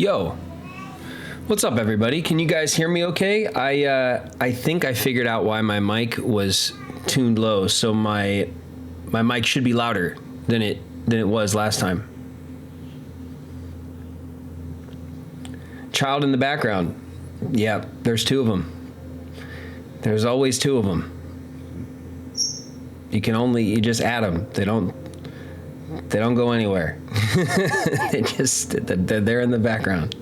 Yo, what's up, everybody? Can you guys hear me okay? I think I figured out why my mic was tuned low, so my mic should be louder than it was last time. Child in the background. Yeah, there's two of them. There's always two of them. You just add them. They don't go anywhere. They're there in the background.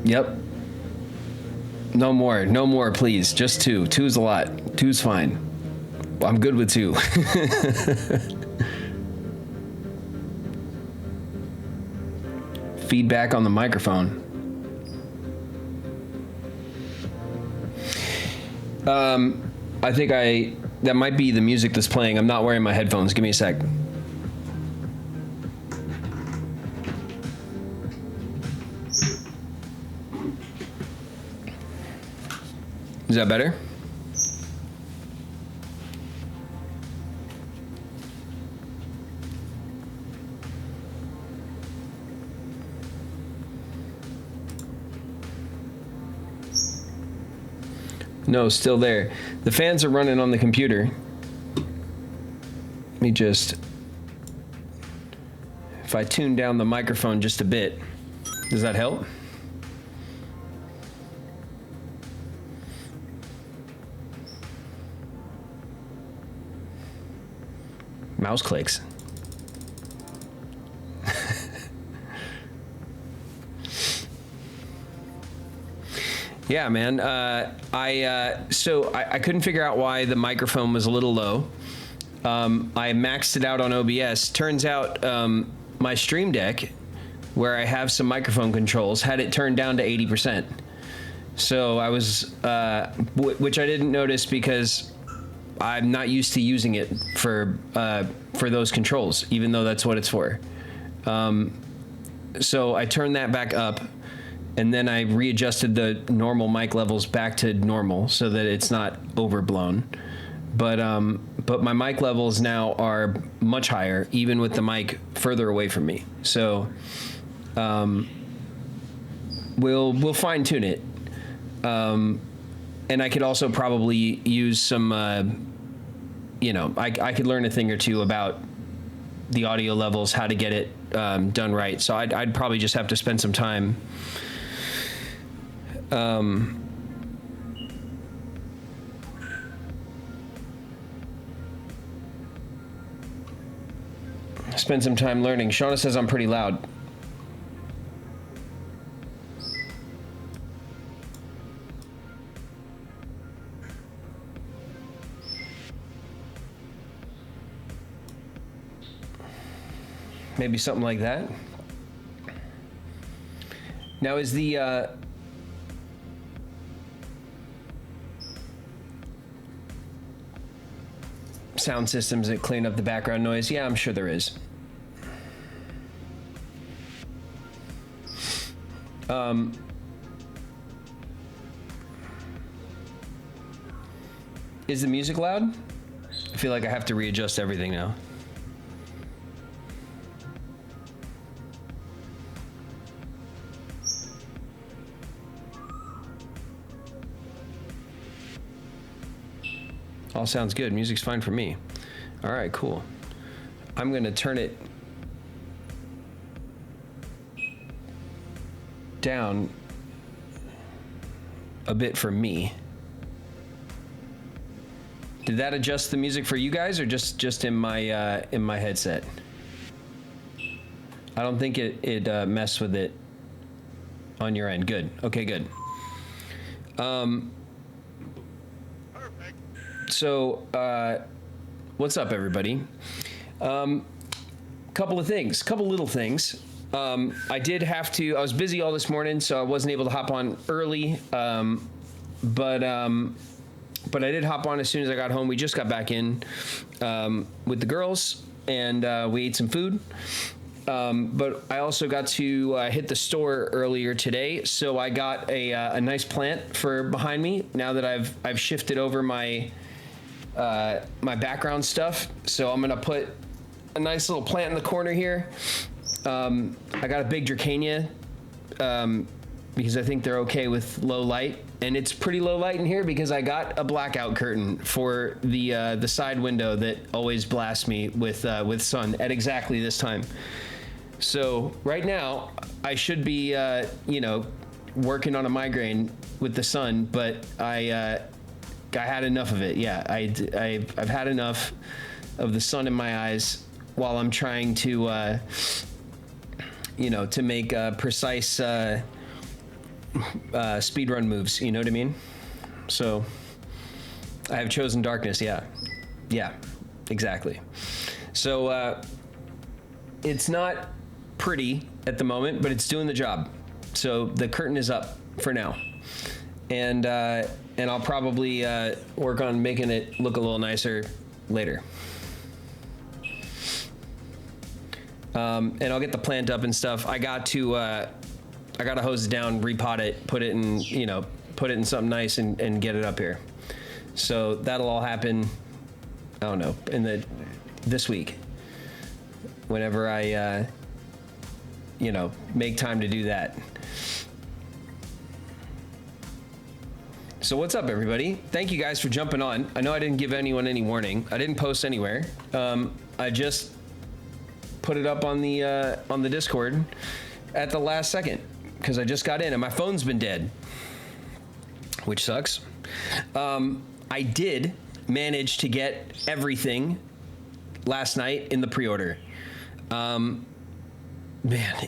Yep. No more, please. Just two. Two's a lot. Two's fine. I'm good with two. Feedback on the microphone. I think that might be the music that's playing. I'm not wearing my headphones. Give me a sec. Is that better? No, still there. The fans are running on the computer. Let me just, if I tune down the microphone just a bit, does that help? Mouse clicks. Yeah, man. I couldn't figure out why the microphone was a little low. I maxed it out on OBS. Turns out my Stream Deck, where I have some microphone controls, had it turned down to 80%. So I was, which I didn't notice because I'm not used to using it for those controls, even though that's what it's for. So I turned that back up. And then I readjusted the normal mic levels back to normal so that it's not overblown. But my mic levels now are much higher, even with the mic further away from me. So we'll fine tune it. And I could also probably use some, I could learn a thing or two about the audio levels, how to get it done right. So I'd probably just have to spend some time. Spend some time learning. Shauna says I'm pretty loud. Maybe something like that. Now is the sound systems that clean up the background noise? Yeah, I'm sure there is. Is the music loud? I feel like I have to readjust everything now. All sounds good. Music's fine for me. All right, cool. I'm gonna turn it down a bit for me. Did that adjust the music for you guys, or just in my headset? I don't think it messed with it on your end. Good. Okay, good. So, what's up, everybody? Couple little things. I was busy all this morning, so I wasn't able to hop on early. But I did hop on as soon as I got home. We just got back in with the girls, and we ate some food. But I also got to hit the store earlier today, so I got a nice plant for behind me. Now that I've shifted over my my background stuff. So I'm gonna put a nice little plant in the corner here. I got a big Dracaena because I think they're okay with low light, and it's pretty low light in here because I got a blackout curtain for the side window that always blasts me with sun at exactly this time. So right now I should be working on a migraine with the sun, but I had enough of it. Yeah, I've had enough of the sun in my eyes while I'm trying to to make precise speedrun moves, you know what I mean? So I have chosen darkness. Yeah, exactly. So it's not pretty at the moment, but it's doing the job. So the curtain is up for now, and I'll probably work on making it look a little nicer later. And I'll get the plant up and stuff. I got to hose it down, repot it, put it in something nice and get it up here. So that'll all happen, I don't know, this week. Whenever I, make time to do that. So what's up, everybody? Thank you guys for jumping on. I know I didn't give anyone any warning. I didn't post anywhere. I just put it up on the Discord at the last second because I just got in and my phone's been dead, which sucks. I did manage to get everything last night in the pre-order. Man,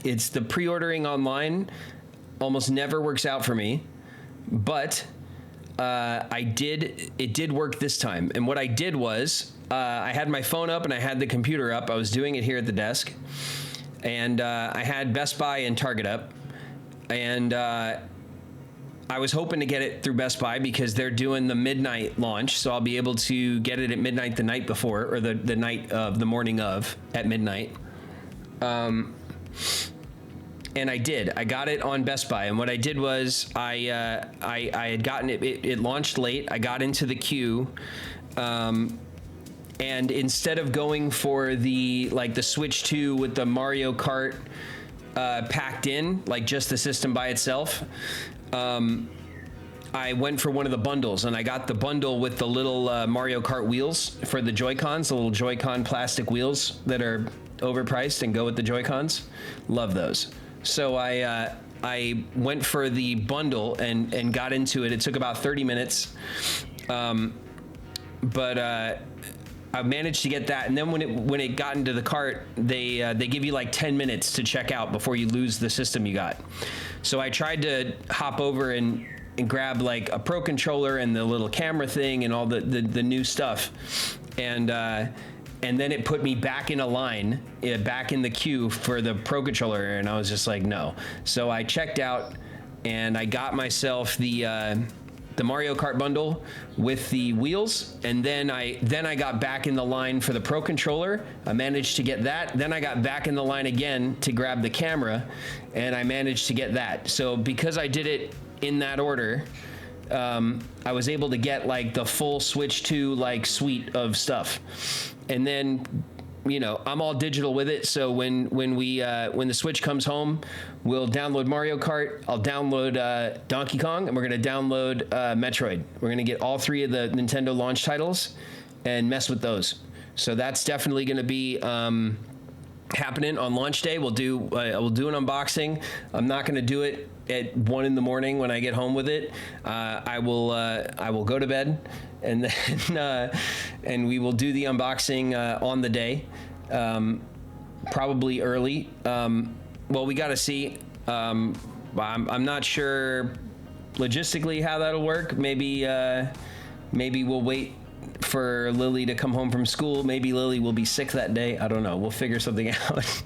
it's the pre-ordering online almost never works out for me, but it did work this time. And what I did was I had my phone up and I had the computer up. I was doing it here at the desk, and I had Best Buy and Target up, and I was hoping to get it through Best Buy because they're doing the midnight launch, so I'll be able to get it at midnight the night before, or the night of the morning of at midnight. And I did. I got it on Best Buy, and what I did was I had gotten it. It launched late. I got into the queue, and instead of going for the Switch 2 with the Mario Kart packed in, like just the system by itself, I went for one of the bundles, and I got the bundle with the little Mario Kart wheels for the Joy-Cons, the little Joy-Con plastic wheels that are overpriced and go with the Joy-Cons. Love those. So I went for the bundle and got into it. It took about 30 minutes, but I managed to get that. And then when it got into the cart, they give you like 10 minutes to check out before you lose the system you got. So I tried to hop over and grab like a Pro controller and the little camera thing and all the new stuff, and then it put me back in a line, back in the queue for the Pro controller, and I was just like, no. So I checked out, and I got myself the Mario Kart bundle with the wheels, and then I got back in the line for the Pro controller. I managed to get that. Then I got back in the line again to grab the camera, and I managed to get that. So because I did it in that order, I was able to get like the full Switch 2 like suite of stuff. And then, I'm all digital with it. So when the Switch comes home, we'll download Mario Kart. I'll download Donkey Kong, and we're gonna download Metroid. We're gonna get all three of the Nintendo launch titles and mess with those. So that's definitely gonna be happening on launch day. We'll do an unboxing. I'm not gonna do it at 1 a.m. when I get home with it. I will go to bed, and then and we will do the unboxing on the day, probably early. Well, we got to see. I'm not sure logistically how that'll work. Maybe we'll wait for Lily to come home from school. Maybe Lily will be sick that day. I don't know. We'll figure something out.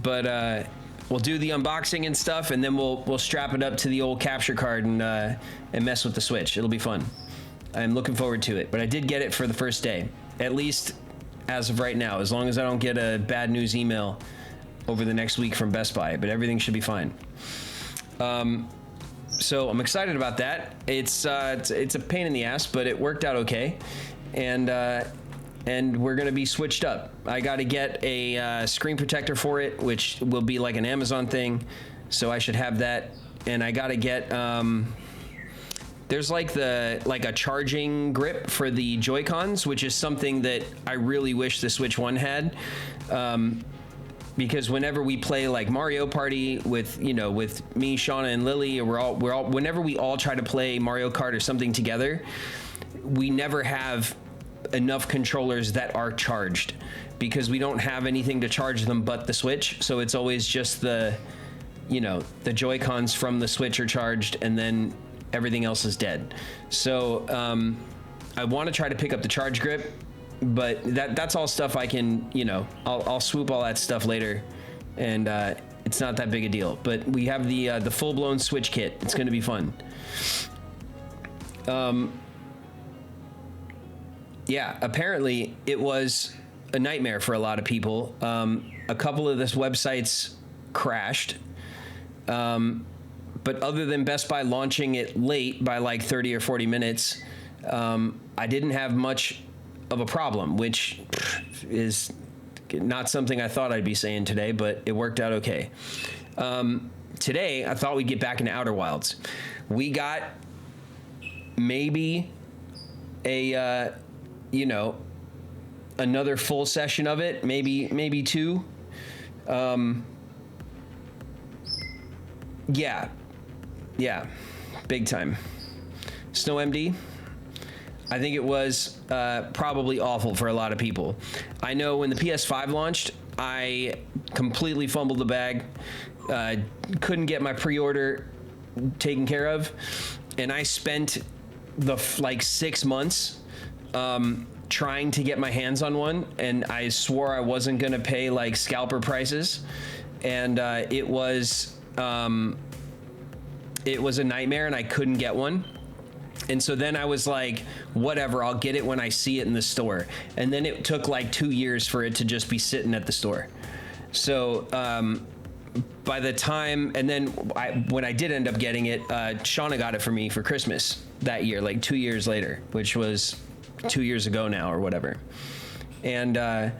But we'll do the unboxing and stuff, and then we'll strap it up to the old capture card and mess with the Switch. It'll be fun. I'm looking forward to it. But I did get it for the first day, at least as of right now, as long as I don't get a bad news email over the next week from Best Buy. But everything should be fine. So I'm excited about that. It's a pain in the ass, but it worked out okay, and we're gonna be switched up. I got to get a screen protector for it, which will be like an Amazon thing, so I should have that. And I got to get there's like a charging grip for the Joy-Cons, which is something that I really wish the Switch 1 had. Because whenever we play like Mario Party with me, Shauna, and Lily, or whenever we all try to play Mario Kart or something together, we never have enough controllers that are charged because we don't have anything to charge them but the Switch. So it's always just the Joy-Cons from the Switch are charged, and then everything else is dead. So I want to try to pick up the charge grip. But that's all stuff I can, I'll swoop all that stuff later, and it's not that big a deal. But we have the full-blown Switch kit. It's going to be fun. Yeah, apparently it was a nightmare for a lot of people. A couple of this websites crashed. But other than Best Buy launching it late by like 30 or 40 minutes, I didn't have much of a problem, which is not something I thought I'd be saying today, but it worked out okay. Today, I thought we'd get back into Outer Wilds. We got maybe another full session of it, maybe two. Yeah, big time. Snow MD. I think it was probably awful for a lot of people. I know when the PS5 launched, I completely fumbled the bag, couldn't get my pre-order taken care of, and I spent the 6 months trying to get my hands on one, and I swore I wasn't gonna pay like scalper prices, and it was a nightmare, and I couldn't get one. And so then I was like, whatever, I'll get it when I see it in the store. And then it took like 2 years for it to just be sitting at the store. So by the time, and then when I did end up getting it, Shauna got it for me for Christmas that year, like 2 years later, which was 2 years ago now or whatever. And I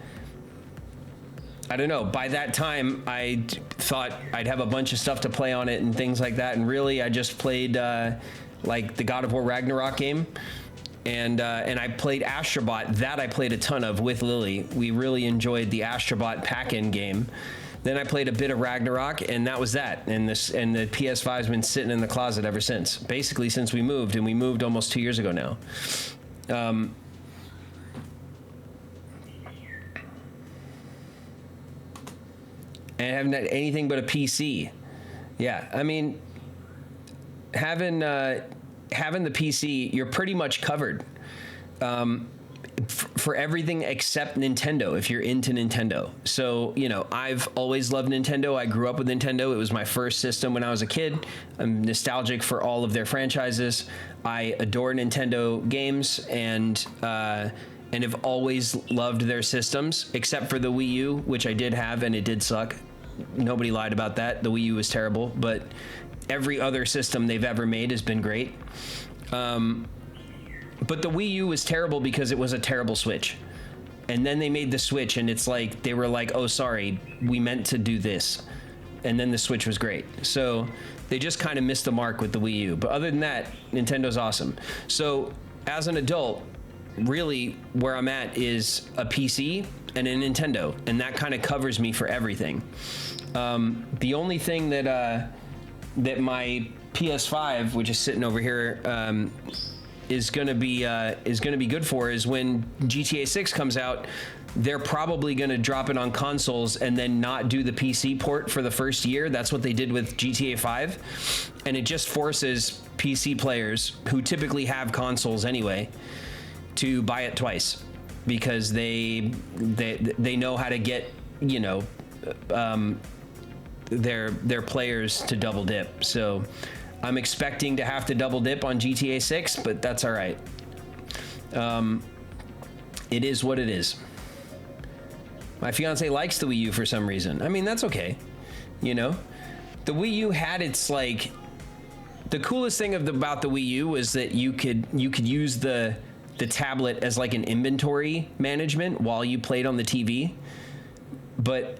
don't know, by that time I thought I'd have a bunch of stuff to play on it and things like that. And really I just played like the God of War Ragnarok game, and I played Astrobot. That I played a ton of with Lily. We really enjoyed the Astrobot pack-in game. Then I played a bit of Ragnarok, and that was that. And the PS5's been sitting in the closet ever since, basically since we moved, and we moved almost 2 years ago now. And I haven't had anything but a PC. Yeah, I mean, having the PC, you're pretty much covered for everything except Nintendo, if you're into Nintendo. So, I've always loved Nintendo. I grew up with Nintendo. It was my first system when I was a kid. I'm nostalgic for all of their franchises. I adore Nintendo games, and have always loved their systems, except for the Wii U, which I did have, and it did suck. Nobody lied about that. The Wii U was terrible, but every other system they've ever made has been great. But the Wii U was terrible because it was a terrible Switch. And then they made the Switch, and it's like, they were like, oh, sorry, we meant to do this. And then the Switch was great. So they just kind of missed the mark with the Wii U. But other than that, Nintendo's awesome. So as an adult, really where I'm at is a PC and a Nintendo, and that kind of covers me for everything. The only thing that my PS5, which is sitting over here, is gonna be good for is when GTA 6 comes out. They're probably gonna drop it on consoles and then not do the PC port for the first year. That's what they did with GTA 5, and it just forces PC players who typically have consoles anyway to buy it twice, because they know how to get their players to double dip. So I'm expecting to have to double dip on GTA 6, but that's all right. It is what it is. My fiance likes the Wii U for some reason. I mean, that's okay. The Wii U had its The coolest thing about the Wii U was that you could use the tablet as like an inventory management while you played on the TV, but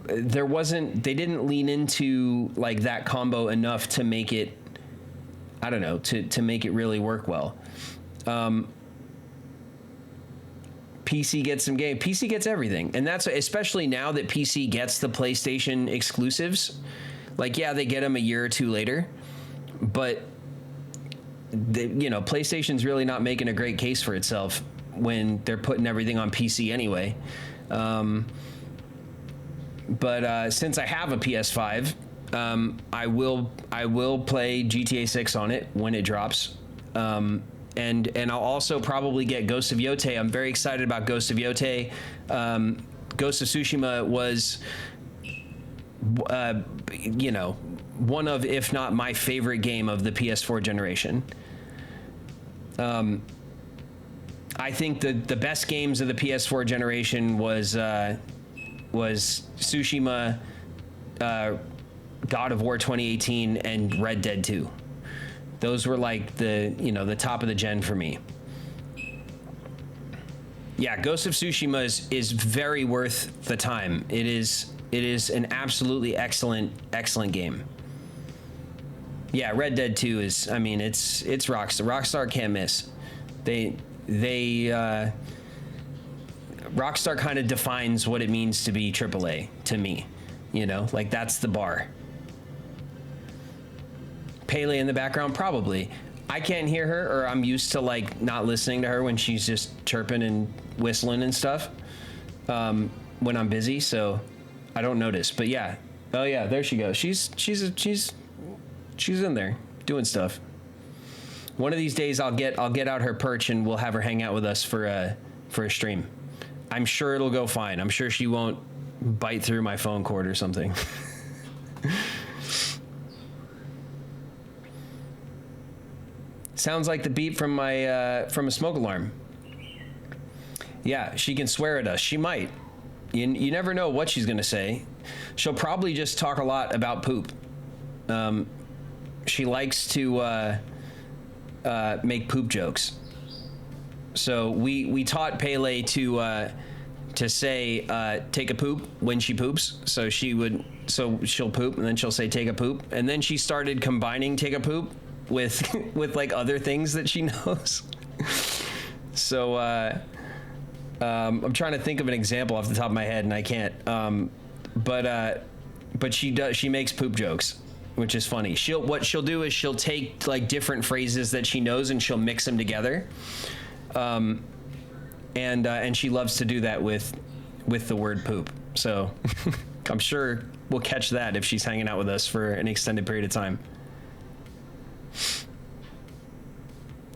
they didn't lean into like that combo enough to make it, I don't know, to make it really work well. PC gets some game. PC gets everything, and that's especially now that PC gets the PlayStation exclusives. Like, yeah, they get them a year or two later, but PlayStation's really not making a great case for itself when they're putting everything on PC anyway. But since I have a PS5, I will play GTA 6 on it when it drops. And I'll also probably get Ghost of Yotei. I'm very excited about Ghost of Yotei. Ghost of Tsushima was, one of, if not my favorite game of the PS4 generation. I think the best games of the PS4 generation was Tsushima, God of War 2018, and Red Dead 2. Those were like the top of the gen for me. Yeah, Ghost of Tsushima is very worth the time. It is an absolutely excellent game. Yeah, Red Dead 2 is, I mean, it's Rockstar. Rockstar can't miss. Rockstar kind of defines what it means to be AAA to me. Like that's the bar. Pele in the background, probably. I can't hear her, or I'm used to like not listening to her when she's just chirping and whistling and stuff when I'm busy, so I don't notice. But yeah, oh yeah, there she goes. She's in there doing stuff. One of these days, I'll get out her perch and we'll have her hang out with us for a stream. I'm sure it'll go fine. I'm sure she won't bite through my phone cord or something. Sounds like the beep from a smoke alarm. Yeah, she can swear at us. She might. You never know what she's gonna say. She'll probably just talk a lot about poop. She likes to make poop jokes. So we taught Pele to say take a poop when she poops. So she'll poop and then she'll say take a poop, and then she started combining take a poop with like other things that she knows. So I'm trying to think of an example off the top of my head and I can't. But she makes poop jokes, which is funny. What she'll do is she'll take like different phrases that she knows and she'll mix them together. And she loves to do that with the word poop. So I'm sure we'll catch that if she's hanging out with us for an extended period of time.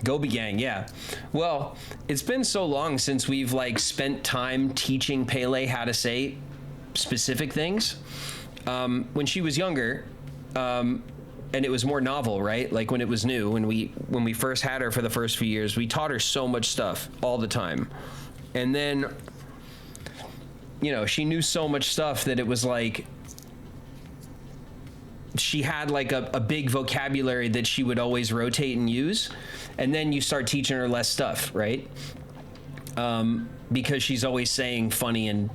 Gobi Gang, yeah. Well, it's been so long since we've like spent time teaching Pele how to say specific things. When she was younger, and it was more novel, right? Like when it was new, when we first had her for the first few years, we taught her so much stuff all the time. And then, she knew so much stuff that it was like, she had like a big vocabulary that she would always rotate and use. And then you start teaching her less stuff, right? Because she's always saying funny and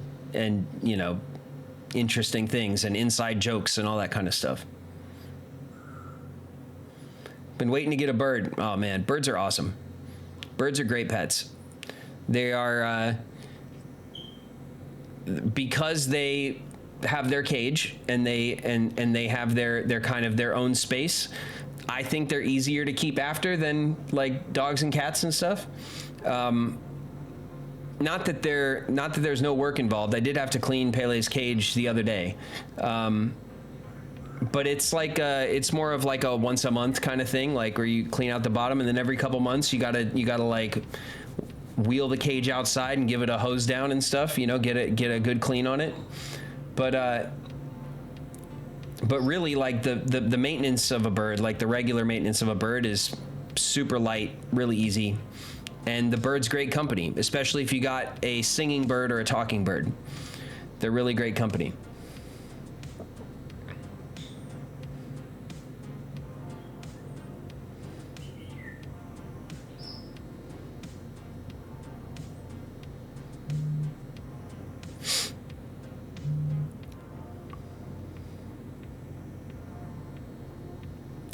interesting things and inside jokes and all that kind of stuff. Been waiting to get a bird. Oh man, birds are awesome. Birds are great pets. They are, because they have their cage and they have their kind of their own space. I think they're easier to keep after than like dogs and cats and stuff. Not that there's no work involved. I did have to clean Pele's cage the other day. But it's like it's more of like a once a month kind of thing, like where you clean out the bottom and then every couple months you gotta like wheel the cage outside and give it a hose down and stuff, get a good clean on it. But really, like the maintenance of a bird, like the regular maintenance of a bird, is super light, really easy, and the bird's great company, especially if you got a singing bird or a talking bird. They're really great company.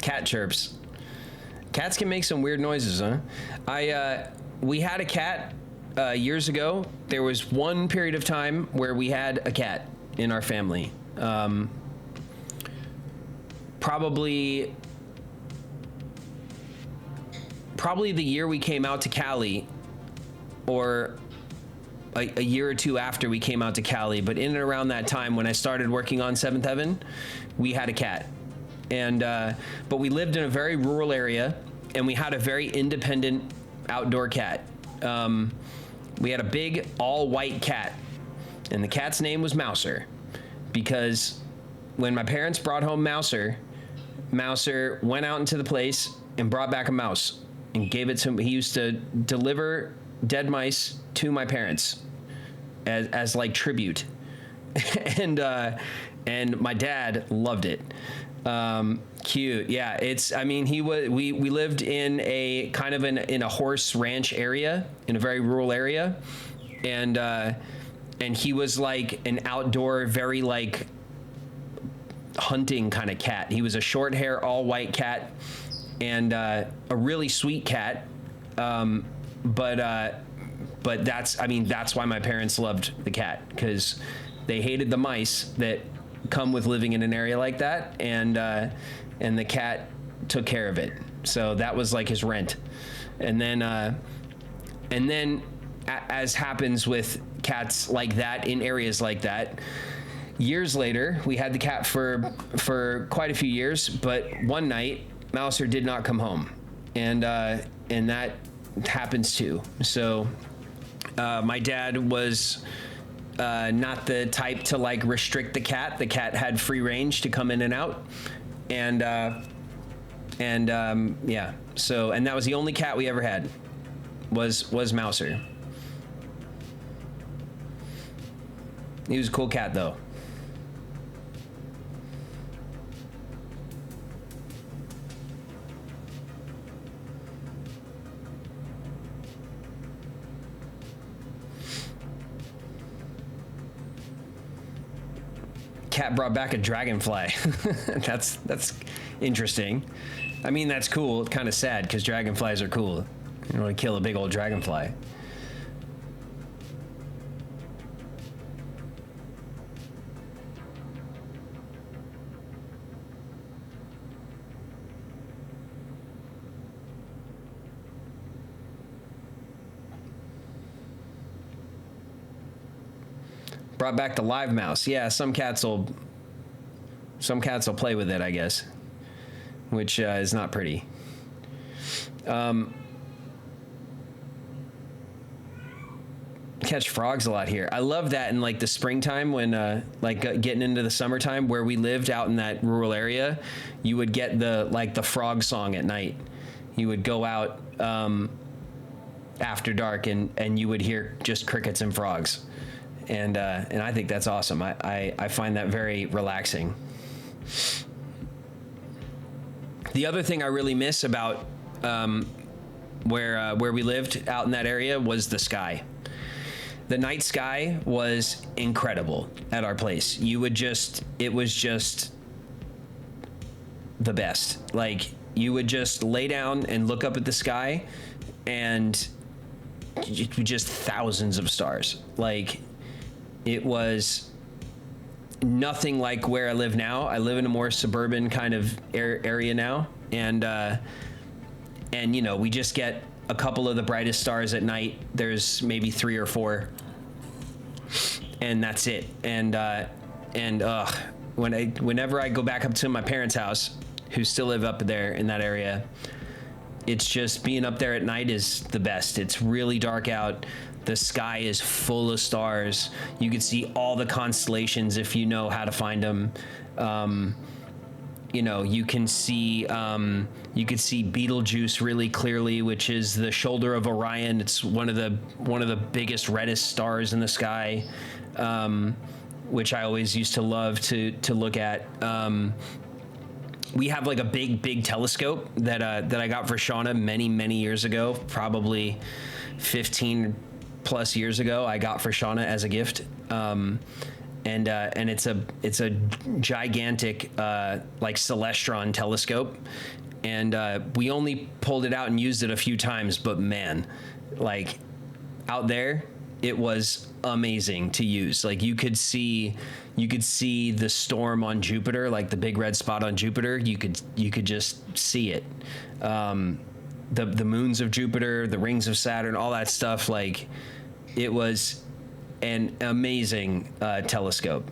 cat chirps. Cats can make some weird noises, huh? We had a cat years ago. There was one period of time where we had a cat in our family. Probably the year we came out to Cali, or a year or two after we came out to Cali, but in and around that time when I started working on Seventh Heaven, we had a cat. And but we lived in a very rural area, and we had a very independent outdoor cat. We had a big all-white cat, and the cat's name was Mouser, because when my parents brought home Mouser went out into the place and brought back a mouse and gave it to him. He used to deliver dead mice to my parents as like tribute. and my dad loved it. Cute. Yeah. We lived in a kind of in a horse ranch area, in a very rural area. And he was like an outdoor, very like hunting kind of cat. He was a short hair, all white cat, and a really sweet cat. But that's why my parents loved the cat, because they hated the mice that come with living in an area like that, and the cat took care of it. So that was like his rent. And then as happens with cats like that in areas like that, years later, we had the cat for quite a few years, but one night Mouser did not come home, and that happens too. So my dad was not the type to like restrict the cat. The cat had free range to come in and out, and yeah. So, and that was the only cat we ever had, was Mouser. He was a cool cat though. Cat brought back a dragonfly. That's interesting. I mean, that's cool. It's kind of sad because dragonflies are cool. You don't want to kill a big old dragonfly. Brought back the live mouse. Yeah, some cats will play with it, I guess, which is not pretty. Catch frogs a lot here. I love that in like the springtime when getting into the summertime where we lived out in that rural area, you would get the frog song at night. You would go out after dark and you would hear just crickets and frogs. And I think that's awesome. I find that very relaxing. The other thing I really miss about where we lived out in that area was the sky. The night sky was incredible at our place. It was just the best. Like, you would just lay down and look up at the sky, and just thousands of stars. Like, it was nothing like where I live now. I live in a more suburban kind of area now, and you know, we just get a couple of the brightest stars at night. There's maybe 3 or 4, and that's it. Whenever I go back up to my parents' house, who still live up there in that area, it's just being up there at night is the best. It's really dark out. The sky is full of stars. You can see all the constellations if you know how to find them. You know, you could see Betelgeuse really clearly, which is the shoulder of Orion. It's one of the biggest, reddest stars in the sky, which I always used to love to look at. We have like a big telescope that I got for Shauna many years ago, probably 15 plus years ago. I got for Shauna as a gift, and it's a gigantic like Celestron telescope, and we only pulled it out and used it a few times, but man, like out there it was amazing to use. Like you could see the storm on Jupiter, like the big red spot on Jupiter. You could just see it. The moons of Jupiter, the rings of Saturn, all that stuff. Like it was an amazing telescope.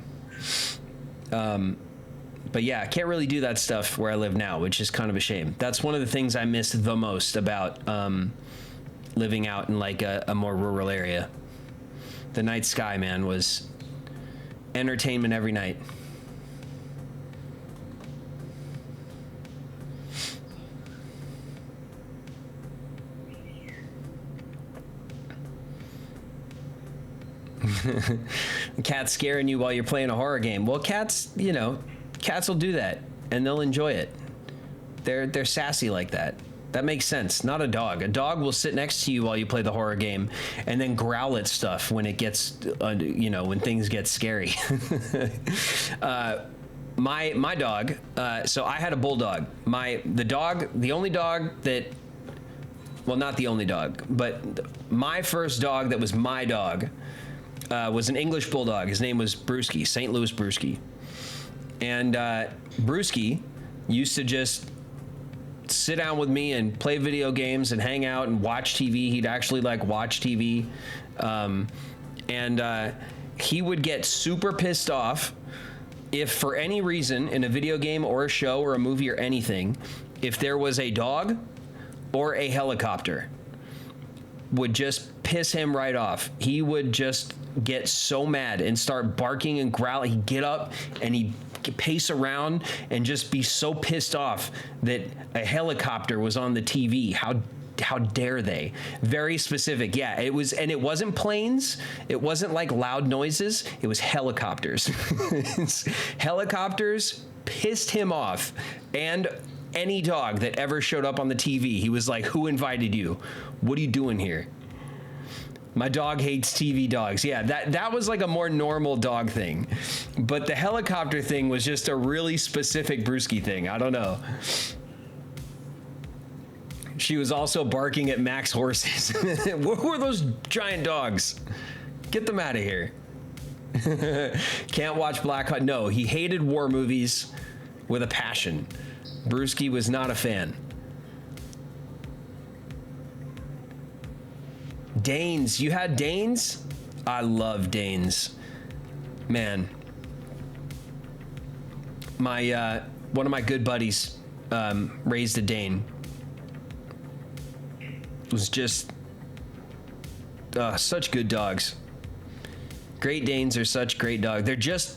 But yeah, I can't really do that stuff where I live now, which is kind of a shame. That's one of the things I miss the most about living out in like a more rural area. The night sky, man, was entertainment every night. Cat's scaring you while you're playing a horror game. Well, cats will do that and they'll enjoy it. They're sassy like that. That makes sense. Not a dog. A dog will sit next to you while you play the horror game and then growl at stuff when it gets, when things get scary. My dog. So I had a bulldog. The only dog that, well, not the only dog, but my first dog that was my dog was an English bulldog. His name was Brewski, St. Louis Brewski. And Brewski used to just sit down with me and play video games and hang out and watch TV. He'd actually like watch TV. And he would get super pissed off if for any reason in a video game or a show or a movie or anything, if there was a dog or a helicopter, would just piss him right off. He would just get so mad and start barking and growling. He'd get up and he'd pace around and just be so pissed off that a helicopter was on the TV. How dare they? Very specific. Yeah, it was, and it wasn't planes. It wasn't like loud noises. It was helicopters. Helicopters pissed him off. And any dog that ever showed up on the TV, he was like, "Who invited you? What are you doing here?" My dog hates TV dogs. Yeah, that was like a more normal dog thing. But the helicopter thing was just a really specific Brewski thing. I don't know. She was also barking at Max horses. Who are those giant dogs? Get them out of here. Can't watch Black Hawk. No, he hated war movies with a passion. Brewski was not a fan. Danes. You had Danes? I love Danes. Man. My one of my good buddies raised a Dane. It was just such good dogs. Great Danes are such great dogs. They're just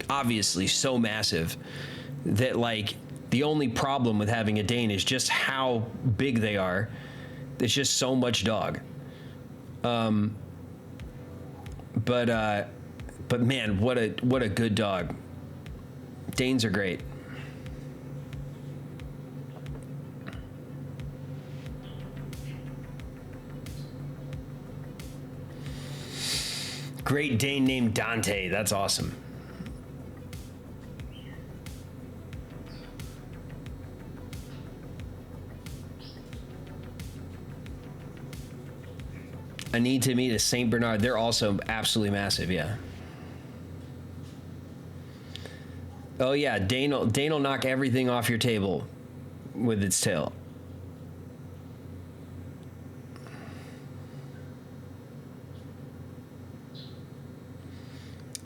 obviously so massive that like the only problem with having a Dane is just how big they are. There's just so much dog. But man, what a good dog. Danes are great. Great Dane named Dante. That's awesome. I need to meet a Saint Bernard. They're also absolutely massive, yeah. Oh yeah, Dane will knock everything off your table with its tail.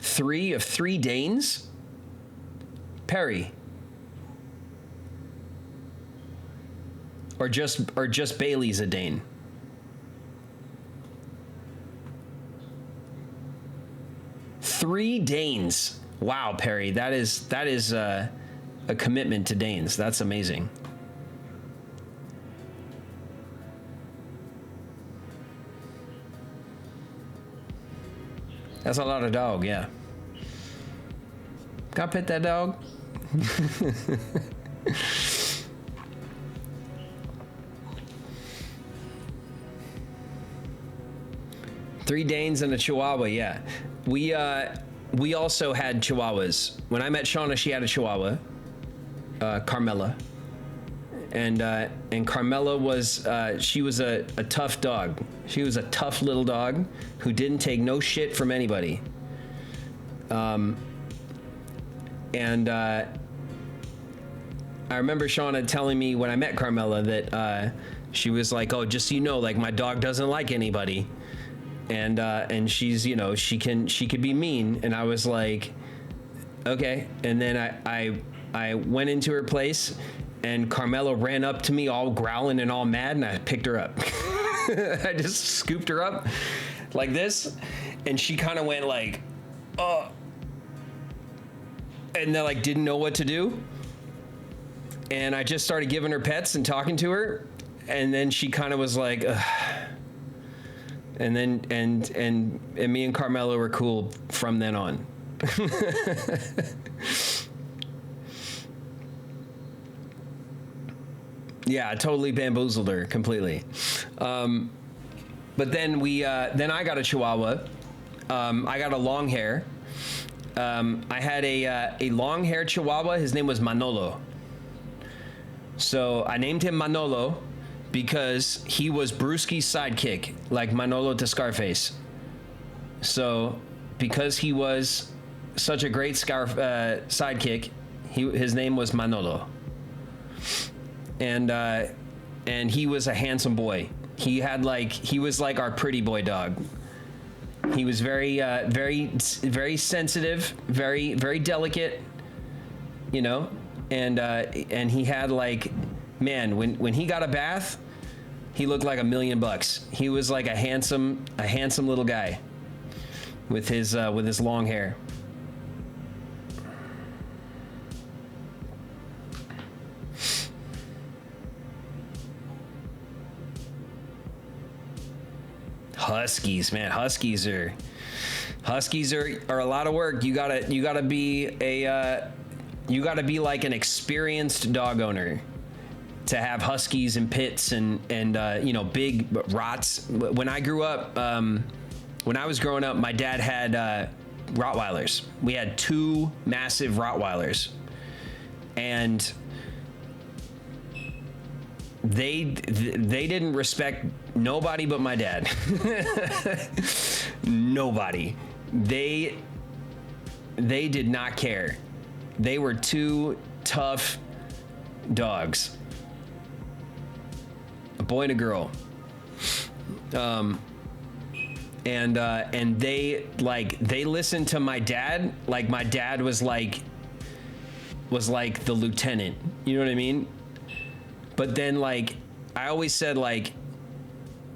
Three Danes? Perry. Or just Bailey's a Dane? Three Danes. Wow, Perry, that is a commitment to Danes. That's amazing. That's a lot of dog, yeah. Gotta pet that dog. Three Danes and a Chihuahua, yeah. we also had Chihuahuas. When I met Shauna, she had a Chihuahua, Carmela. And Carmela was, she was a tough dog. She was a tough little dog who didn't take no shit from anybody. I remember Shauna telling me when I met Carmela that she was like, "Oh, just so you know, like my dog doesn't like anybody," and she's, you know, she could be mean, and I was like, okay. And then I went into her place, and Carmela ran up to me all growling and all mad, and I picked her up. I just scooped her up like this, and she kind of went like, "Oh," and then like didn't know what to do. And I just started giving her pets and talking to her, and then she kind of was like, ugh. And then and me and Carmela were cool from then on. Yeah, I totally bamboozled her completely. But then then I got a Chihuahua. I got a long hair. I had a long hair Chihuahua. His name was Manolo. So I named him Manolo because he was Brewski's sidekick, like Manolo to Scarface. So because he was such a great sidekick, his name was Manolo. And he was a handsome boy. He was like our pretty boy dog. He was very sensitive, very, very delicate, you know, and he had like, man, when he got a bath, he looked like $1 million. He was like a handsome little guy with his long hair. Huskies, man. Huskies are a lot of work. You gotta be like an experienced dog owner to have huskies and pits and you know, big rots. When I grew up, when I was growing up, my dad had Rottweilers. We had 2 massive Rottweilers, and they didn't respect nobody but my dad. Nobody. They did not care. They were 2 tough dogs. A boy and a girl. And they listened to my dad. Like my dad was like the lieutenant. You know what I mean? But then, like, I always said, like,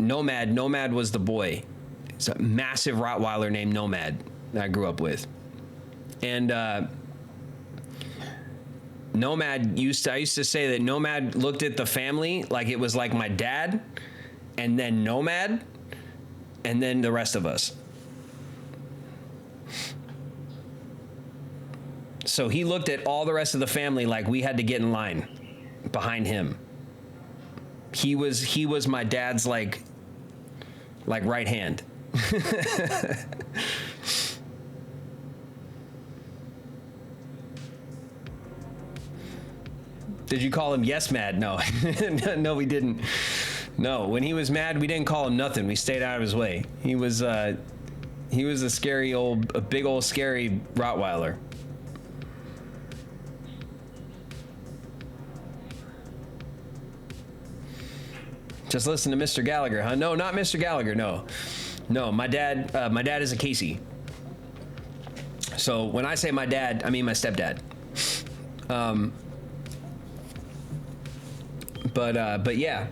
Nomad was the boy. It's a massive Rottweiler named Nomad that I grew up with. And Nomad I used to say that Nomad looked at the family like it was like my dad, and then Nomad, and then the rest of us. So he looked at all the rest of the family like we had to get in line behind him. He was my dad's like right hand. Did you call him Yes Mad? No. No, we didn't. No, when he was mad, we didn't call him nothing. We stayed out of his way. He was a big old scary Rottweiler. Just listen to Mr. Gallagher, huh? No, not Mr. Gallagher. No, my dad is a Casey. So when I say my dad, I mean my stepdad. But yeah,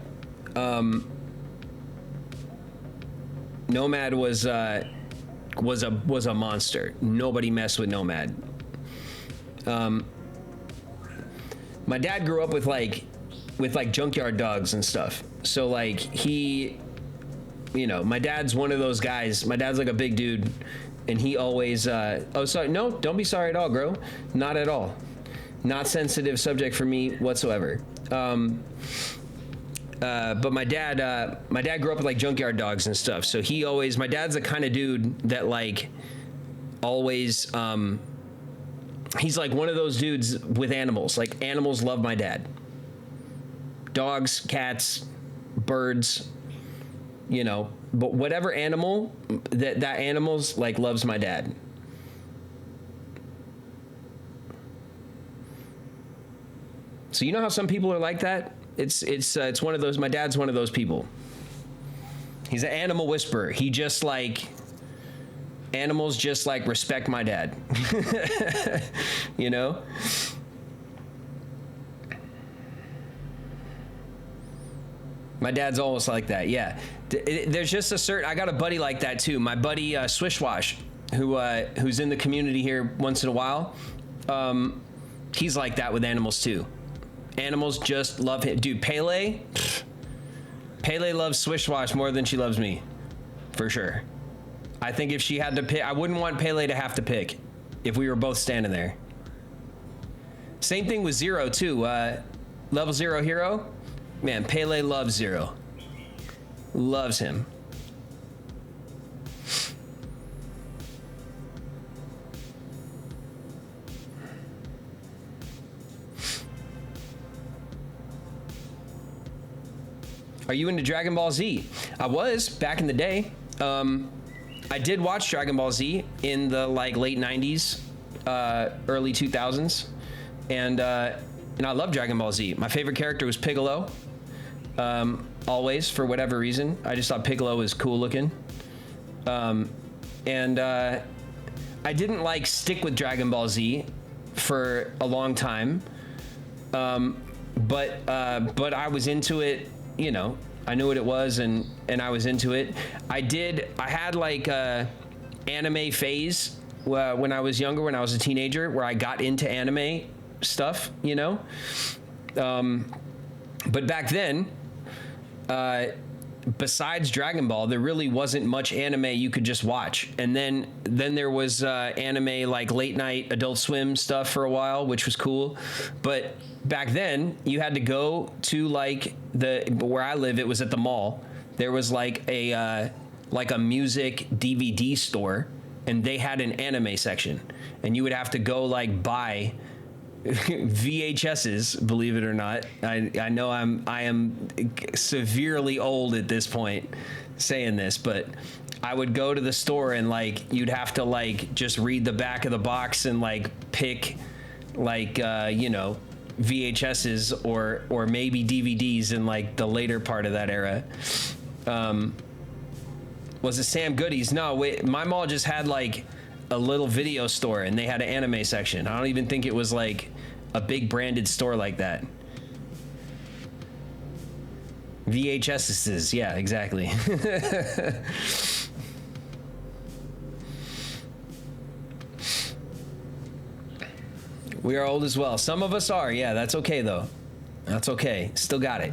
Nomad was a monster. Nobody messed with Nomad. My dad grew up with junkyard dogs and stuff. So like he, you know, my dad's one of those guys. My dad's like a big dude, and he always, oh, sorry, no, don't be sorry at all, bro. Not at all. Not sensitive subject for me whatsoever. But my dad grew up with like junkyard dogs and stuff. So my dad's the kind of dude that like, always, he's like one of those dudes with animals. Like, animals love my dad. Dogs, cats, birds, you know, but whatever animal, that animal's like loves my dad. So you know how some people are like that? It's one of those, my dad's one of those people. He's an animal whisperer. He just like, animals just like respect my dad. You know? My dad's almost like that, yeah. There's just a certain, I got a buddy like that too. My buddy Swishwash, who's in the community here once in a while. He's like that with animals too. Animals just love him. Dude, Pele loves Swishwash more than she loves me, for sure. I think if she had to pick, I wouldn't want Pele to have to pick if we were both standing there. Same thing with Zero too. Level 0 hero. Man, Pele loves Zero. Loves him. Are you into Dragon Ball Z? I was back in the day. I did watch Dragon Ball Z in the like late 90s, early 2000s, and I love Dragon Ball Z. My favorite character was Piccolo. Always, for whatever reason, I just thought Piccolo was cool looking. And I didn't like stick with Dragon Ball Z for a long time, but I was into it. You know, I knew what it was, and I was into it. I had like a anime phase when I was younger, when I was a teenager, where I got into anime stuff, you know. But back then, besides Dragon Ball, there really wasn't much anime you could just watch. And then there was anime like late night Adult Swim stuff for a while, which was cool. But back then, you had to go to like where I live. It was at the mall. There was like a music DVD store, and they had an anime section, and you would have to go like buy VHSs, believe it or not. I know I am severely old at this point saying this, but I would go to the store and like you'd have to like just read the back of the box and like pick like you know, VHSs or maybe DVDs in like the later part of that era. Was it Sam Goody's? No, wait, my mall just had like a little video store, and they had an anime section. I don't even think it was like a big branded store like that. VHSs, yeah, exactly. We are old as well. Some of us are, yeah, that's okay though. That's okay, still got it.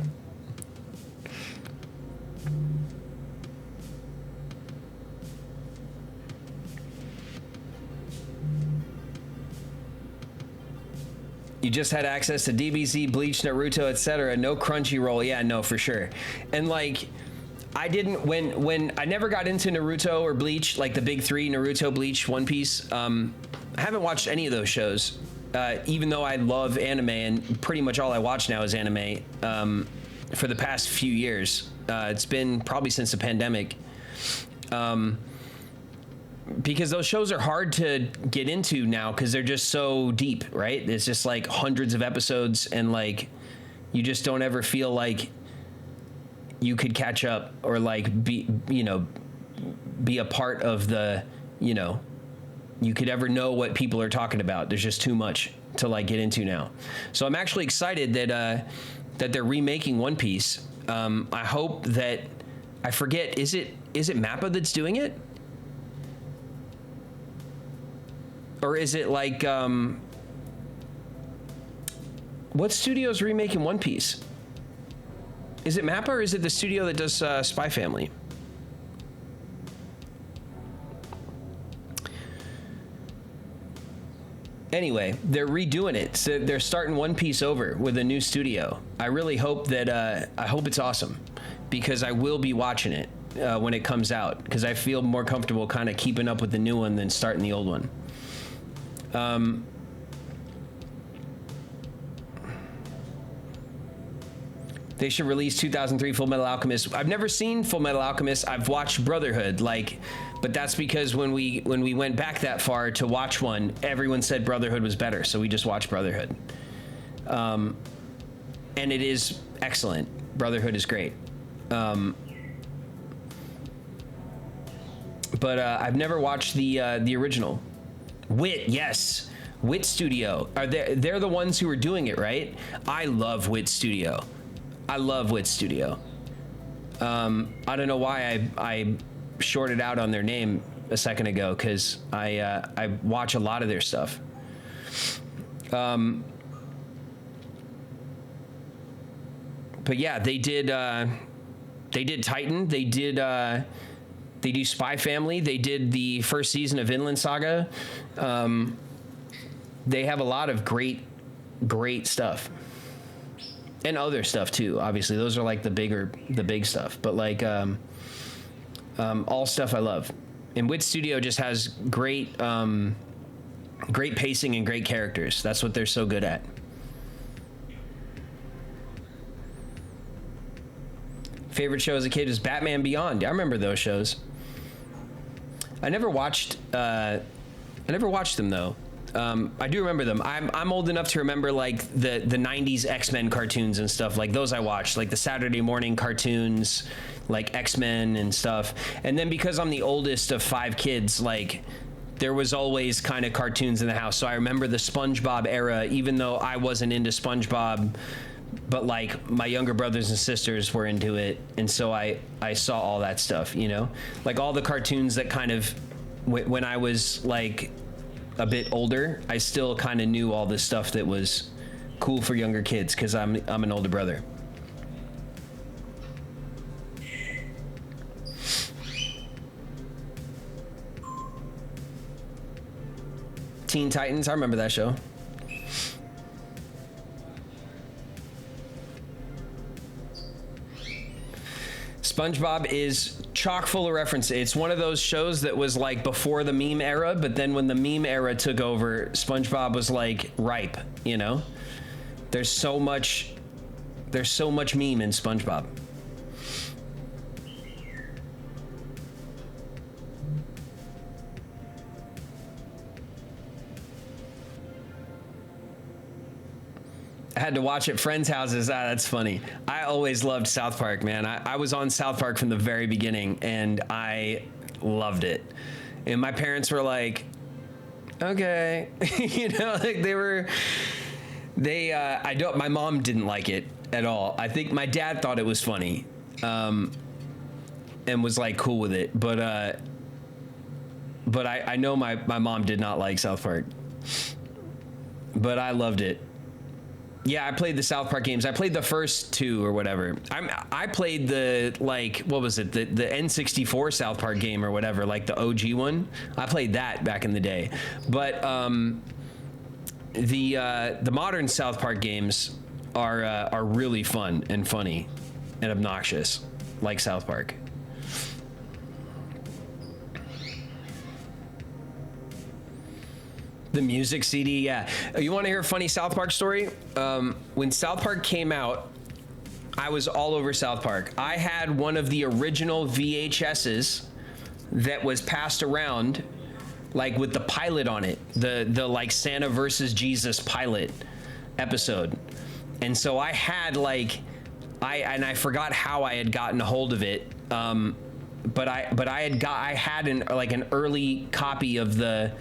You just had access to DBZ, Bleach, Naruto, etc. No Crunchyroll. Yeah, no, for sure. And like, I didn't, when I never got into Naruto or Bleach, like the big three, Naruto, Bleach, One Piece. I haven't watched any of those shows, even though I love anime, and pretty much all I watch now is anime for the past few years. It's been probably since the pandemic. Because those shows are hard to get into now because they're just so deep, right? It's just like hundreds of episodes, and like you just don't ever feel like you could catch up or like be a part of the, you know, you could ever know what people are talking about. There's just too much to like get into now. So I'm actually excited that they're remaking One Piece. I hope that, I forget, is it Mappa that's doing it? Or is it like, what studio's remaking One Piece? Is it Mappa, or is it the studio that does Spy Family? Anyway, they're redoing it. So they're starting One Piece over with a new studio. I really hope that, I hope it's awesome, because I will be watching it. when it comes out, because I feel more comfortable kind of keeping up with the new one than starting the old one. They should release 2003 Full Metal Alchemist. I've never seen Full Metal Alchemist. I've watched Brotherhood, but that's because when we went back that far to watch one, everyone said Brotherhood was better, so we just watched Brotherhood. And it is excellent. Brotherhood is great. But I've never watched the original. Wit, yes. Wit Studio. They're the ones who are doing it, right? I love Wit Studio. I love Wit Studio. I don't know why I shorted out on their name a second ago, because I watch a lot of their stuff. But yeah, they did Titan. They do Spy Family. They did the first season of Vinland Saga. They have a lot of great stuff. And other stuff too, obviously. Those are like the big stuff. But like all stuff I love. And Wit Studio just has great pacing and great characters. That's what they're so good at. Favorite show as a kid is Batman Beyond. I remember those shows. I never watched them though. I do remember them. I'm old enough to remember like the 90s X-Men cartoons and stuff. Like those I watched, like the Saturday morning cartoons, like X-Men and stuff. And then because I'm the oldest of 5 kids, like there was always kind of cartoons in the house. So I remember the SpongeBob era, even though I wasn't into SpongeBob, but like my younger brothers and sisters were into it. And so I saw all that stuff, you know, like all the cartoons that kind of, when I was like a bit older, I still kind of knew all this stuff that was cool for younger kids, because I'm an older brother. Teen Titans, I remember that show. SpongeBob is chock full of references. It's one of those shows that was like before the meme era, but then when the meme era took over, SpongeBob was like ripe, you know? There's so much meme in SpongeBob. I had to watch at friends' houses. That's funny. I always loved South Park, man. I was on South Park from the very beginning, and I loved it. And my parents were like, okay. You know, like my mom didn't like it at all. I think my dad thought it was funny, and was like cool with it. But I know my mom did not like South Park. But I loved it. Yeah, I played the South Park games. I played the first 2 or whatever. I played the, like, what was it? The N64 South Park game or whatever, like the OG one. I played that back in the day. But the modern South Park games are really fun and funny and obnoxious, like South Park. The music CD, yeah. You want to hear a funny South Park story? When South Park came out, I was all over South Park. I had one of the original VHSs that was passed around, like with the pilot on it, the like Santa versus Jesus pilot episode. And so I had like, I forgot how I had gotten a hold of it. But I had an early copy of the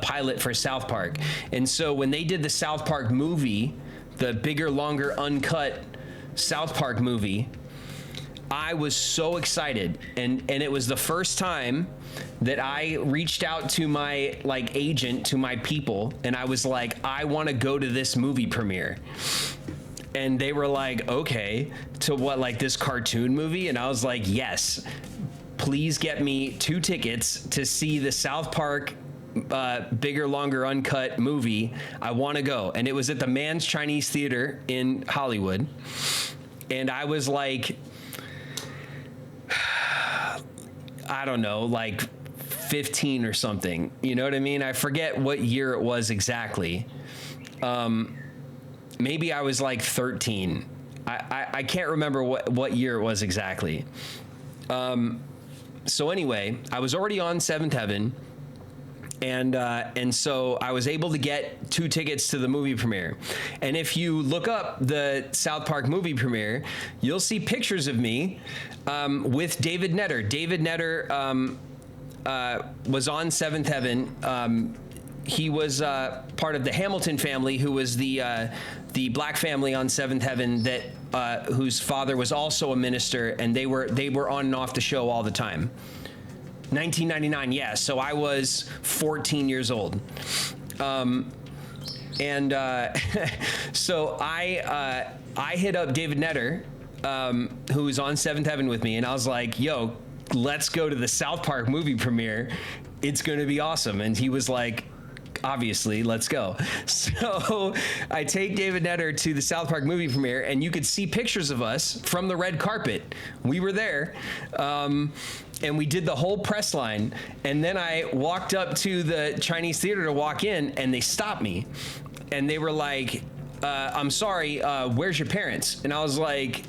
pilot for South Park. And so when they did the South Park movie, the bigger, longer, uncut South Park movie, I was so excited. And it was the first time that I reached out to my like agent, to my people, and I was like, I want to go to this movie premiere. And they were like, okay, to what, like this cartoon movie? And I was like, yes, please get me 2 tickets to see the South Park bigger, longer, uncut movie. I want to go. And it was at the Mann's Chinese Theater in Hollywood. And I was like, I don't know, like 15 or something. You know what I mean? I forget what year it was exactly. Maybe I was like 13. I can't remember what year it was exactly. So anyway, I was already on Seventh Heaven, and so I was able to get 2 tickets to the movie premiere. And if you look up the South Park movie premiere, you'll see pictures of me with David Netter. David Netter was on Seventh Heaven. He was part of the Hamilton family, who was the black family on Seventh Heaven that whose father was also a minister, and they were on and off the show all the time. 1999, yeah. So I was 14 years old, and so I hit up David Netter, who was on Seventh Heaven with me, and I was like, "Yo, let's go to the South Park movie premiere. It's going to be awesome." And he was like, obviously, let's go. So I take David Netter to the South Park movie premiere, and you could see pictures of us from the red carpet. We were there, and we did the whole press line. And then I walked up to the Chinese theater to walk in, and they stopped me. And they were like, I'm sorry, where's your parents? And I was like,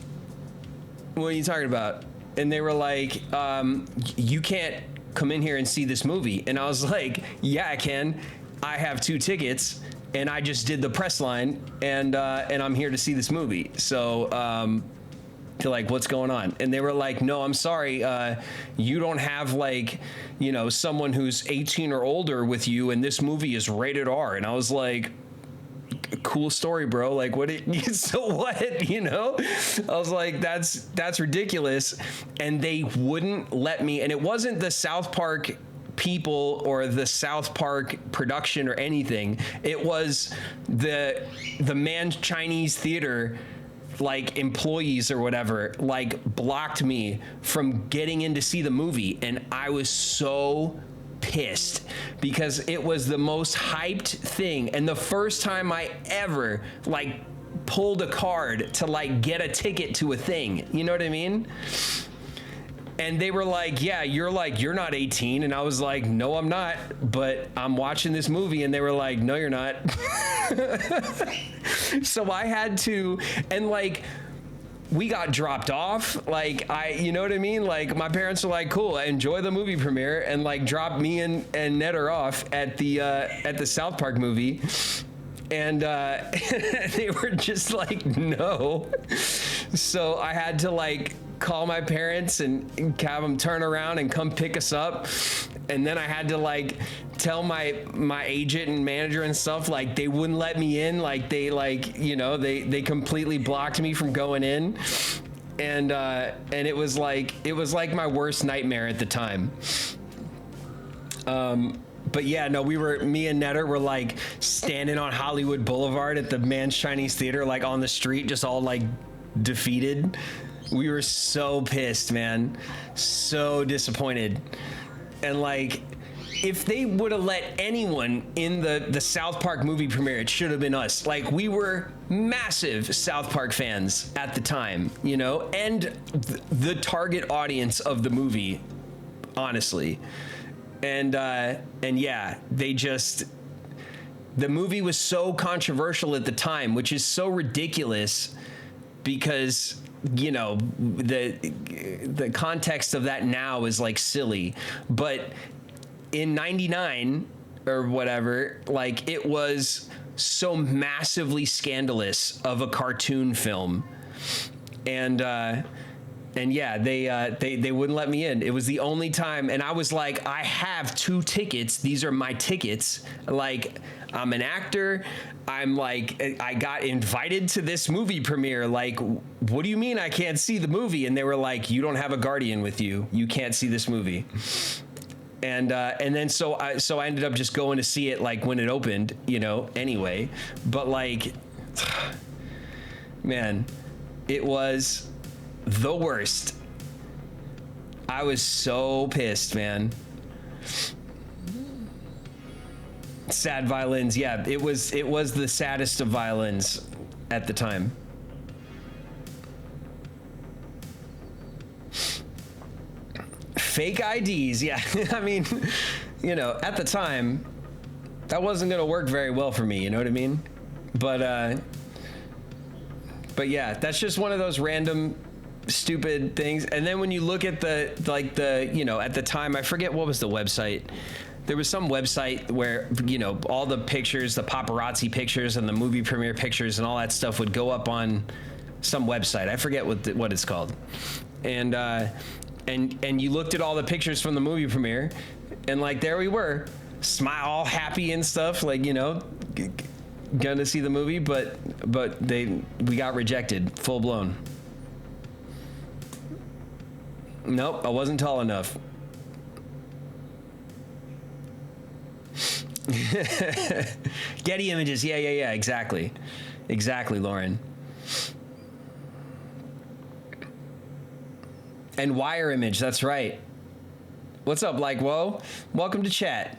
what are you talking about? And they were like, you can't come in here and see this movie. And I was like, yeah, I can. I have 2 tickets, and I just did the press line, and I'm here to see this movie. So they're like, what's going on? And they were like, no, I'm sorry, you don't have, like, you know, someone who's 18 or older with you, and this movie is rated R. And I was like, cool story, bro. Like, what? So what? You know? I was like, that's ridiculous. And they wouldn't let me. And it wasn't the South Park people or the South Park production or anything. It was the Man Chinese Theater, like, employees or whatever, like, blocked me from getting in to see the movie. And I was so pissed because it was the most hyped thing, and the first time I ever, like, pulled a card to, like, get a ticket to a thing. You know what I mean? And they were like, yeah, you're not 18. And I was like, no, I'm not, but I'm watching this movie. And they were like, no, you're not. So I had to, and, like, we got dropped off. Like, you know what I mean? Like, my parents were like, cool, enjoy the movie premiere, and, like, dropped me and Netter off at the South Park movie. And they were just like, no. So I had to, like, call my parents and have them turn around and come pick us up. And then I had to, like, tell my agent and manager and stuff, like, they wouldn't let me in. Like, they, like, you know, they completely blocked me from going in. And it was like my worst nightmare at the time. But yeah, no, me and Netter were, like, standing on Hollywood Boulevard at the Man's Chinese Theater, like, on the street, just all, like, defeated. We were so pissed, man. So disappointed. And, like, if they would have let anyone in the South Park movie premiere, it should have been us. Like, we were massive South Park fans at the time, you know, and the target audience of the movie, honestly. And yeah, the movie was so controversial at the time, which is so ridiculous because, you know, the context of that now is, like, silly. But in 99 or whatever, like, it was so massively scandalous of a cartoon film. And yeah, they wouldn't let me in. It was the only time, and I was like, I have 2 tickets. These are my tickets. Like, I'm an actor. I'm like, I got invited to this movie premiere. Like, what do you mean I can't see the movie? And they were like, you don't have a guardian with you. You can't see this movie. And then so I ended up just going to see it, like, when it opened, you know, anyway. But, like, man, it was the worst. I was so pissed, man. Sad violins. Yeah, it was the saddest of violins at the time. Fake IDs, yeah. I mean, you know, at the time, that wasn't going to work very well for me, you know what I mean? But yeah, that's just one of those random stupid things. And then when you look at the you know, at the time, I forget what was the website. There was some website where, you know, all the pictures, the paparazzi pictures and the movie premiere pictures and all that stuff would go up on some website. I forget what it's called. And you looked at all the pictures from the movie premiere, and like there we were, smile, all happy and stuff, like, you know, gonna see the movie, but we got rejected, full blown. Nope, I wasn't tall enough. Getty Images, yeah, exactly, Lauren. And Wire Image, that's right. What's up, like, whoa? Welcome to chat.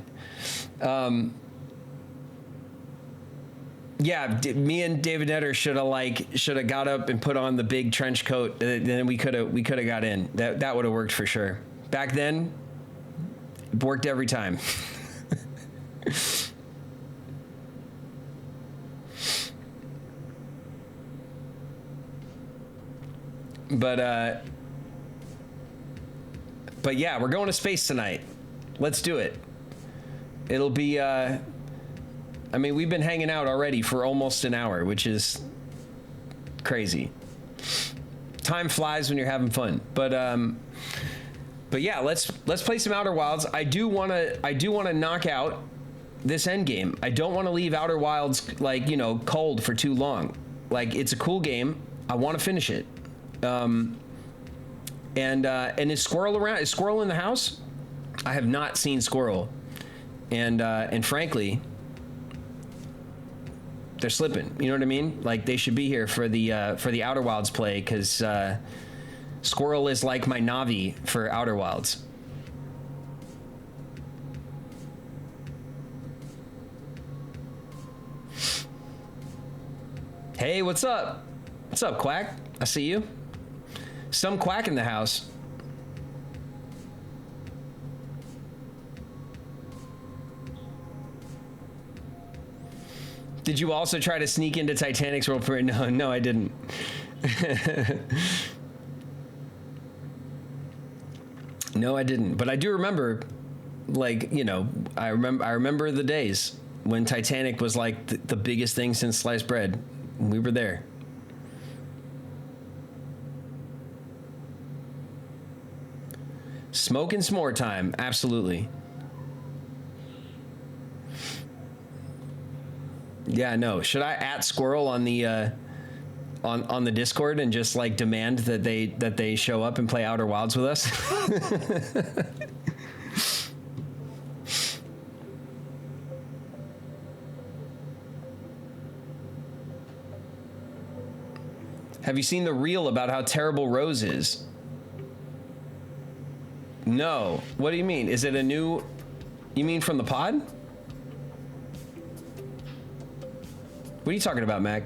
Yeah, me and David Netter should have got up and put on the big trench coat. Then we could have got in. That would have worked for sure. Back then, it worked every time. But yeah, we're going to space tonight. Let's do it. It'll be, I mean, we've been hanging out already for almost an hour, which is crazy. Time flies when you're having fun. But yeah, let's play some Outer Wilds. I do want to knock out this end game. I don't want to leave Outer Wilds, like, you know, cold for too long. Like, it's a cool game. I want to finish it. And is Squirrel around? Is Squirrel in the house? I have not seen Squirrel, and frankly, they're slipping. You know what I mean? Like, they should be here for the Outer Wilds play, because Squirrel is like my Navi for Outer Wilds. Hey, what's up? What's up, Quack? I see you. Some quack in the house. Did you also try to sneak into Titanic's world premiere? No, I didn't. No, I didn't. But I do remember, like, you know, I remember the days when Titanic was like the biggest thing since sliced bread. We were there. Smoke and s'more time, absolutely. Yeah, no. Should I at Squirrel on the on the Discord and just like demand that they show up and play Outer Wilds with us? Have you seen the reel about how terrible Rose is? No. What do you mean? Is it a new... You mean from the pod? What are you talking about, Mac?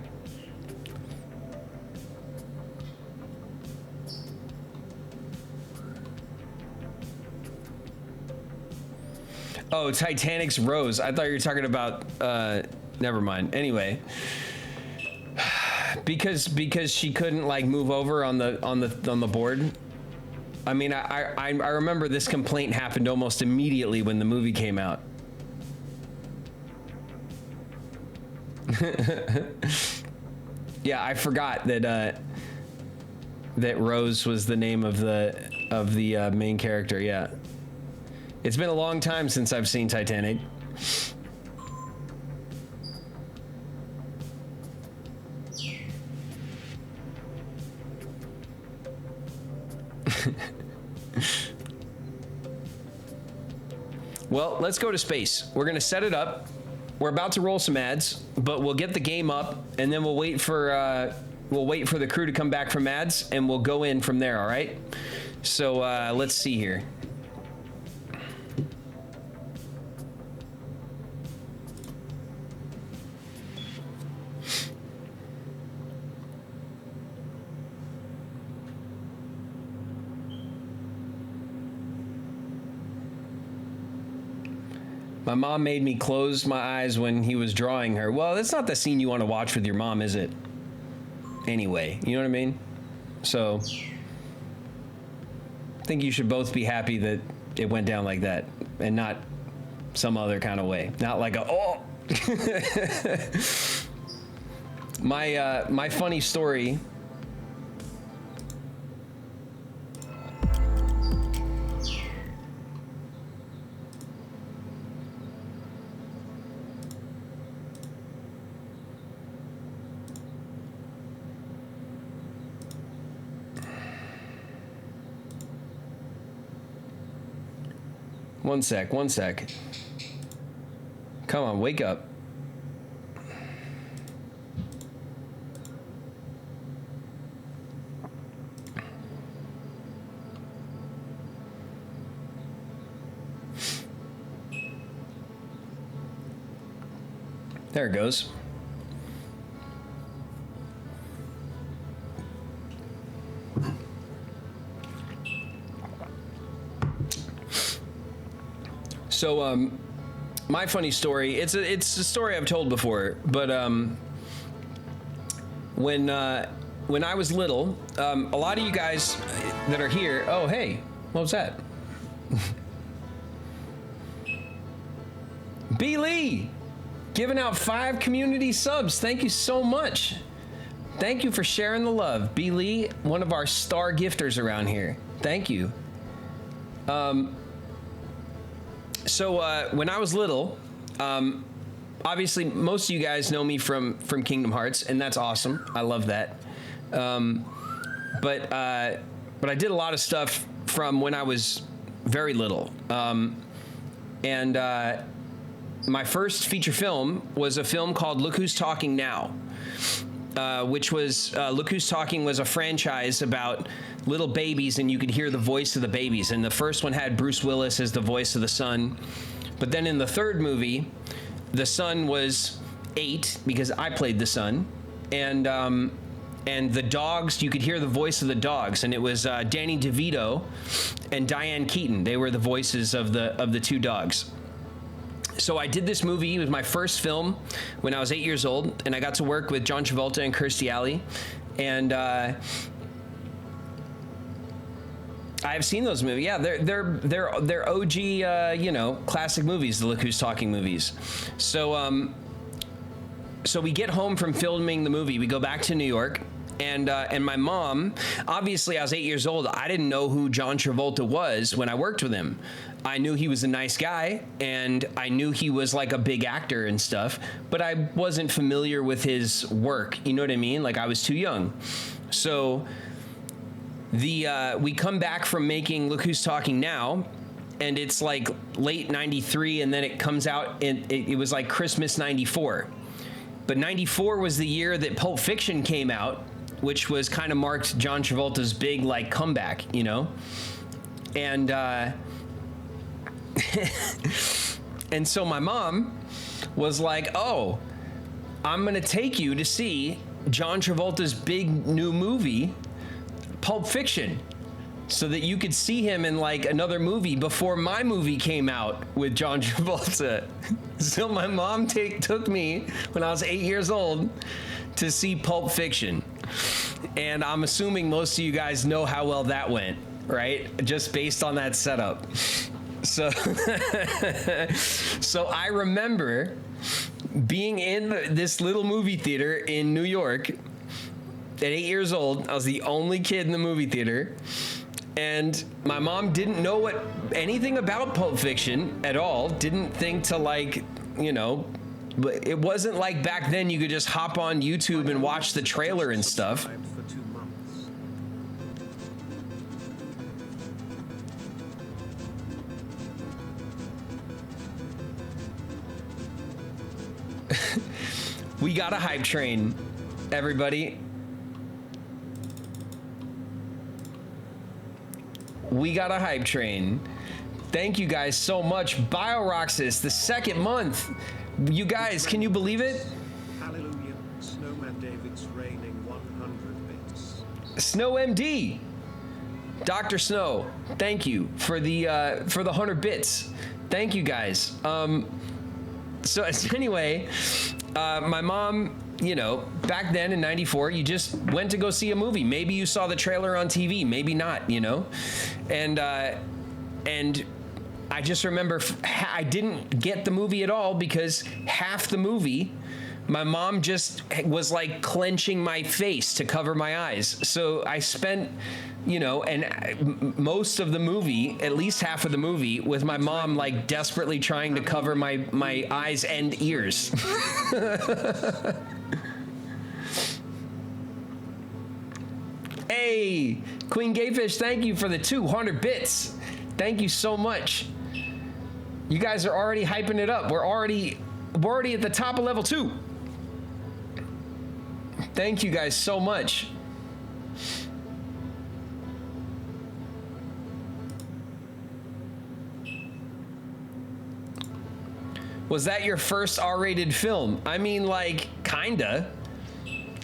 Oh, Titanic's Rose. I thought you were talking about... never mind. Anyway... Because she couldn't like move over on the board. I mean, I remember this complaint happened almost immediately when the movie came out. Yeah, I forgot that that Rose was the name of the main character. Yeah, it's been a long time since I've seen Titanic. Well, let's go to space. We're gonna set it up. We're about to roll some ads, but we'll get the game up, and then we'll wait for the crew to come back from ads, and we'll go in from there. All right? So let's see here. My mom made me close my eyes when he was drawing her. Well, that's not the scene you want to watch with your mom, is it? Anyway, you know what I mean? So, I think you should both be happy that it went down like that and not some other kind of way. Not like a, oh! My funny story. One sec. Come on, wake up. There it goes. So, my funny story, it's a story I've told before, but when I was little, a lot of you guys that are here, oh, hey, what was that? B. Lee, giving out 5 community subs. Thank you so much. Thank you for sharing the love. B. Lee, one of our star gifters around here. Thank you. So when I was little, obviously most of you guys know me from Kingdom Hearts, and that's awesome. I love that. But I did a lot of stuff from when I was very little. And my first feature film was a film called Look Who's Talking Now, which was, Look Who's Talking was a franchise about little babies, and you could hear the voice of the babies. And the first one had Bruce Willis as the voice of the son. But then in the third movie, the son was 8 because I played the son. And the dogs, you could hear the voice of the dogs. And it was Danny DeVito and Diane Keaton. They were the voices of the 2 dogs. So I did this movie. It was my first film when I was 8 years old, and I got to work with John Travolta and Kirstie Alley. And I've seen those movies. Yeah, they're OG, classic movies. The Look Who's Talking movies. So so we get home from filming the movie. We go back to New York. And my mom, obviously I was 8 years old. I didn't know who John Travolta was when I worked with him. I knew he was a nice guy, and I knew he was like a big actor and stuff, but I wasn't familiar with his work. You know what I mean? Like, I was too young. So we come back from making Look Who's Talking Now, and it's like late 93, and then it comes out, and it was like Christmas 94. But 94 was the year that Pulp Fiction came out, which was kind of marked John Travolta's big like comeback, you know? And and so my mom was like, oh, I'm going to take you to see John Travolta's big new movie, Pulp Fiction, so that you could see him in like another movie before my movie came out with John Travolta. So my mom took me when I was 8 years old to see Pulp Fiction. And I'm assuming most of you guys know how well that went, right? Just based on that setup. So, so I remember being in this little movie theater in New York at 8 years old. I was the only kid in the movie theater. And my mom didn't know anything about Pulp Fiction at all. Didn't think to like, but it wasn't like back then you could just hop on YouTube and watch the trailer and stuff. We got a hype train, everybody. We got a hype train. Thank you guys so much. BioRoxys, the 2nd month. You guys, can you believe it? Hallelujah. Snowman David's raining 100 bits. Snow MD. Dr. Snow, thank you for the 100 bits. Thank you guys. So anyway, my mom, you know, back then in '94, you just went to go see a movie. Maybe you saw the trailer on TV, maybe not, you know? And I just remember I didn't get the movie at all because half the movie, my mom just was like clenching my face to cover my eyes. So I spent, you know, and most of the movie, at least half of the movie, with my mom like desperately trying to cover my eyes and ears. Hey, Queen Gayfish, thank you for the 200 bits. Thank you so much. You guys are already hyping it up. We're already at the top of level 2. Thank you guys so much. Was that your first R-rated film? I mean, like, kinda.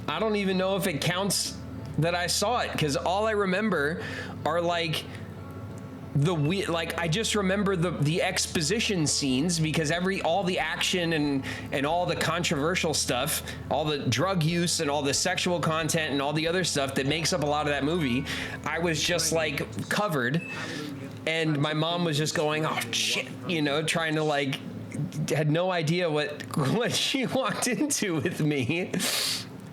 I don't even know if it counts that I saw it, because all I remember are like I just remember the exposition scenes, because all the action and all the controversial stuff, all the drug use and all the sexual content and all the other stuff that makes up a lot of that movie, I was just like covered, and my mom was just going, oh shit, you know, trying to like, had no idea what she walked into with me.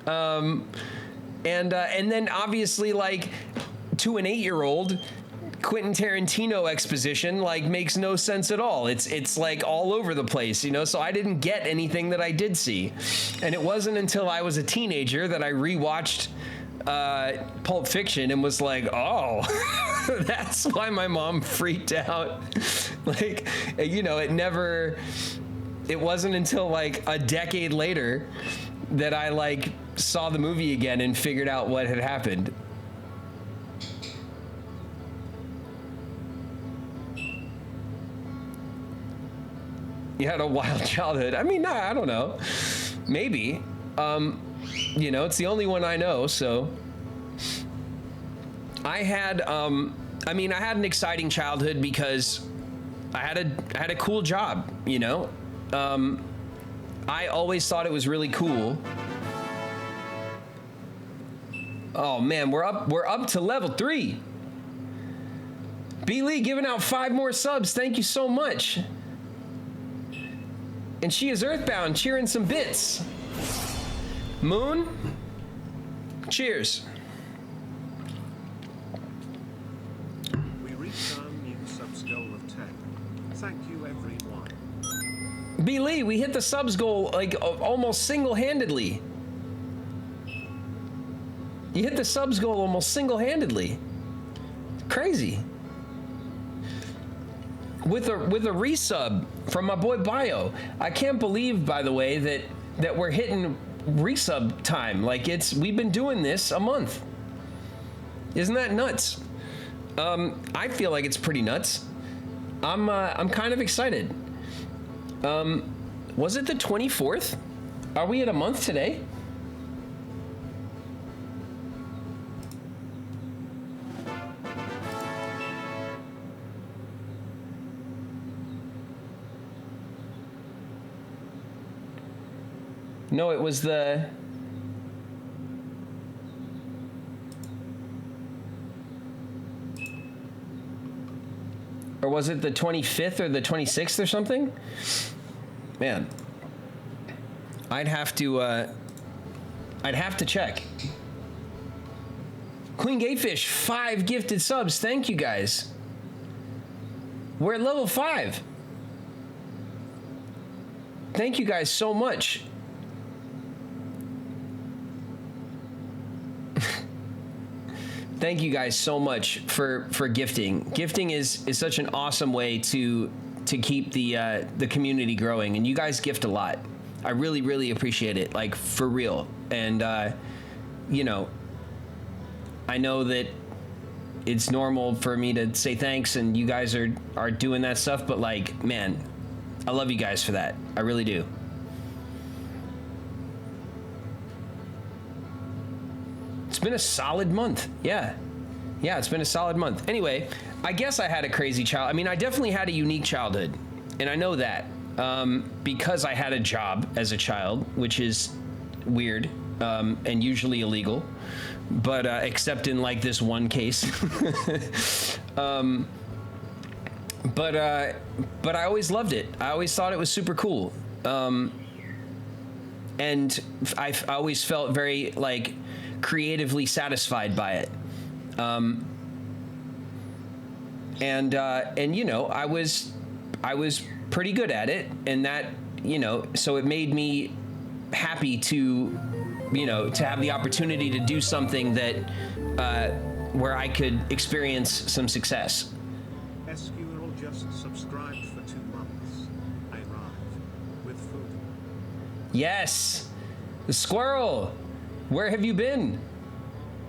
And then obviously, like, to an 8-year-old, Quentin Tarantino exposition like makes no sense at all. It's like all over the place, you know. So I didn't get anything that I did see, and it wasn't until I was a teenager that I rewatched Pulp Fiction and was like, oh, that's why my mom freaked out. Like, you know, it wasn't until like a decade later that I like saw the movie again and figured out what had happened. You had a wild childhood. I mean, I don't know. Maybe. You know, it's the only one I know, so. I had an exciting childhood because I had a cool job, you know? I always thought it was really cool. Oh man, we're up to level 3. B. Lee giving out 5 more subs. Thank you so much. And she is Earthbound, cheering some bits. Moon, cheers. We reached our new subs goal of 10. Thank you, everyone. B. Lee, we hit the subs goal like almost single-handedly. You hit the subs goal almost single-handedly. Crazy. With a resub from my boy Bio. I can't believe, by the way, that we're hitting resub time. Like, we've been doing this a month. Isn't that nuts? I feel like it's pretty nuts. I'm kind of excited. Was it the 24th? Are we at a month today? No, it was the... Or was it the 25th or the 26th or something? Man. I'd have to check. Queen Gayfish, 5 gifted subs. Thank you, guys. We're at level 5. Thank you guys so much. Thank you guys so much for gifting. Gifting is such an awesome way to keep the community growing, and you guys gift a lot. I really, really appreciate it, like, for real. And you know, I know that it's normal for me to say thanks, and you guys are doing that stuff, but like, man, I love you guys for that. I really do. It's been a solid month. Yeah, it's been a solid month. Anyway, I guess I had a crazy child. I mean, I definitely had a unique childhood. And I know that because I had a job as a child, which is weird and usually illegal, but except in like this one case. But I always loved it. I always thought it was super cool. And I always felt very like creatively satisfied by it. And you know, I was pretty good at it, and that, you know, so it made me happy to, you know, to have the opportunity to do something that where I could experience some success. SQL just subscribed for 2 months. I arrived with food. Yes, the squirrel. Where have you been?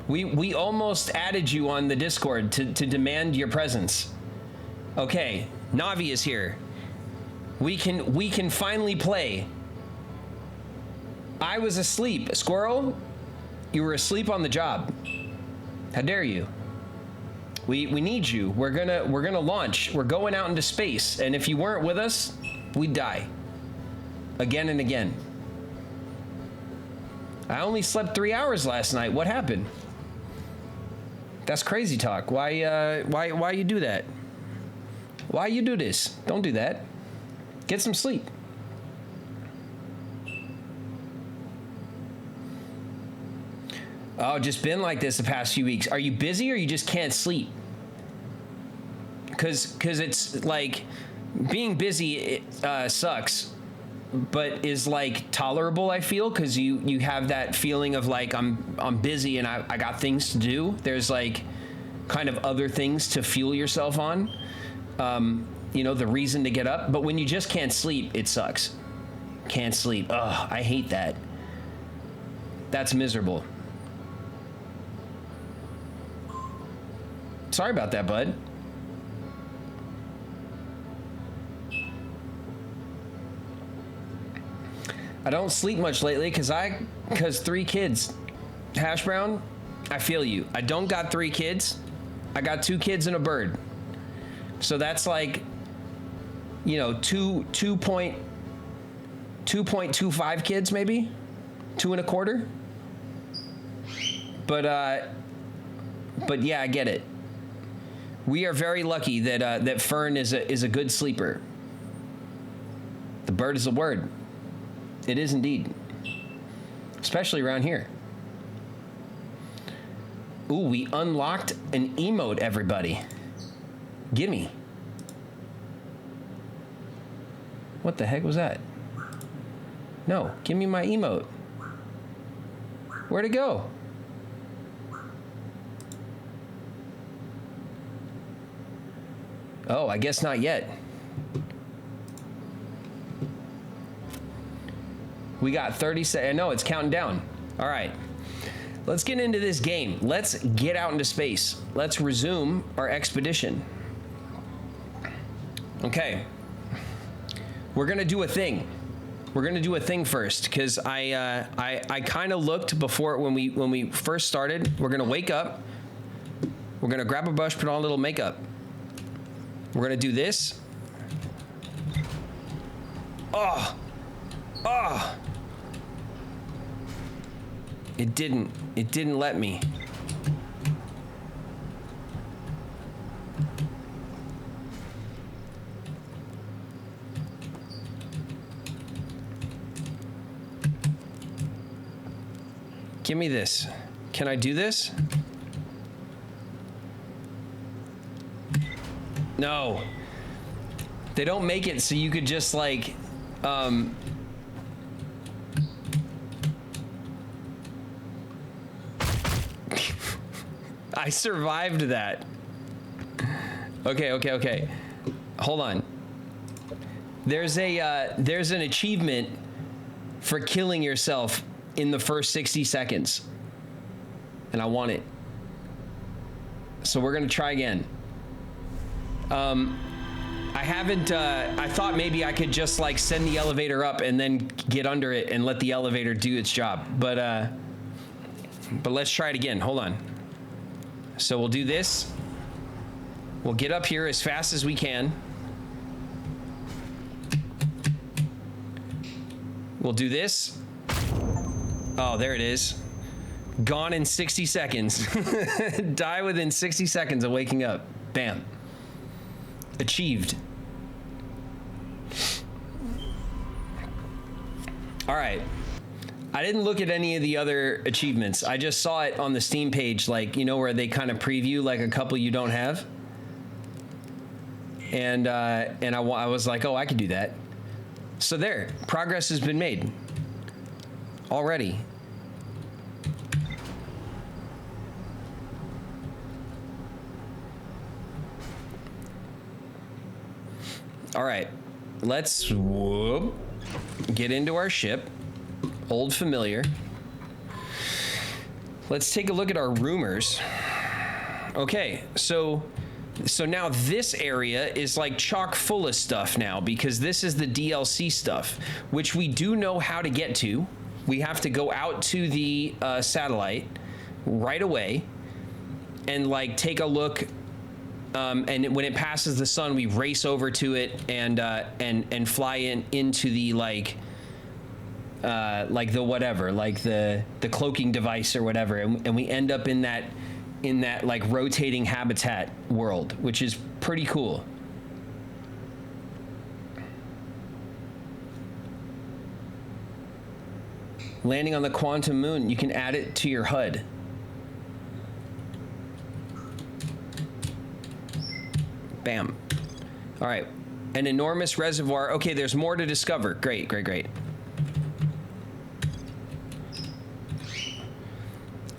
We almost added you on the Discord to demand your presence. Okay, Navi is here. We can finally play. I was asleep. Squirrel, you were asleep on the job. How dare you? We need you. We're gonna launch. We're going out into space, and if you weren't with us, we'd die. Again and again. I only slept 3 hours last night. What happened? That's crazy talk. Why you do that? Why you do this? Don't do that. Get some sleep. Oh, just been like this the past few weeks. Are you busy or you just can't sleep? Cause it's like being busy sucks, but is like tolerable, I feel, because you have that feeling of like I'm busy and I got things to do. There's like kind of other things to fuel yourself on, you know, the reason to get up. But when you just can't sleep, it sucks. Can't sleep. Ugh, I hate that. That's miserable. Sorry about that, bud. I don't sleep much lately because 3 kids. Hash Brown, I feel you. I don't got 3 kids. I got 2 kids and a bird. So that's like, you know, 2.25 kids maybe, 2.25. But yeah, I get it. We are very lucky that Fern is a good sleeper. The bird is a word. It is indeed. Especially around here. Ooh, we unlocked an emote, everybody. Gimme. What the heck was that? No, give me my emote. Where'd it go? Oh, I guess not yet. We got 30 seconds. No, it's counting down. All right. Let's get into this game. Let's get out into space. Let's resume our expedition. Okay. We're going to do a thing. We're going to do a thing first because I kind of looked before when we first started. We're going to wake up. We're going to grab a brush, put on a little makeup. We're going to do this. Oh. Oh. It didn't let me. Give me this. Can I do this? No. They don't make it so you could just like, I survived that. Okay. Hold on. There's an achievement for killing yourself in the first 60 seconds. And I want it. So we're gonna try again. I haven't, I thought maybe I could just like send the elevator up and then get under it and let the elevator do its job. But let's try it again. Hold on. So we'll do this. We'll get up here as fast as we can. We'll do this. Oh, there it is. Gone in 60 seconds. Die within 60 seconds of waking up. Bam. Achieved. All right. I didn't look at any of the other achievements. I just saw it on the Steam page, like, you know, where they kind of preview like a couple you don't have. And I was like, oh, I could do that. So there, progress has been made already. All right, let's get into our ship. Old familiar. Let's take a look at our rumors. Okay, so now this area is like chock full of stuff now, because this is the DLC stuff, which we do know how to get to. We have to go out to the satellite right away and like take a look. And when it passes the sun, we race over to it and fly into the like the whatever, like the cloaking device or whatever, and we end up in that like rotating habitat world, which is pretty cool. Landing on the quantum moon, you can add it to your HUD. Bam. All right. An enormous reservoir. Okay, there's more to discover. Great, great, great.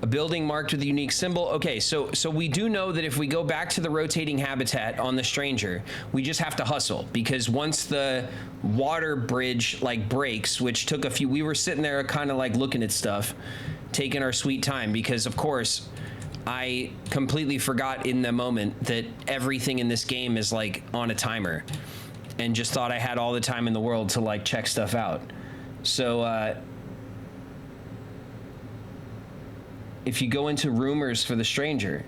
A building marked with a unique symbol. Okay, so we do know that if we go back to the rotating habitat on the Stranger, we just have to hustle, because once the water bridge like breaks, which took a few, we were sitting there kind of like looking at stuff, taking our sweet time, because of course I completely forgot in the moment that everything in this game is like on a timer, and just thought I had all the time in the world to like check stuff out. So if you go into rumors for the Stranger,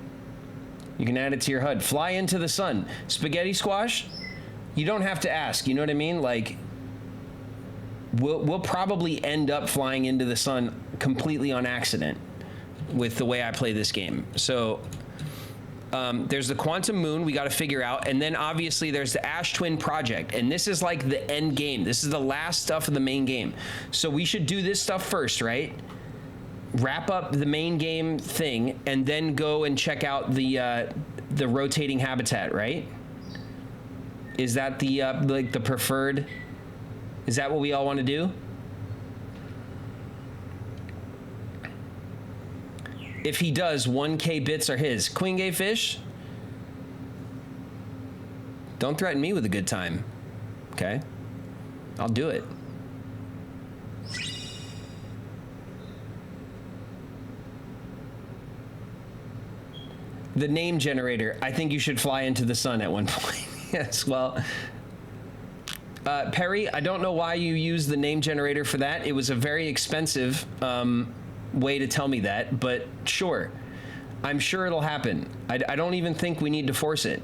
you can add it to your HUD. Fly into the sun. Spaghetti squash, you don't have to ask, you know what I mean? Like, we'll probably end up flying into the sun completely on accident with the way I play this game. So there's the quantum moon we got to figure out, and then obviously there's the Ash Twin project, and this is like the end game. This is the last stuff of the main game. So we should do this stuff first, right? Wrap up the main game thing, and then go and check out the rotating habitat, right? Is that the like the preferred? Is that what we all want to do? If he does, 1K bits are his. Queen Gay Fish? Don't threaten me with a good time. Okay? I'll do it. The name generator. I think you should fly into the sun at one point. Yes, well, Perry, I don't know why you use the name generator for that. It was a very expensive way to tell me that, but sure. I'm sure it'll happen. I don't even think we need to force it.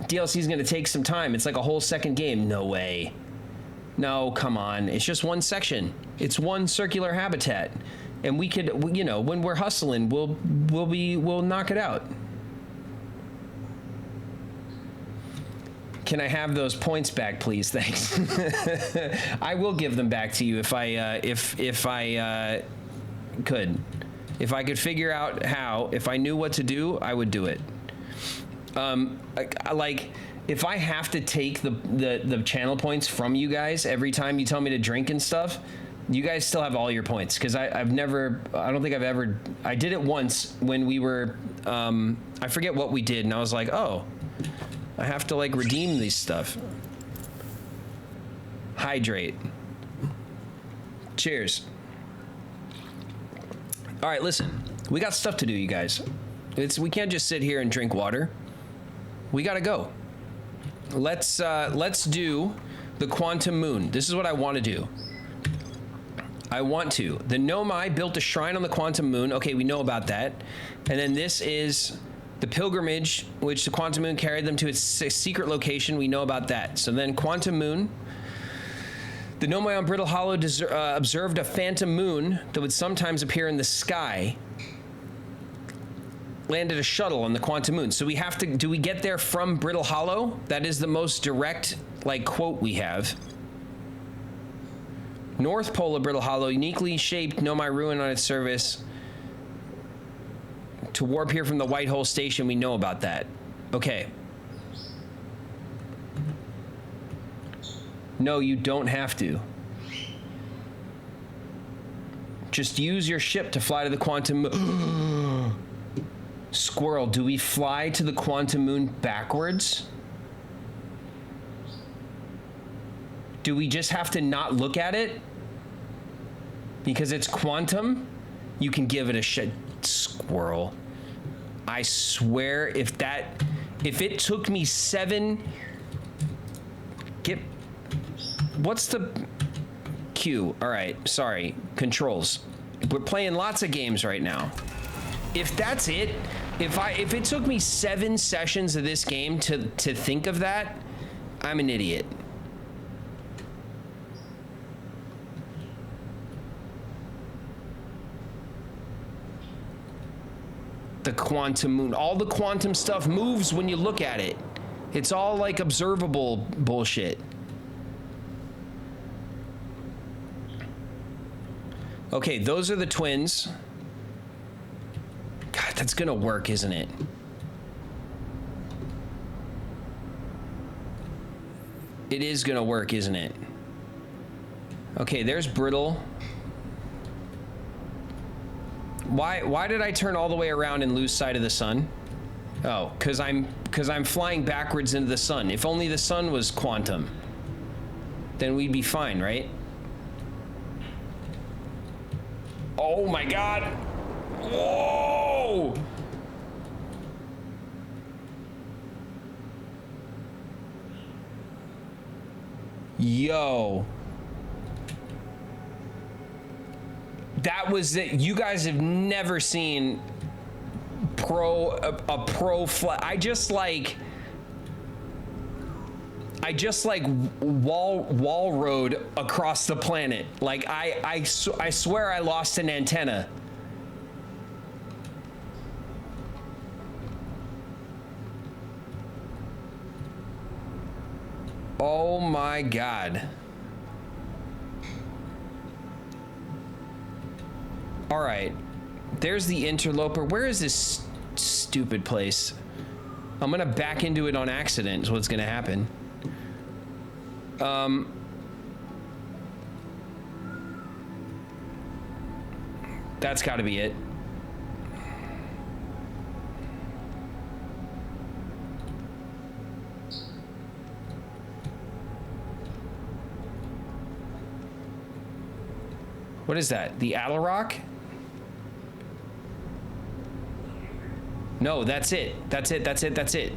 DLC is going to take some time. It's like a whole second game. No way. No, come on. It's just one section. It's one circular habitat, and we could, you know, when we're hustling, we'll knock it out. Can I have those points back, please? Thanks. I will give them back to you if I could. If I could figure out how, if I knew what to do, I would do it. Like, if I have to take the channel points from you guys every time you tell me to drink and stuff, you guys still have all your points, because I don't think I've ever, I did it once when we were, I forget what we did, and I was like, oh, I have to like redeem these stuff. Hydrate. Cheers. All right, listen, we got stuff to do, you guys. We can't just sit here and drink water. We gotta go. Let's do the quantum moon. This is what I want to do. I want to. The Nomai built a shrine on the quantum moon. Okay, we know about that. And then this is The pilgrimage, which the quantum moon carried them to its secret location, we know about that. So then quantum moon. The Nomai on Brittle Hollow observed a phantom moon that would sometimes appear in the sky. Landed a shuttle on the quantum moon. So we have to, do we get there from Brittle Hollow? That is the most direct, like, quote we have. North pole of Brittle Hollow, uniquely shaped Nomai ruin on its surface. To warp here from the White Hole Station, we know about that. Okay. No, you don't have to. Just use your ship to fly to the quantum moon. Squirrel, do we fly to the quantum moon backwards? Do we just have to not look at it? Because it's quantum? You can give it a shit. Squirrel. I swear if it took me 7... What's the Q? All right, sorry. Controls. We're playing lots of games right now. If that's it, if it took me 7 sessions of this game to think of that, I'm an idiot. The quantum moon. All the quantum stuff moves when you look at it. It's all like observable bullshit. Okay, those are the twins. God, that's gonna work, isn't it? It is gonna work, isn't it? Okay, there's Brittle. Why did I turn all the way around and lose sight of the sun? Oh, cause I'm flying backwards into the sun. If only the sun was quantum, then we'd be fine, right? Oh my God. Whoa! Yo. That was it. You guys have never seen a pro flight. I just like wall rode across the planet. Like I swear I lost an antenna. Oh my God. All right, there's the interloper. Where is this stupid place? I'm gonna back into it on accident is what's gonna happen. That's gotta be it. What is that? The Attlerock? No, that's it. That's it, that's it, that's it.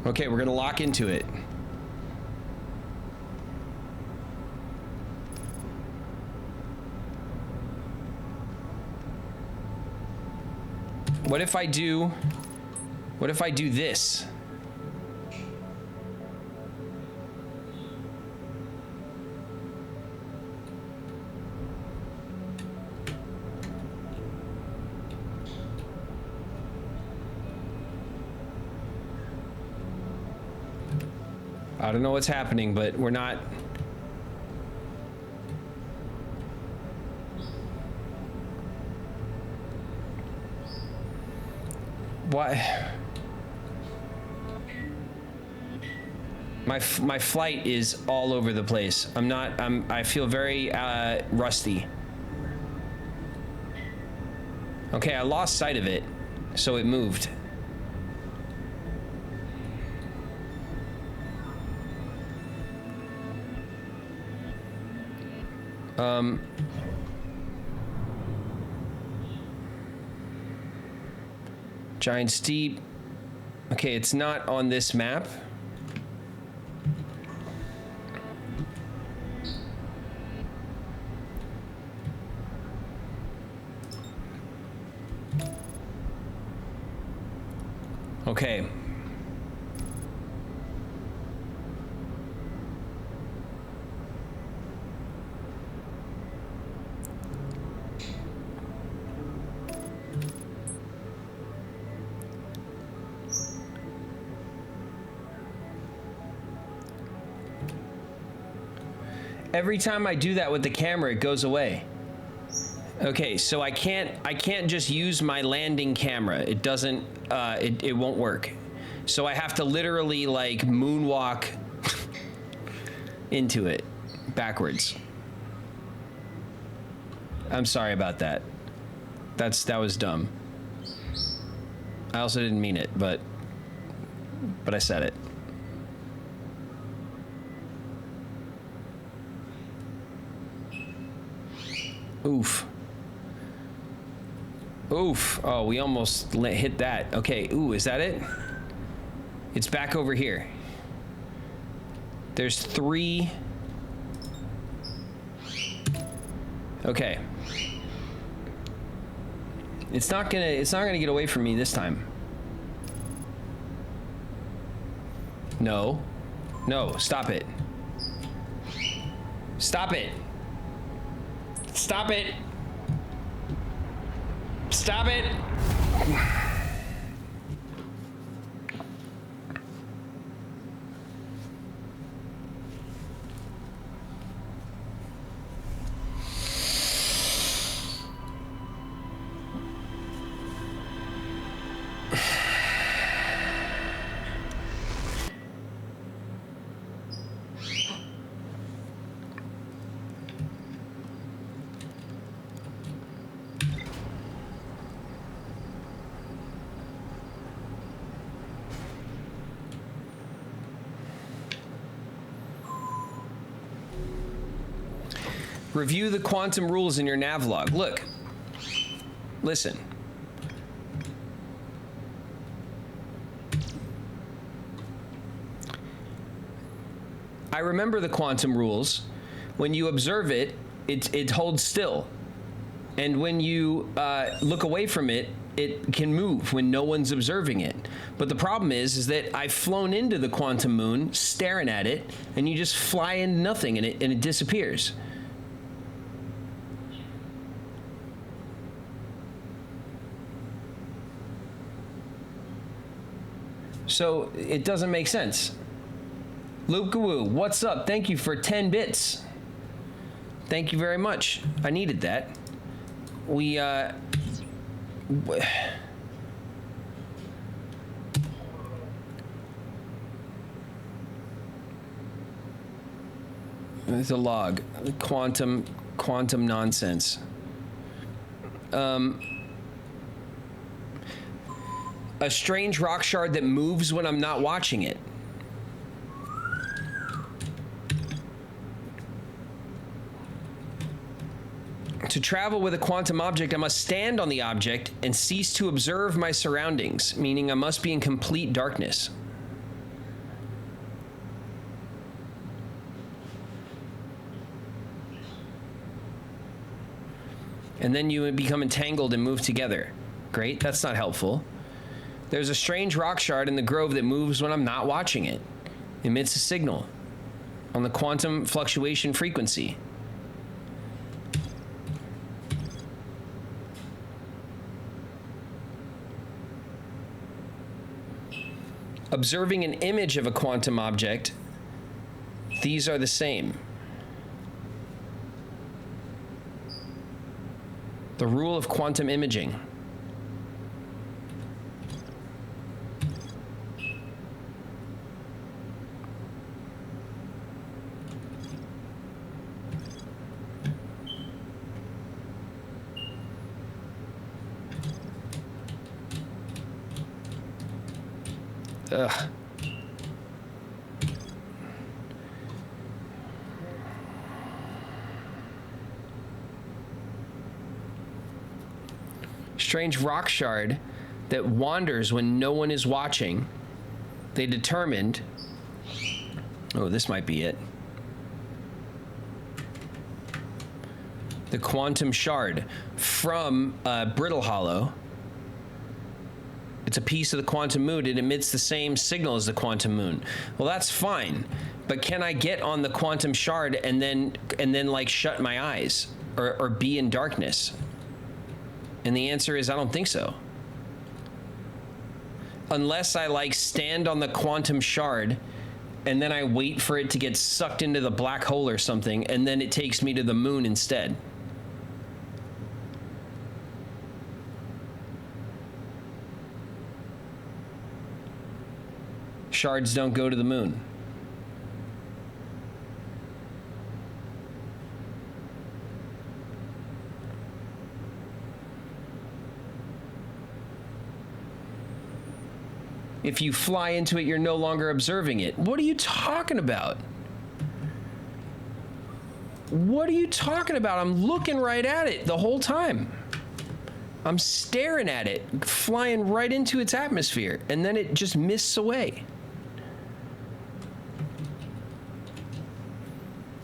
Okay, we're gonna lock into it. What if I do this? I don't know what's happening, but we're not. Why? My flight is all over the place. I feel very rusty. Okay, I lost sight of it, so it moved. Giant Steep. Okay, it's not on this map. Okay. Every time I do that with the camera, it goes away. Okay, so I can't just use my landing camera. It doesn't, it won't work. So I have to literally like moonwalk into it backwards. I'm sorry about that. That was dumb. I also didn't mean it, but I said it. Oof. Oof. Oh, we almost hit that. Okay. Ooh, is that it? It's back over here. There's 3. Okay. It's not gonna get away from me this time. No. No, stop it. Stop it. Stop it. Stop it. Review the quantum rules in your navlog. Look, listen. I remember the quantum rules. When you observe it, it holds still. And when you look away from it, it can move when no one's observing it. But the problem is that I've flown into the quantum moon, staring at it, and you just fly into nothing and it disappears. So it doesn't make sense. Lukawoo, what's up? Thank you for 10 bits. Thank you very much. I needed that. There's a log. Quantum nonsense. A strange rock shard that moves when I'm not watching it. To travel with a quantum object, I must stand on the object and cease to observe my surroundings, meaning I must be in complete darkness. And then you become entangled and move together. Great, that's not helpful. There's a strange rock shard in the grove that moves when I'm not watching it. Emits a signal on the quantum fluctuation frequency. Observing an image of a quantum object, these are the same. The rule of quantum imaging. Ugh. Strange rock shard that wanders when no one is watching. They determined, oh, this might be it. The quantum shard from Brittle Hollow. It's a piece of the quantum moon. It emits the same signal as the quantum moon. Well, that's fine. But can I get on the quantum shard and then like shut my eyes or be in darkness? And the answer is I don't think so. Unless I like stand on the quantum shard and then I wait for it to get sucked into the black hole or something, and then it takes me to the moon instead. Shards don't go to the moon. If you fly into it, you're no longer observing it. What are you talking about? What are you talking about? I'm looking right at it the whole time. I'm staring at it, flying right into its atmosphere, and then it just mists away.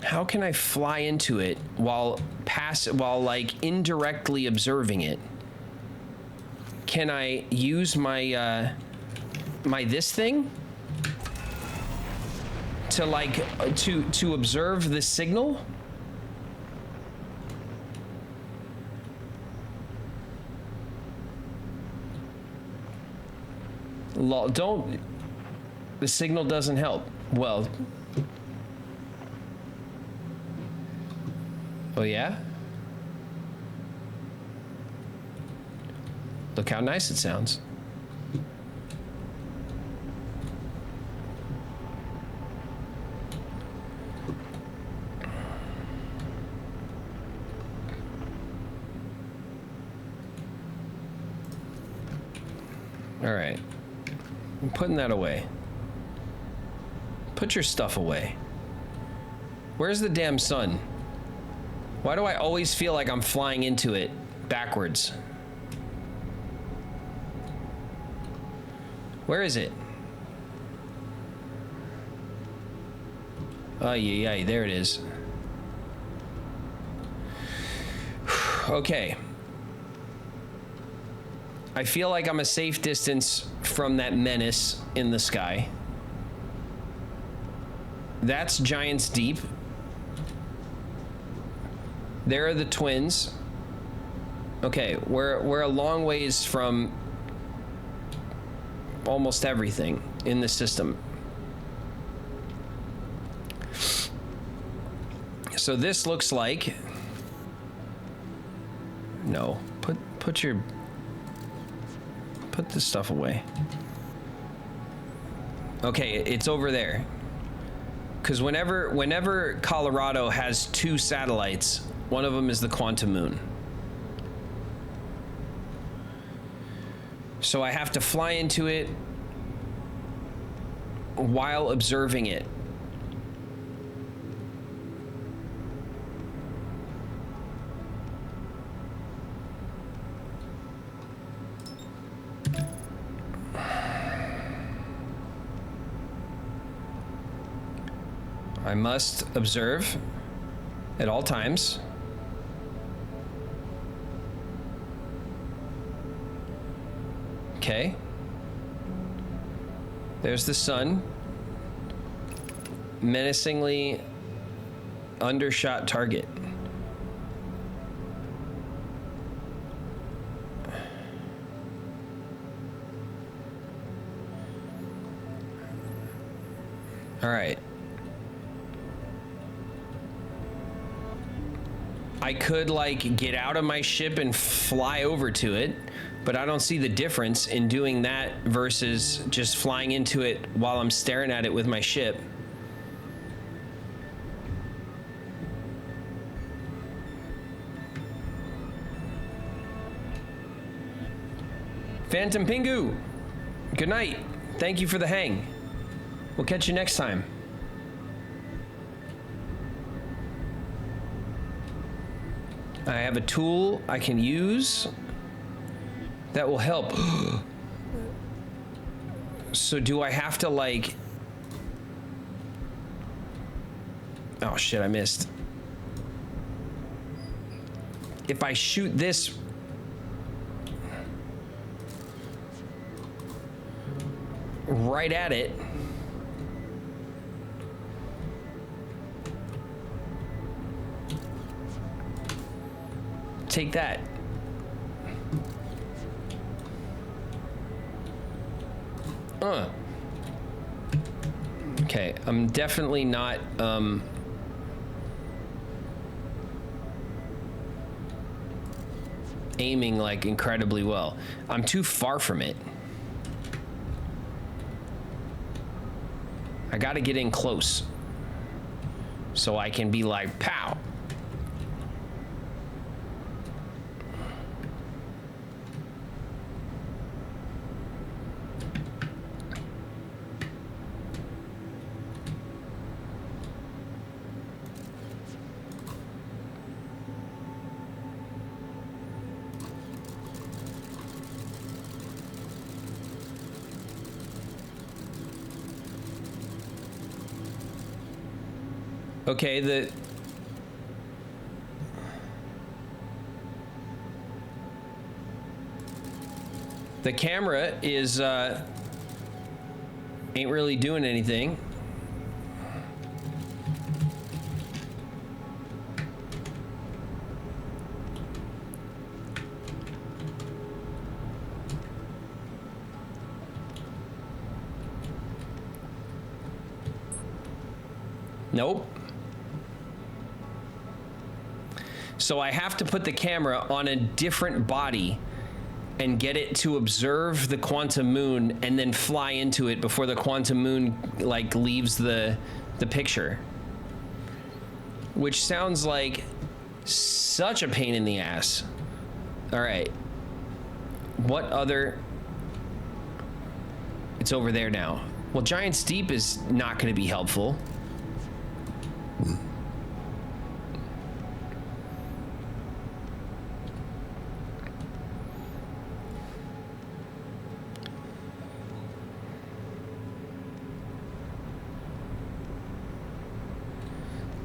How can I fly into it while like indirectly observing it? Can I use my my this thing to like to observe the signal? Don't. The signal doesn't help. Well. Oh yeah? Look how nice it sounds. All right. I'm putting that away. Put your stuff away. Where's the damn sun? Why do I always feel like I'm flying into it backwards? Where is it? Oh, yeah, there it is. Okay. I feel like I'm a safe distance from that menace in the sky. That's Giant's Deep. There are the twins. Okay, we're a long ways from almost everything in the system. So this looks like... No, put this stuff away. Okay, it's over there. Because whenever Colorado has two satellites, one of them is the quantum moon. So I have to fly into it while observing it. I must observe at all times. Okay. There's the sun. Menacingly undershot target. All right. I could like get out of my ship and fly over to it, but I don't see the difference in doing that versus just flying into it while I'm staring at it with my ship. Phantom Pingu, good night. Thank you for the hang. We'll catch you next time. I have a tool I can use that will help. So do I have to like... Oh shit, I missed. If I shoot this... right at it. Take that. Okay, I'm definitely not, aiming like incredibly well. I'm too far from it. I gotta get in close so I can be like, pow. Okay, the camera is ain't really doing anything. Nope. So I have to put the camera on a different body and get it to observe the quantum moon and then fly into it before the quantum moon like leaves the picture. Which sounds like such a pain in the ass. All right. What other? It's over there now. Well, Giant Steep is not going to be helpful.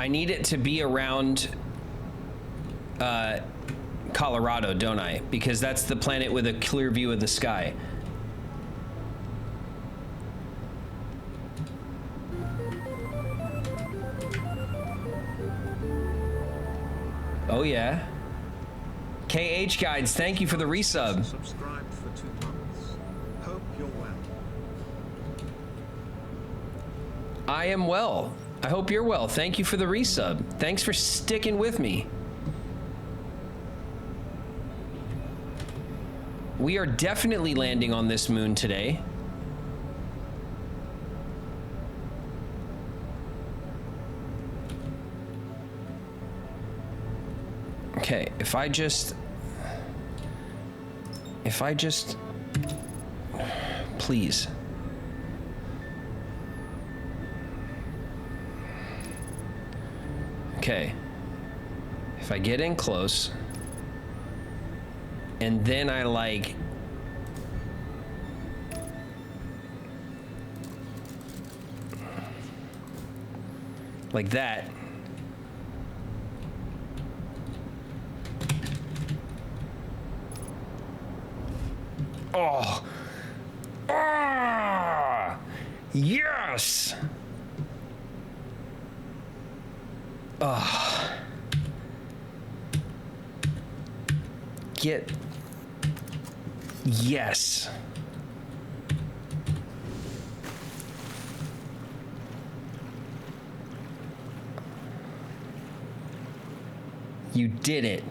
I need it to be around Colorado, don't I? Because that's the planet with a clear view of the sky. Oh yeah. KH Guides, thank you for the resub. Subscribed for 2 months. Hope you're well. I am well. I hope you're well. Thank you for the resub. Thanks for sticking with me. We are definitely landing on this moon today. Okay, if I just, please. Okay, if I get in close, and then I like that. Oh, ah, yes. Get, yes. You did it.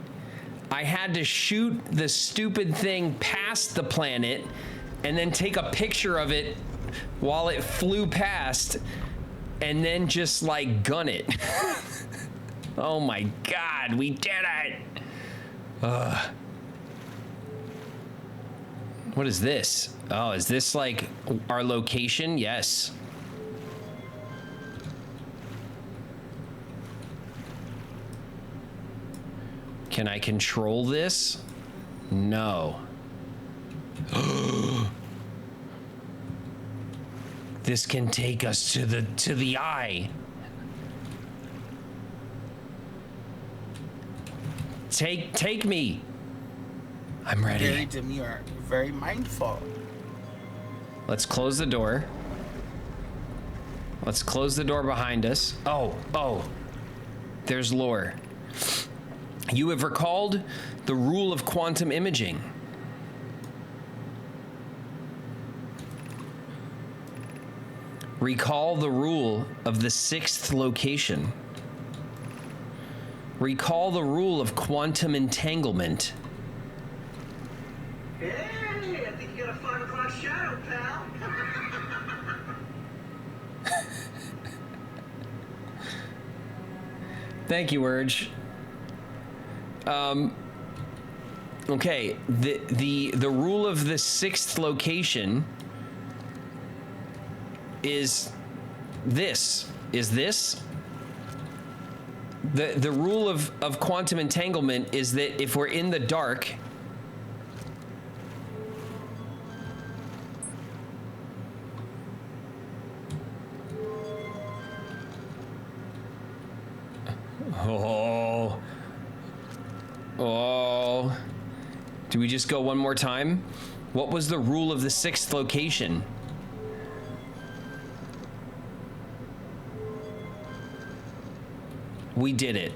I had to shoot the stupid thing past the planet and then take a picture of it while it flew past and then just like gun it. Oh my God, we did it. What is this? Oh, is this like our location? Yes. Can I control this? No. This can take us to the eye. Take me. I'm ready. Very demure, very mindful. Let's close the door. Let's close the door behind us. Oh. There's lore. You have recalled the rule of quantum imaging. Recall the rule of the sixth location. Recall the rule of quantum entanglement. Hey, I think you got a 5 o'clock shadow, pal. Thank you, Urge. Okay, the rule of the sixth location is this. Is this? The rule of quantum entanglement is that if we're in the dark, Oh. Do we just go one more time? What was the rule of the sixth location? We did it.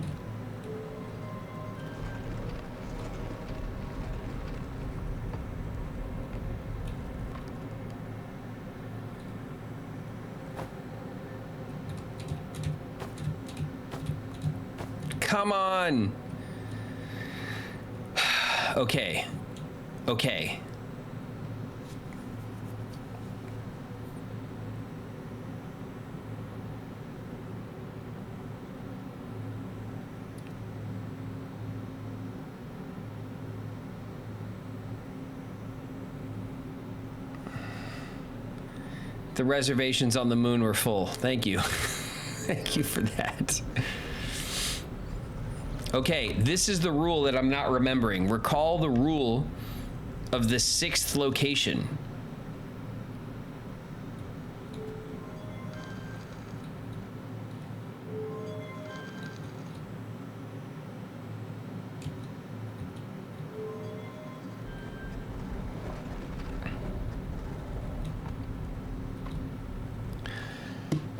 Come on. Okay. Okay. The reservations on the moon were full. Thank you. Thank you for that. Okay, this is the rule that I'm not remembering. Recall the rule of the sixth location.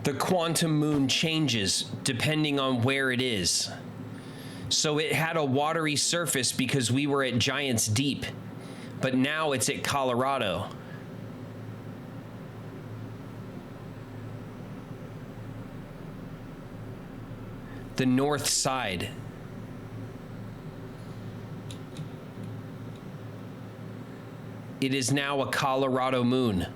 The quantum moon changes depending on where it is. So it had a watery surface because we were at Giants Deep, but now it's at Colorado. The north side. It is now a Colorado moon.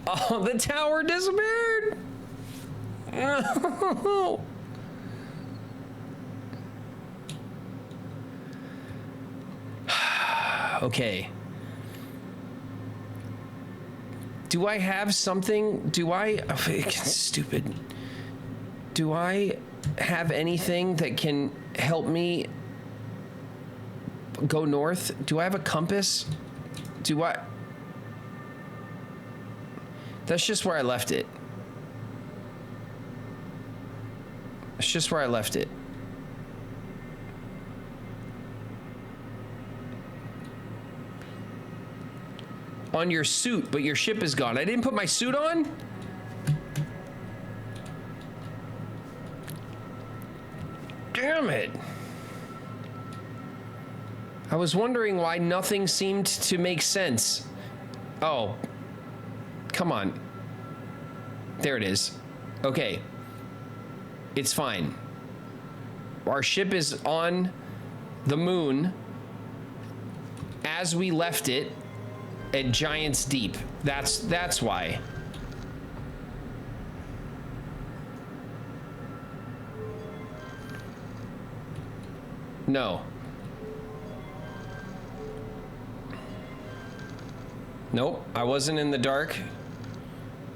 Oh, the tower disappeared. Okay. Do I have something? Stupid. Do I have anything that can help me go north? Do I have a compass? That's just where I left it. It's just where I left it. On your suit, but your ship is gone. I didn't put my suit on? Damn it. I was wondering why nothing seemed to make sense. Oh. Come on. There it is. Okay. It's fine. Our ship is on the moon as we left it at Giants Deep. That's why. No. Nope, I wasn't in the dark.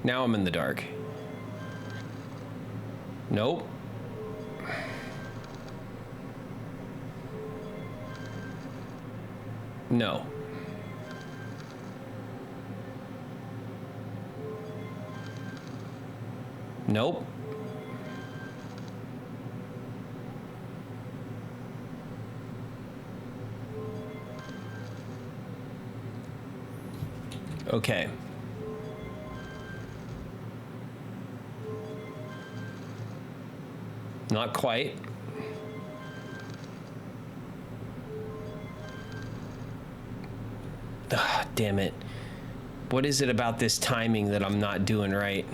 Now I'm in the dark. Nope. No. Nope. Okay. Not quite. Ah, damn it. What is it about this timing that I'm not doing right?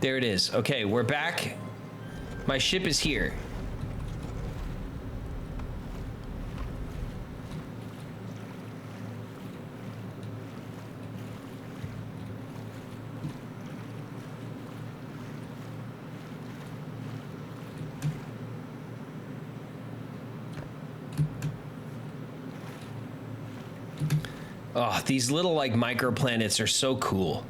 There it is. Okay, we're back. My ship is here. Oh, these little like microplanets are so cool.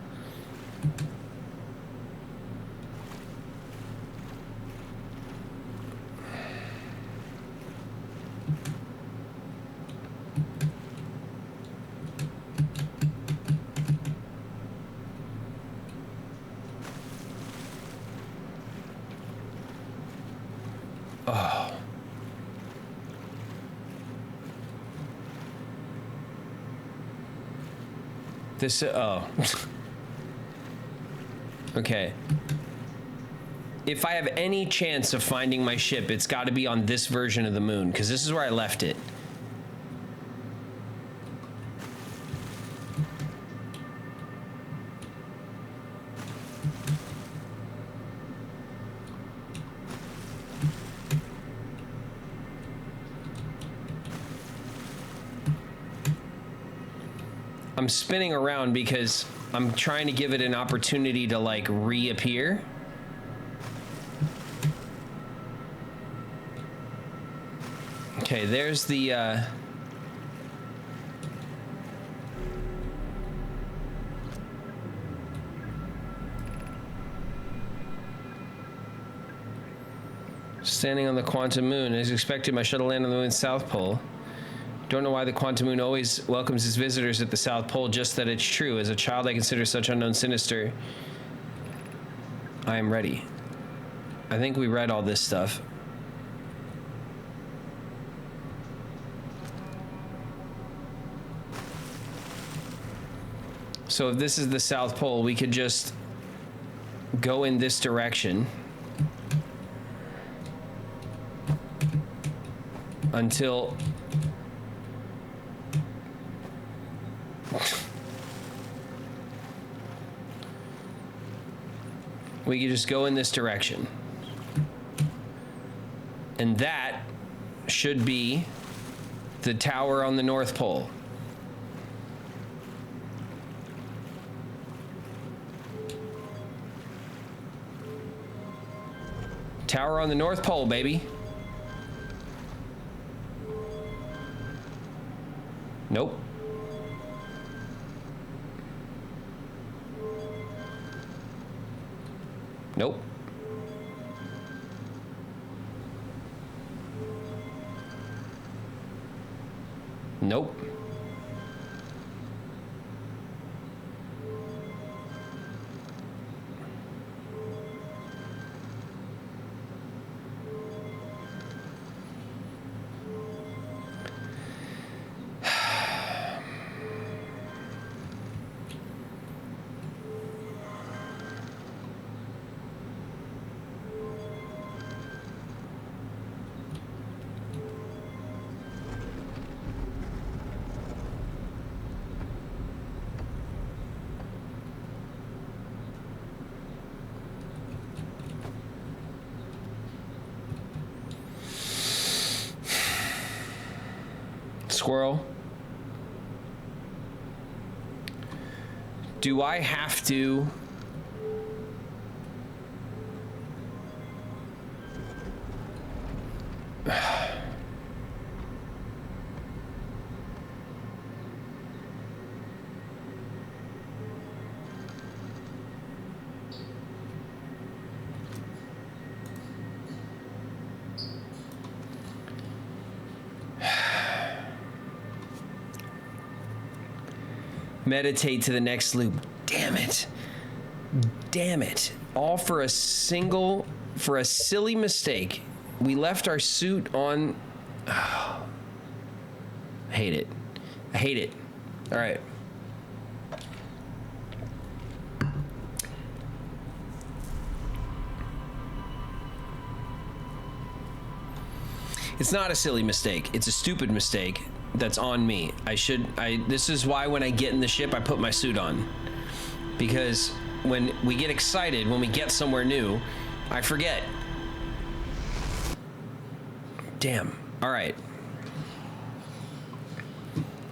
Oh. This, oh. Okay. If I have any chance of finding my ship, it's got to be on this version of the moon, because this is where I left it. I'm spinning around because I'm trying to give it an opportunity to like reappear. Okay, there's the standing on the quantum moon. As expected, my shuttle landed on the moon's south pole. Don't know why the quantum moon always welcomes its visitors at the South Pole, just that it's true. As a child, I consider such unknown sinister. I am ready. I think we read all this stuff. So if this is the South Pole, we could just go in this direction until... we could just go in this direction. And that should be the tower on the North Pole. Tower on the North Pole, baby. Nope. Nope. Nope. Squirrel. Do I have to... meditate to the next loop. Damn it. Damn it. All for a silly mistake. We left our suit on. I hate it. I hate it. All right. It's not a silly mistake. It's a stupid mistake that's on me. This is why when I get in the ship, I put my suit on. Because when we get excited, when we get somewhere new, I forget. Damn. All right.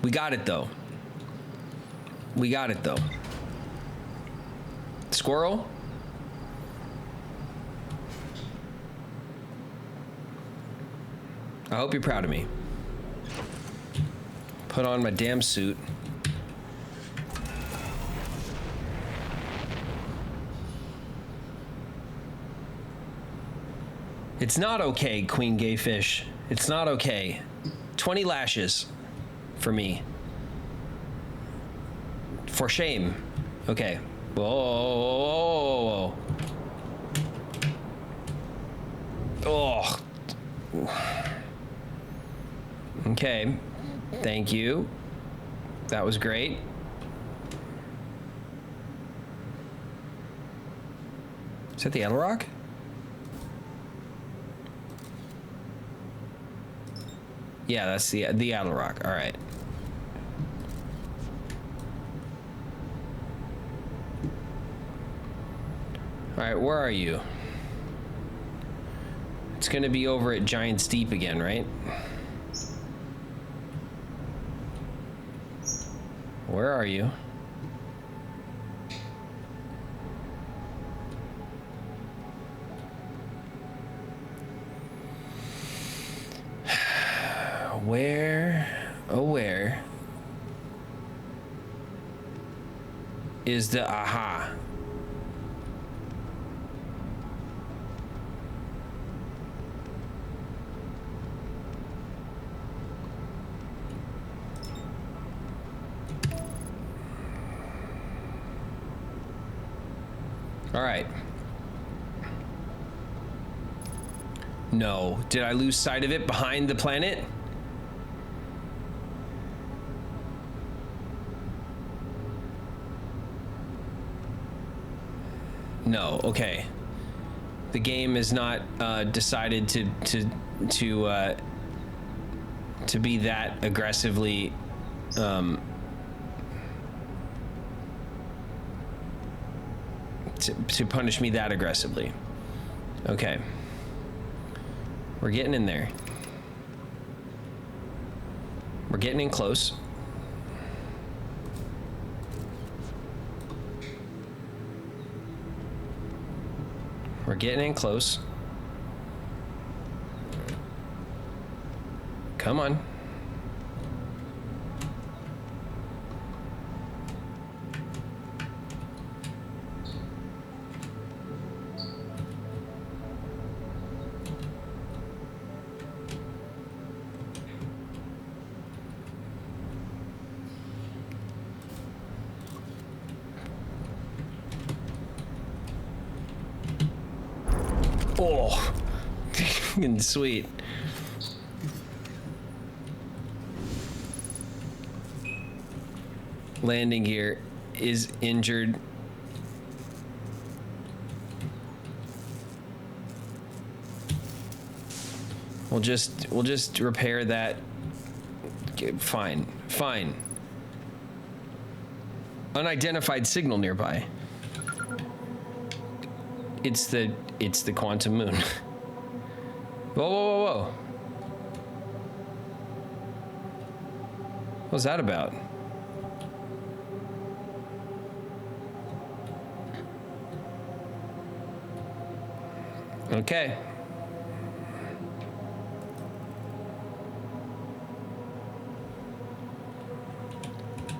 We got it though. We got it though. Squirrel? I hope you're proud of me. Put on my damn suit. It's not okay, Queen Gay Fish. It's not okay. 20 lashes for me. For shame. Okay. Whoa. Oh. Okay. Thank you. That was great. Is that the Idle Rock? Yeah, that's the Idle Rock. All right. All right, where are you? It's gonna be over at Giant's Deep again, right? Where are you? Where is the aha? All right. No. Did I lose sight of it behind the planet? No. Okay. The game is not decided to be that aggressively to punish me that aggressively. Okay. We're getting in there. We're getting in close. We're getting in close. Come on. Oh, sweet. Landing gear is injured. We'll just repair that. Okay, fine. Unidentified signal nearby. It's the quantum moon. Whoa. What's that about? Okay.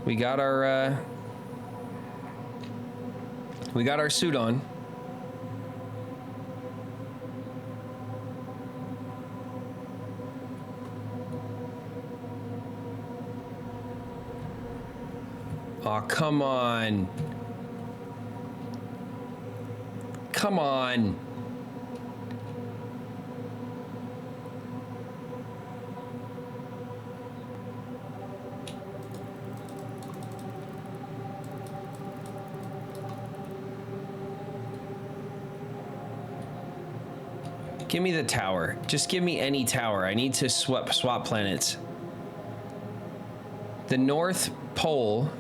We got our suit on. Aw, come on. Come on. Give me the tower. Just give me any tower. I need to swap planets. The North Pole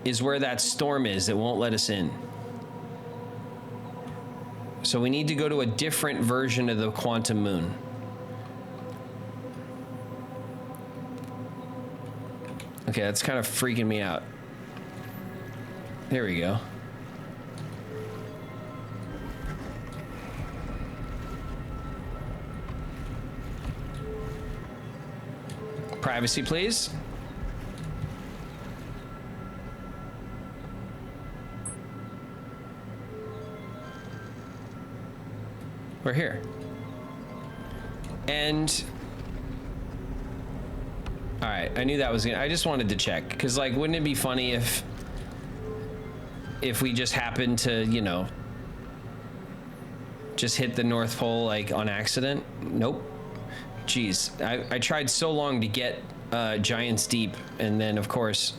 is where that storm is that won't let us in. So we need to go to a different version of the quantum moon. Okay, that's kind of freaking me out. There we go. Privacy, please. We're here. And all right, I knew that was gonna, I just wanted to check because, like, wouldn't it be funny if we just happened to, you know, just hit the North Pole like on accident? Nope. Jeez, I tried so long to get Giants Deep, and then of course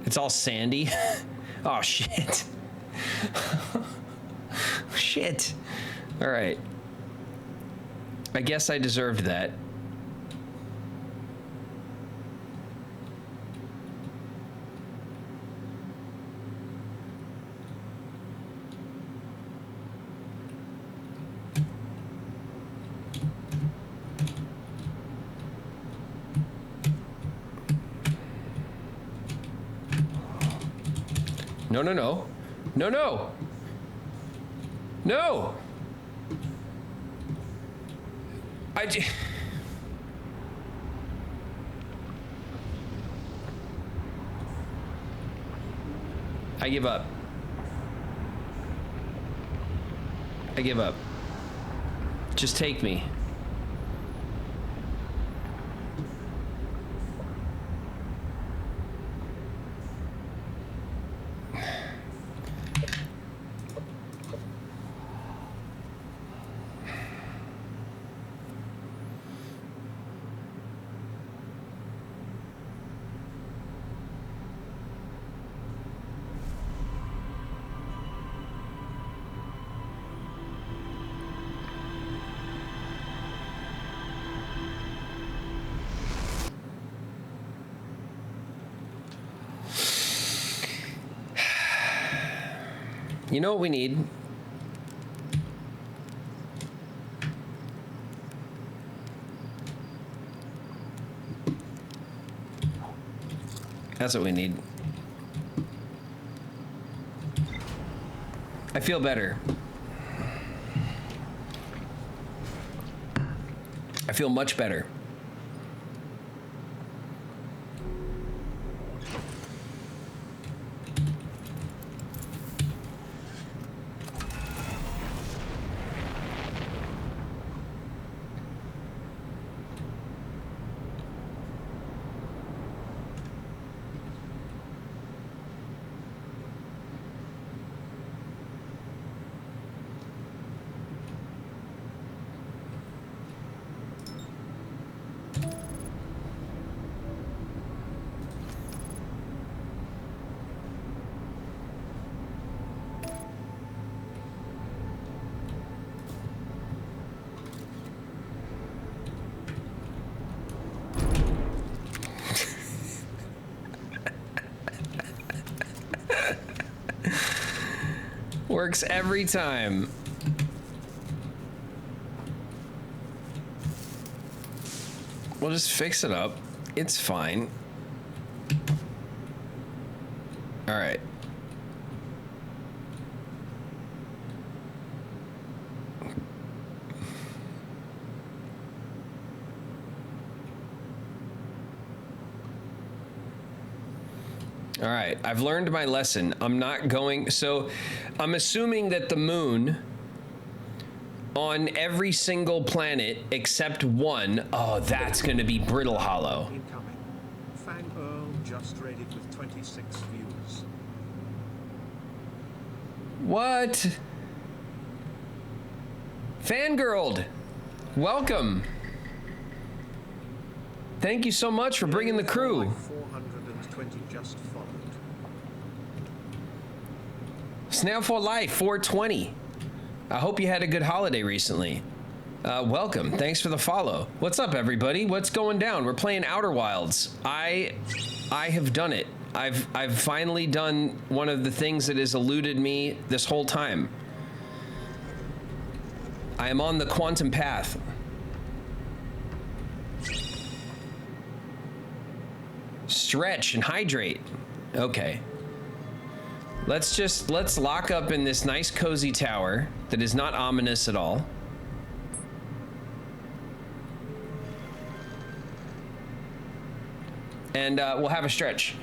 it's all sandy. Oh shit. Shit. All right, I guess I deserved that. No, no, no. No, no. No. I give up. I give up. Just take me. You know what we need? That's what we need. I feel better. I feel much better. Works every time. We'll just fix it up. It's fine. All right. All right, I've learned my lesson. I'm not going, so I'm assuming that the moon on every single planet except one. Oh, that's going to be Brittle Hollow. Incoming. Fang Earl just raided with 26 viewers. What? Fangirled, welcome. Thank you so much for bringing the crew. 420 just followed. Snail for Life 420. I hope you had a good holiday recently. Welcome. Thanks for the follow. What's up, everybody? What's going down? We're playing Outer Wilds. I have done it. I've finally done one of the things that has eluded me this whole time. I am on the quantum path. Stretch and hydrate. Okay. Let's lock up in this nice cozy tower that is not ominous at all. And we'll have a stretch.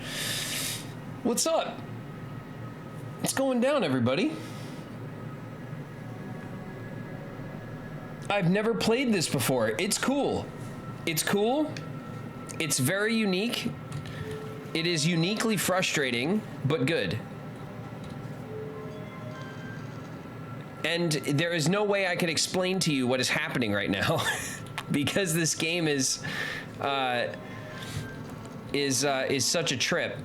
What's up? What's going down, everybody? I've never played this before. It's cool. It's cool. It's very unique. It is uniquely frustrating, but good. And there is no way I could explain to you what is happening right now because this game is such a trip.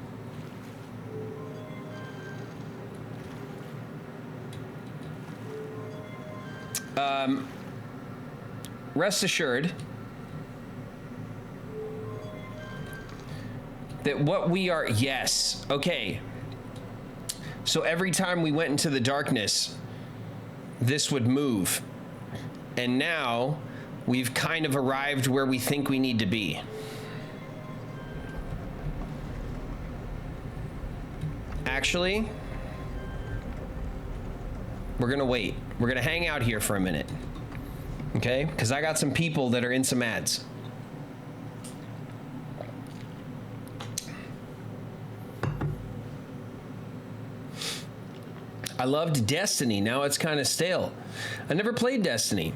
Rest assured that what we are, yes, okay. So every time we went into the darkness, this would move. And now we've kind of arrived where we think we need to be. Actually, we're gonna wait. We're gonna hang out here for a minute. Okay? Because I got some people that are in some ads. I loved Destiny. Now it's kind of stale. I never played Destiny.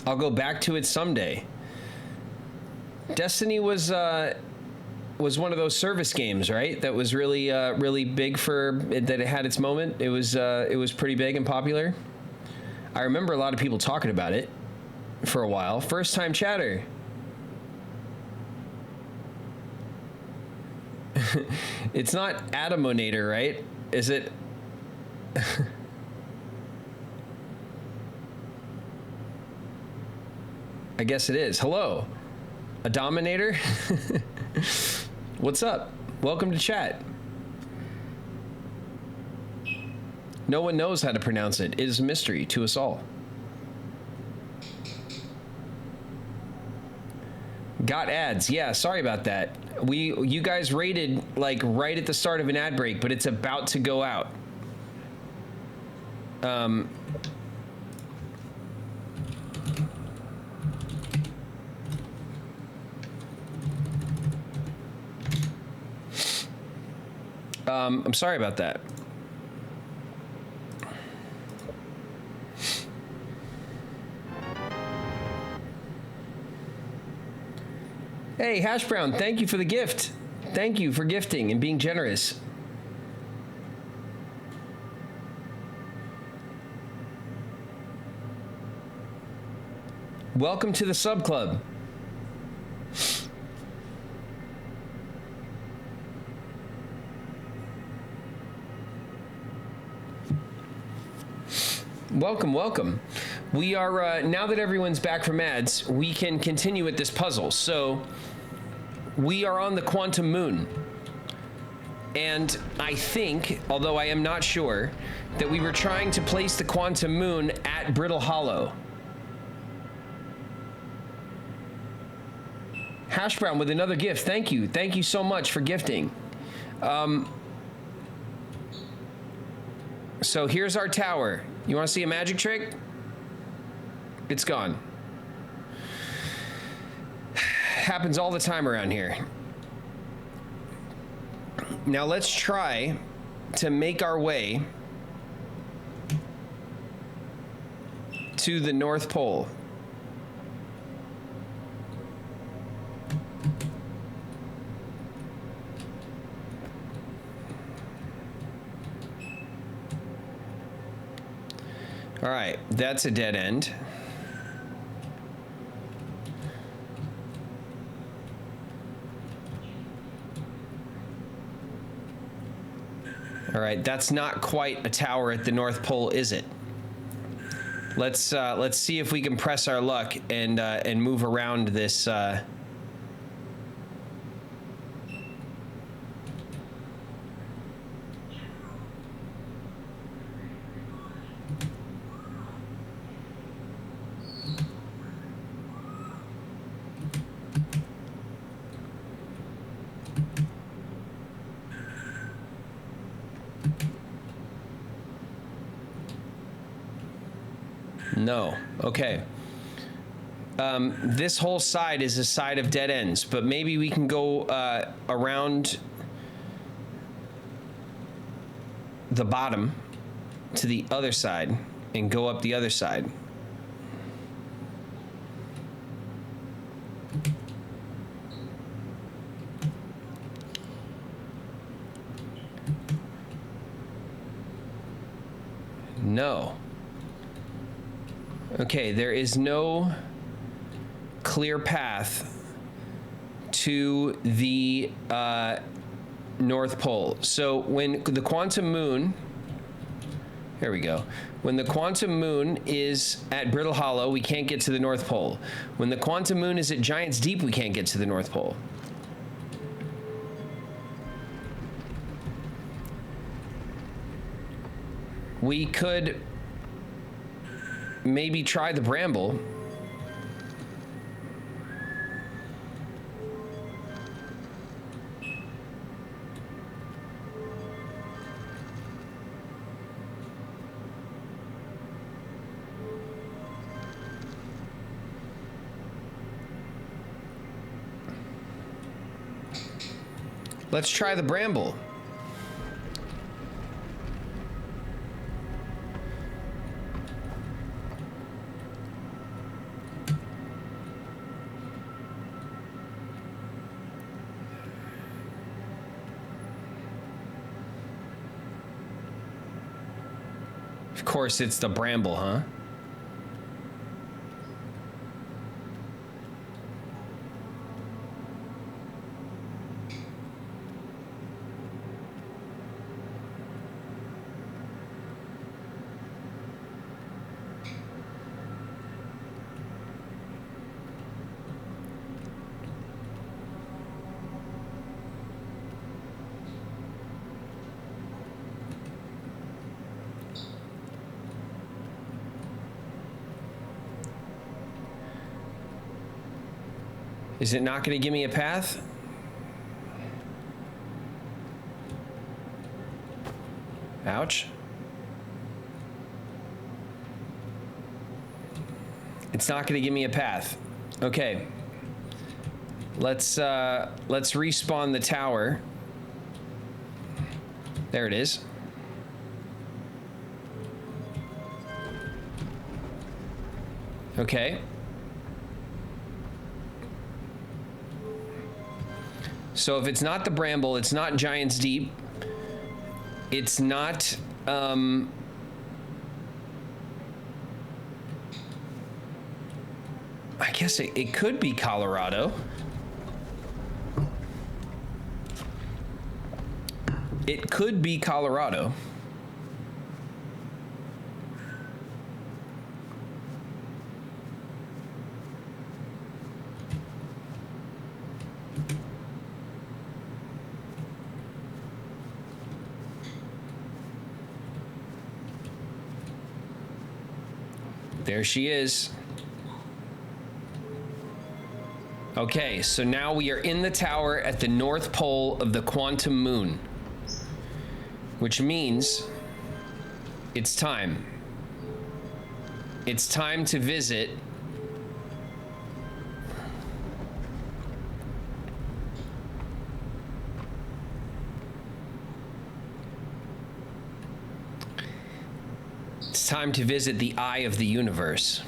I'll go back to it someday. Destiny was one of those service games, right? That was really really big for that. It had its moment. It was pretty big and popular. I remember a lot of people talking about it for a while. First time chatter. It's not Atomonator, right? Is it? I guess it is. Hello, a Dominator. What's up? Welcome to chat. No one knows how to pronounce it. It is a mystery to us all. Got ads. Yeah, sorry about that. You guys rated like right at the start of an ad break, but it's about to go out. I'm sorry about that. Hey, Hash Brown, thank you for the gift. Thank you for gifting and being generous. Welcome to the sub club. Welcome, welcome. We are, now that everyone's back from ads, we can continue with this puzzle. So, we are on the quantum moon. And I think, although I am not sure, that we were trying to place the quantum moon at Brittle Hollow. Hash Brown with another gift. Thank you. Thank you so much for gifting. So here's our tower. You want to see a magic trick? It's gone. Happens all the time around here. Now let's try to make our way to the North Pole. All right, that's a dead end. All right, that's not quite a tower at the North Pole, is it? Let's see if we can press our luck and move around this. No. Okay. This whole side is a side of dead ends, but maybe we can go around the bottom to the other side and go up the other side. No. Okay, there is no clear path to the North Pole. So when the quantum moon, here we go. When the quantum moon is at Brittle Hollow, we can't get to the North Pole. When the quantum moon is at Giant's Deep, we can't get to the North Pole. We could maybe try the Bramble. Let's try the Bramble. Of course, it's the Bramble, huh? Is it not going to give me a path? Ouch. It's not going to give me a path. Okay. Let's respawn the tower. There it is. Okay. So if it's not the Bramble, it's not Giant's Deep, it's not, I guess it could be Colorado. It could be Colorado. There she is. Okay, so now we are in the tower at the North Pole of the quantum moon. Which means it's time. It's time to visit the eye of the universe.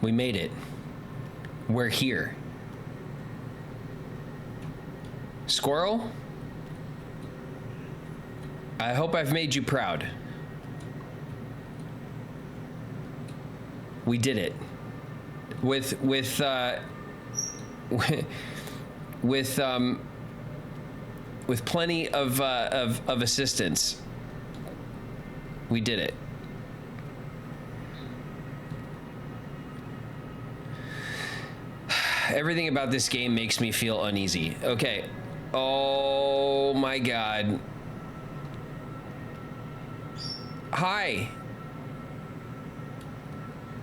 We made it. We're here. Squirrel? I hope I've made you proud. We did it. With plenty of assistance. We did it. Everything about this game makes me feel uneasy. Okay. Oh my God. Hi.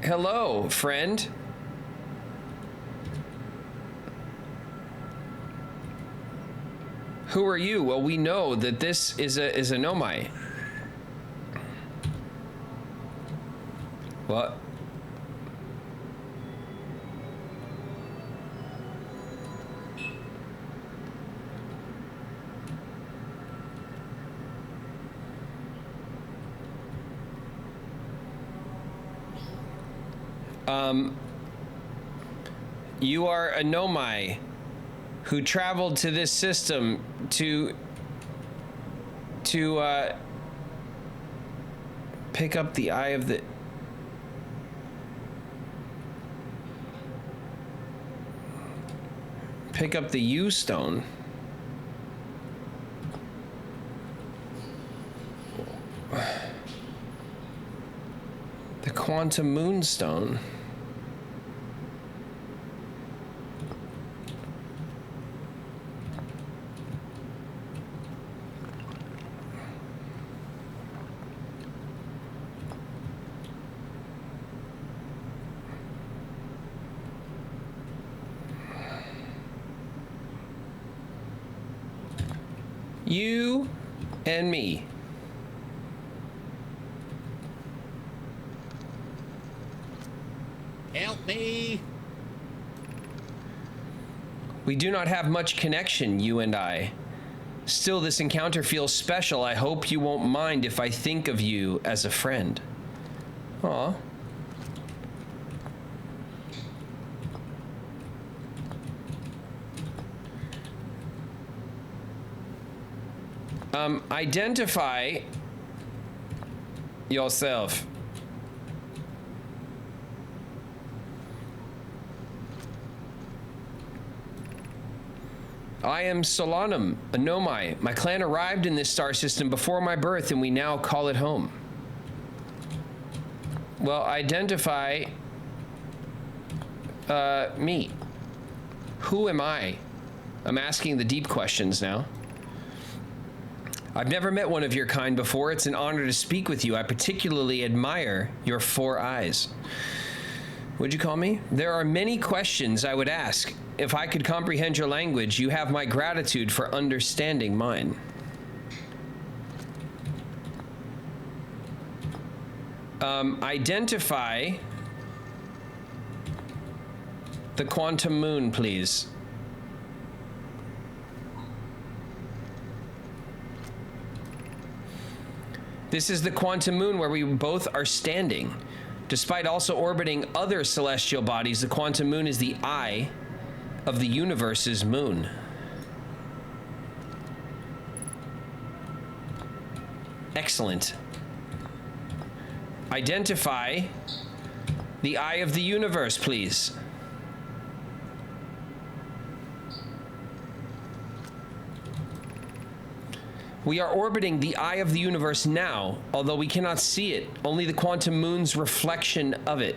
Hello, friend. Who are you? Well, we know that this is a Nomai. What? You are a Nomai who traveled to this system to pick up the eye of the... Pick up the U-stone. The quantum moonstone. You and me. Help me! We do not have much connection, you and I. Still, this encounter feels special. I hope you won't mind if I think of you as a friend. Aw. Identify yourself. I am Solanum, a Nomai. My clan arrived in this star system before my birth, and we now call it home. Well, identify me. Who am I? I'm asking the deep questions now. I've never met one of your kind before. It's an honor to speak with you. I particularly admire your 4 eyes. What'd you call me? There are many questions I would ask. If I could comprehend your language, you have my gratitude for understanding mine. Identify the quantum moon, please. This is the quantum moon where we both are standing. Despite also orbiting other celestial bodies, the quantum moon is the eye of the universe's moon. Excellent. Identify the eye of the universe, please. We are orbiting the eye of the universe now, although we cannot see it, only the quantum moon's reflection of it.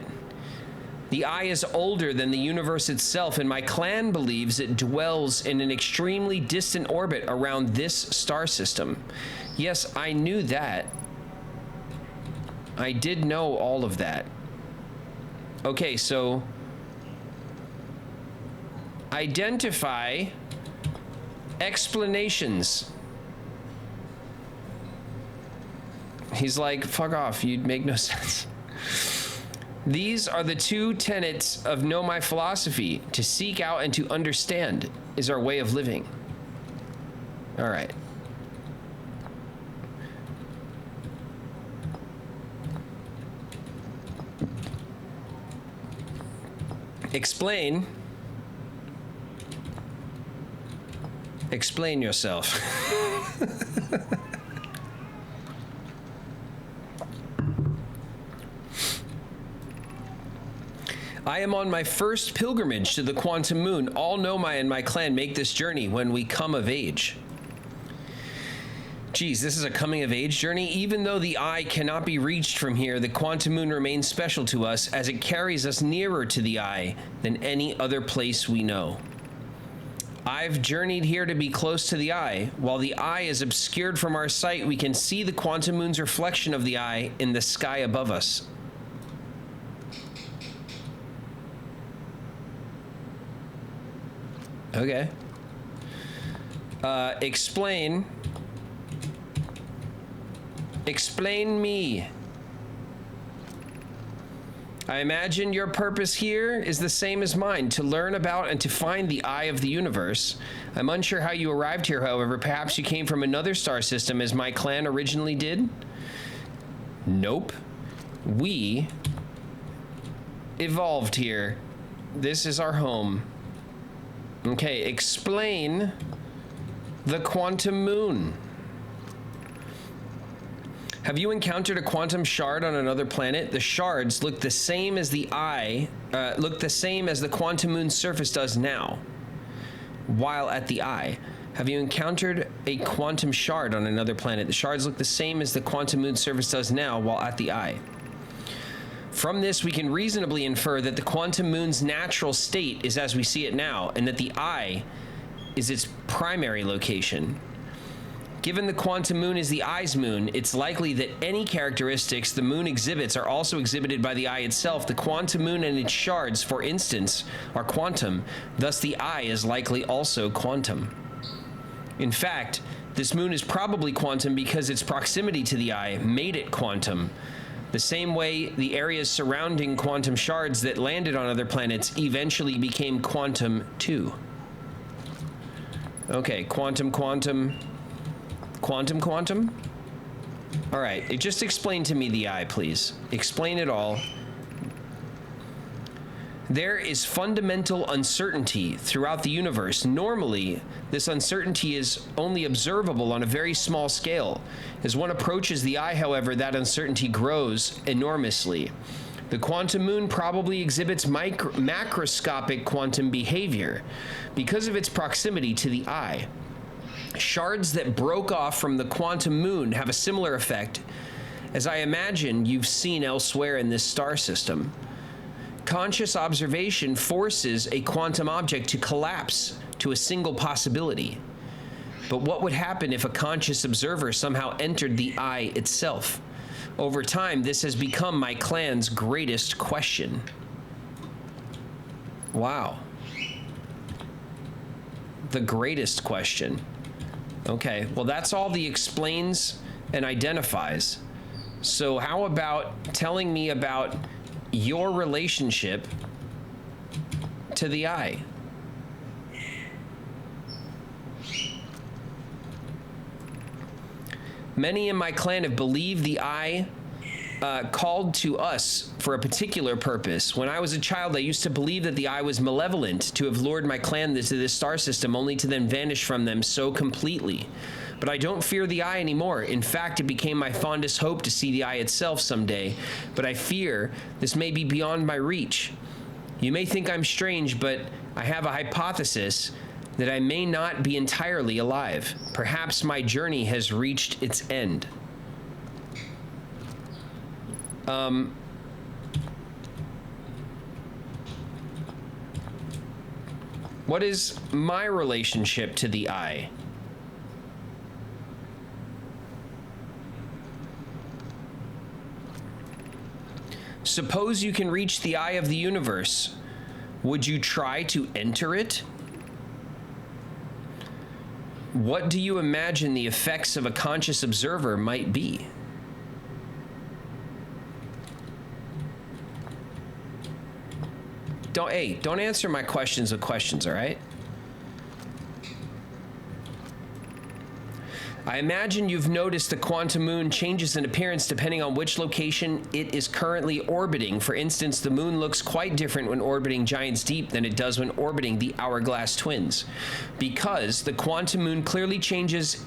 The eye is older than the universe itself, and my clan believes it dwells in an extremely distant orbit around this star system. Yes, I knew that. I did know all of that. Okay, so identify Explanations. He's like, fuck off, you'd make no sense. These are the two tenets of Know My Philosophy. To seek out and to understand is our way of living. All right. Explain. Explain yourself. I am on my first pilgrimage to the quantum moon. All Nomai and my clan make this journey when we come of age. Geez, this is a coming of age journey. Even though the eye cannot be reached from here, the quantum moon remains special to us as it carries us nearer to the eye than any other place we know. I've journeyed here to be close to the eye. While the eye is obscured from our sight, we can see the quantum moon's reflection of the eye in the sky above us. Okay. Explain. Explain me. I imagine your purpose here is the same as mine, to learn about and to find the eye of the universe. I'm unsure how you arrived here, however. Perhaps you came from another star system as my clan originally did? Nope. We evolved here. This is our home. Okay, explain the quantum moon. Have you encountered a quantum shard on another planet? The shards look the same as the eye, look the same as the quantum moon's surface does now, while at the eye. Have you encountered a quantum shard on another planet? The shards look the same as the quantum moon's surface does now, while at the eye. From this, we can reasonably infer that the quantum moon's natural state is as we see it now, and that the eye is its primary location. Given the quantum moon is the eye's moon, it's likely that any characteristics the moon exhibits are also exhibited by the eye itself. The quantum moon and its shards, for instance, are quantum, thus the eye is likely also quantum. In fact, this moon is probably quantum because its proximity to the eye made it quantum. The same way the areas surrounding quantum shards that landed on other planets eventually became quantum too. Okay, quantum. All right, just explain to me the eye, please. Explain it all. There is fundamental uncertainty throughout the universe. Normally, this uncertainty is only observable on a very small scale. As one approaches the eye, however, that uncertainty grows enormously. The quantum moon probably exhibits macroscopic quantum behavior because of its proximity to the eye. Shards that broke off from the quantum moon have a similar effect, as I imagine you've seen elsewhere in this star system. Conscious observation forces a quantum object to collapse to a single possibility. But what would happen if a conscious observer somehow entered the eye itself? Over time, this has become my clan's greatest question. Wow. The greatest question. Okay, well, that's all the explains and identifies. So how about telling me about your relationship to the eye? Many in my clan have believed the eye called to us for a particular purpose. When I was a child, I used to believe that the eye was malevolent, to have lured my clan to this star system only to then vanish from them so completely. But I don't fear the eye anymore. In fact, it became my fondest hope to see the eye itself someday. But I fear this may be beyond my reach. You may think I'm strange, but I have a hypothesis that I may not be entirely alive. Perhaps my journey has reached its end. What is my relationship to the eye? Suppose you can reach the eye of the universe. Would you try to enter it? What do you imagine the effects of a conscious observer might be? Don't answer my questions with questions, all right? I imagine you've noticed the quantum moon changes in appearance depending on which location it is currently orbiting. For instance, the moon looks quite different when orbiting Giants Deep than it does when orbiting the Hourglass Twins. Because the quantum moon clearly changes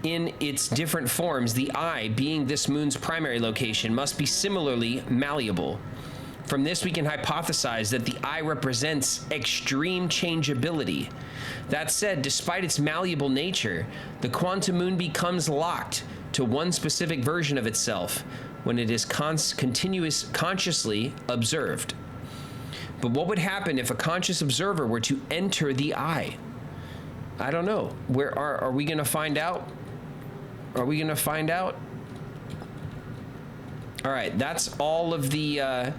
in its different forms, the eye, being this moon's primary location, must be similarly malleable. From this, we can hypothesize that the eye represents extreme changeability. That said, despite its malleable nature, the quantum moon becomes locked to one specific version of itself when it is consciously observed. But what would happen if a conscious observer were to enter the eye? I don't know. Where are we going to find out? Are we going to find out? All right, that's all of the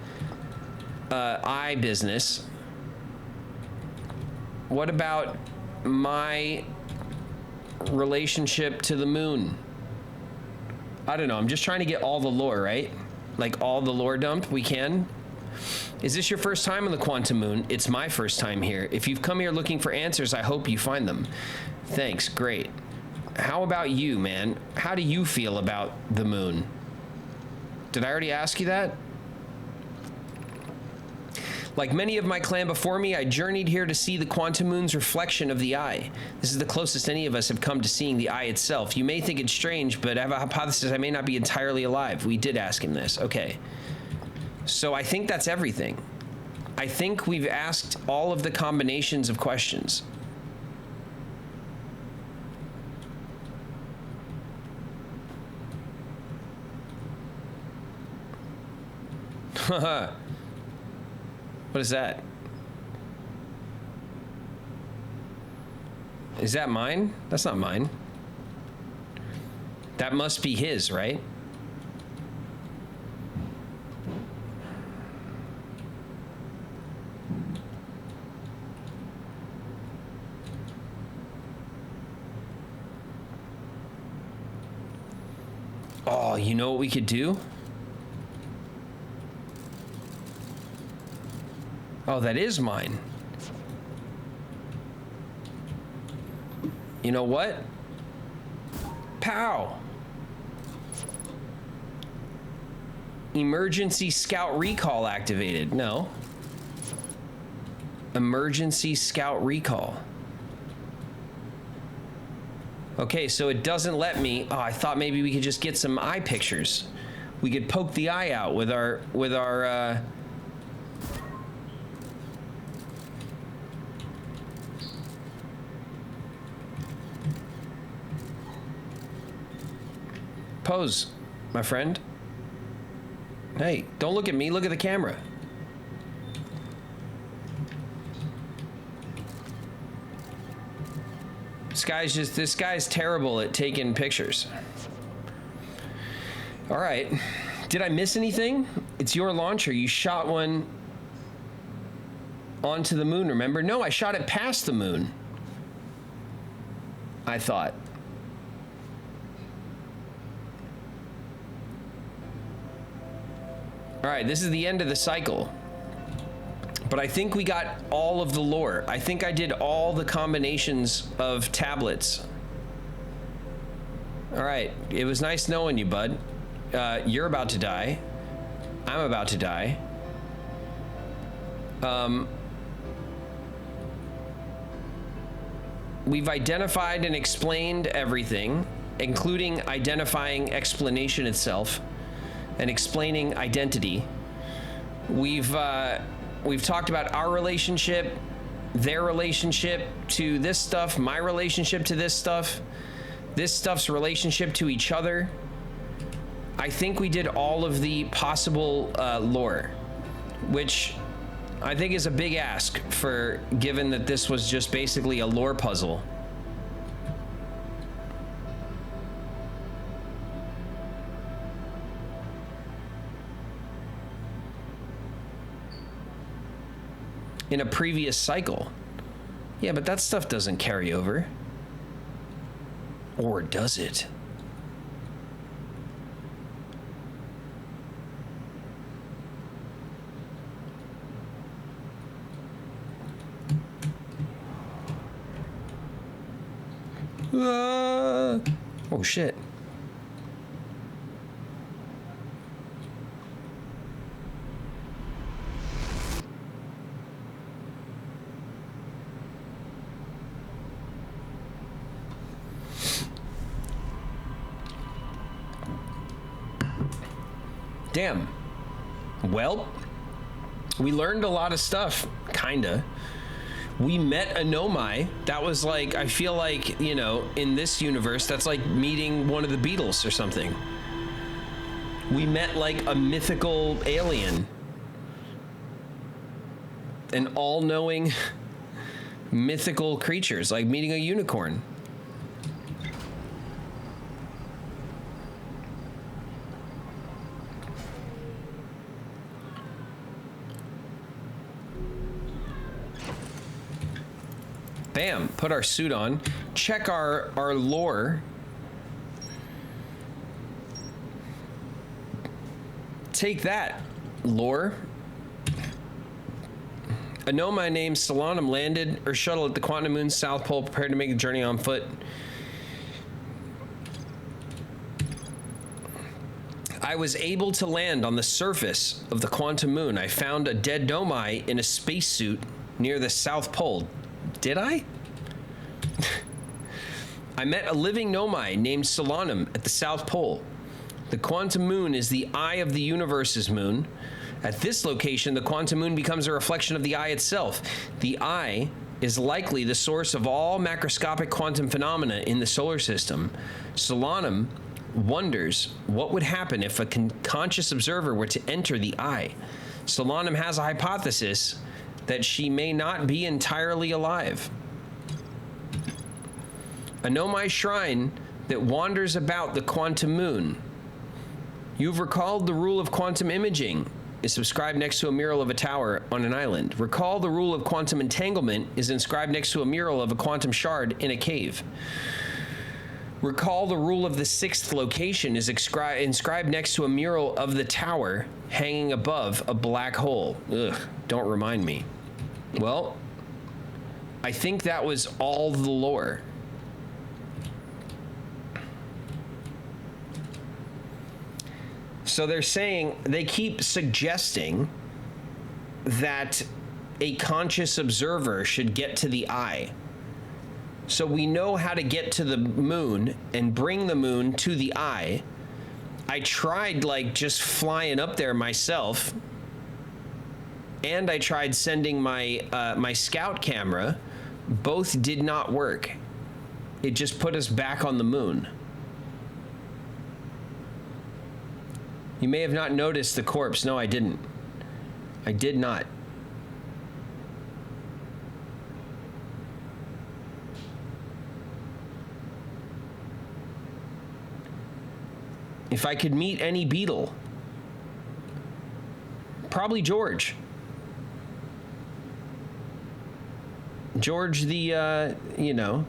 eye business. What about my relationship to the moon? I don't know. I'm just trying to get all the lore, right? Like all the lore dump we can. Is this your first time on the quantum moon? It's my first time here. If you've come here looking for answers, I hope you find them. Thanks. Great. How about you, man? How do you feel about the moon? Did I already ask you that? Like many of my clan before me, I journeyed here to see the quantum moon's reflection of the eye. This is the closest any of us have come to seeing the eye itself. You may think it's strange, but I have a hypothesis I may not be entirely alive. We did ask him this. Okay. So I think that's everything. I think we've asked all of the combinations of questions. Haha. What is that? Is that mine? That's not mine. That must be his, right? Oh, you know what we could do? Oh, that is mine. You know what? Pow! Emergency scout recall activated. No. Emergency scout recall. Okay, so it doesn't let me. Oh, I thought maybe we could just get some eye pictures. We could poke the eye out with our pose, my friend. Hey, don't look at me, look at the camera. This guy's terrible at taking pictures. All right. Did I miss anything? It's your launcher. You shot one onto the moon, remember? No, I shot it past the moon. I thought. All right, this is the end of the cycle. But I think we got all of the lore. I think I did all the combinations of tablets. All right, it was nice knowing you, bud. You're about to die. I'm about to die. We've identified and explained everything, including identifying explanation itself and explaining identity. We've talked about our relationship, their relationship to this stuff, my relationship to this stuff's relationship to each other. I think we did all of the possible lore, which I think is a big ask for, given that this was just basically a lore puzzle. In a previous cycle. Yeah, but that stuff doesn't carry over. Or does it? Oh shit. Damn. Well, we learned a lot of stuff, kinda. We met a Nomai. That was like, I feel like, you know, in this universe, that's like meeting one of the Beatles or something. We met like a mythical alien. An all-knowing mythical creatures, like meeting a unicorn. Bam, put our suit on, check our lore. Take that, lore. A Nomai named Solanum landed her shuttle at the Quantum Moon's South Pole, prepared to make the journey on foot. I was able to land on the surface of the Quantum Moon. I found a dead Nomai in a spacesuit near the South Pole. Did I? I met a living Nomai named Solanum at the South Pole. The Quantum Moon is the eye of the universe's moon. At this location, the Quantum Moon becomes a reflection of the eye itself. The eye is likely the source of all macroscopic quantum phenomena in the solar system. Solanum wonders what would happen if a conscious observer were to enter the eye. Solanum has a hypothesis that she may not be entirely alive. A Nomai shrine that wanders about the Quantum Moon. You've recalled the rule of quantum imaging is inscribed next to a mural of a tower on an island. Recall the rule of quantum entanglement is inscribed next to a mural of a quantum shard in a cave. Recall the rule of the sixth location is inscribed next to a mural of the tower hanging above a black hole. Ugh, don't remind me. Well, I think that was all the lore. So they're saying, they keep suggesting that a conscious observer should get to the eye. So we know how to get to the moon and bring the moon to the eye. I tried like just flying up there myself. And I tried sending my my scout camera. Both did not work. It just put us back on the moon. You may have not noticed the corpse. No, I didn't. I did not. If I could meet any beetle, probably George. George, the, you know,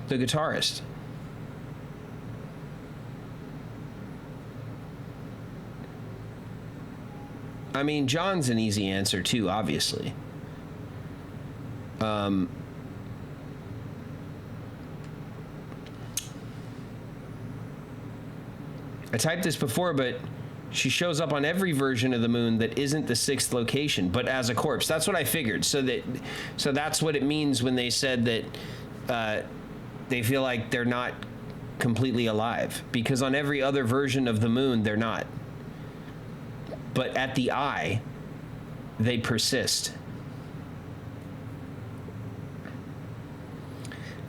the guitarist. I mean, John's an easy answer too, obviously. I typed this before, but she shows up on every version of the moon that isn't the sixth location, but as a corpse. That's what I figured. So that's what it means when they said that they feel like they're not completely alive, because on every other version of the moon, they're not. But at the eye, they persist.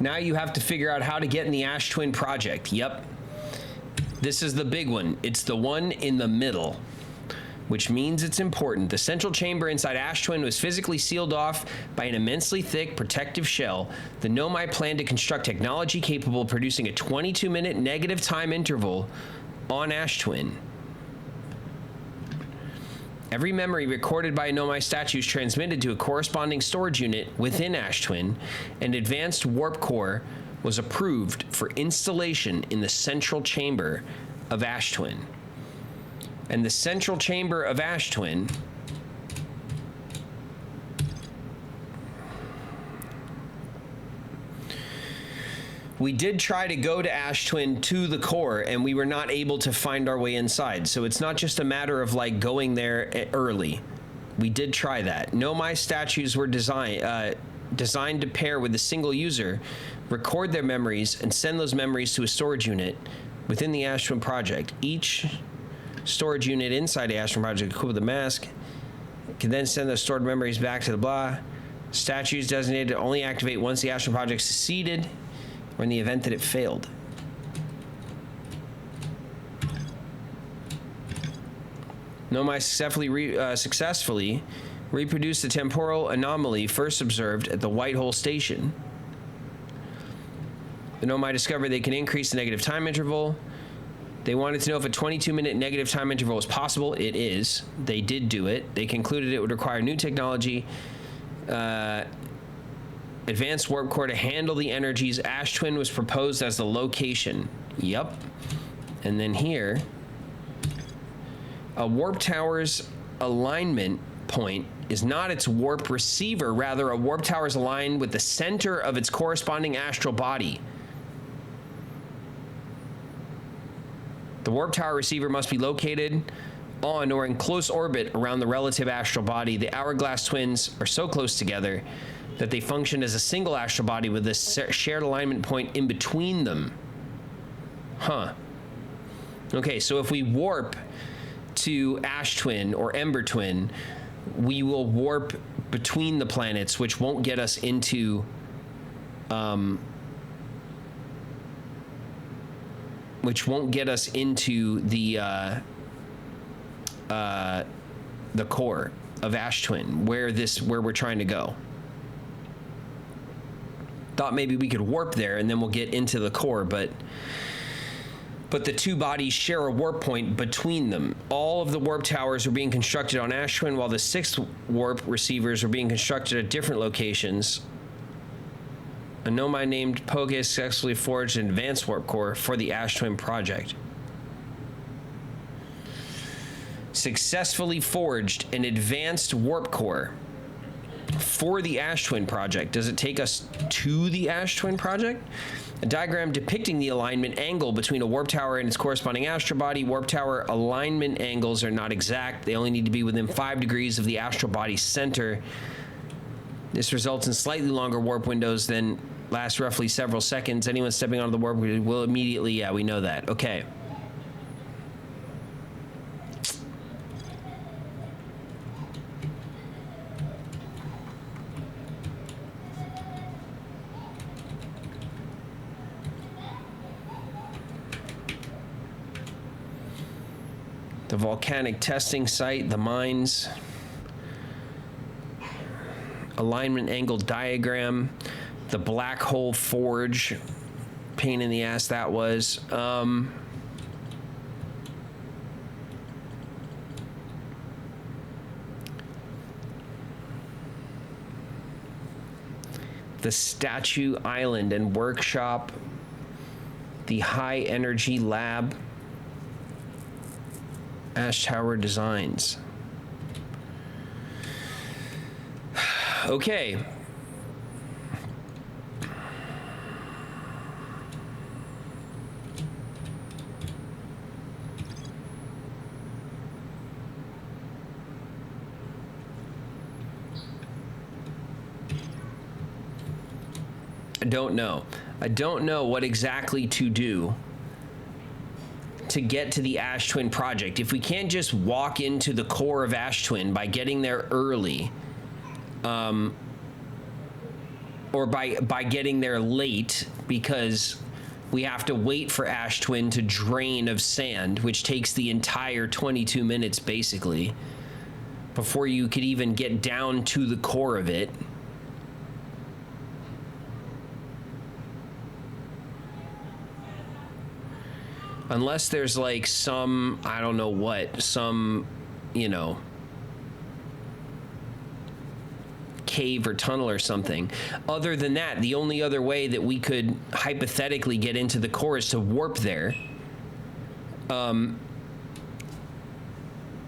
Now you have to figure out how to get in the Ash Twin project. Yep. This is the big one. It's the one in the middle, which means it's important. The central chamber inside Ash Twin was physically sealed off by an immensely thick protective shell. The Nomai plan to construct technology capable of producing a 22-minute negative time interval on Ash Twin. Every memory recorded by a Nomai statue is transmitted to a corresponding storage unit within Ash Twin. An advanced warp core was approved for installation in the central chamber of Ash Twin. And the central chamber of Ash Twin we did try to go to Ash Twin to the core, and we were not able to find our way inside. So it's not just a matter of like going there early. We did try that. Nomai statues were designed to pair with a single user, record their memories, and send those memories to a storage unit within the Ash Twin project. Each storage unit inside the Ash Twin project equipped with a mask can then send those stored memories back to the blah. Statues designated to only activate once the Ash Twin project succeeded, or in the event that it failed. Nomai successfully reproduced the temporal anomaly first observed at the White Hole Station. The Nomai discovered they can increase the negative time interval. They wanted to know if a 22-minute negative time interval was possible. It is. They did do it. They concluded it would require new technology, advanced warp core to handle the energies. Ash Twin was proposed as the location. Yep. And then here, a warp tower's alignment point is not its warp receiver. Rather, a warp tower is aligned with the center of its corresponding astral body. The warp tower receiver must be located on or in close orbit around the relative astral body. The hourglass twins are so close together that they function as a single astral body with a shared alignment point in between them. Huh. Okay, so if we warp to Ash Twin or Ember Twin, we will warp between the planets, which won't get us into the core of Ash Twin, where we're trying to go. Thought maybe we could warp there and then we'll get into the core, but the two bodies share a warp point between them. All of the warp towers are being constructed on Ash Twin, while the 6 warp receivers are being constructed at different locations. A Nomai named Poge successfully forged an advanced warp core for the Ash Twin project. Successfully forged an advanced warp core for the Ash Twin project. Does it take us to the Ash Twin project? A diagram depicting the alignment angle between a warp tower and its corresponding astral body. Warp tower alignment angles are not exact. They only need to be within 5 degrees of the astral body's center. This results in slightly longer warp windows than last roughly several seconds. Anyone stepping onto the warp will immediately, yeah, we know that. Okay. The volcanic testing site, the mines, alignment angle diagram, the black hole forge, pain in the ass that was. The statue island and workshop, the high energy lab, Ash Tower designs. Okay. I don't know. I don't know what exactly to do to get to the Ash Twin project. If we can't just walk into the core of Ash Twin by getting there early, or by getting there late because we have to wait for Ash Twin to drain of sand, which takes the entire 22 minutes basically before you could even get down to the core of it. Unless there's like some, I don't know what, some, you know, cave or tunnel or something. Other than that, the only other way that we could hypothetically get into the core is to warp there.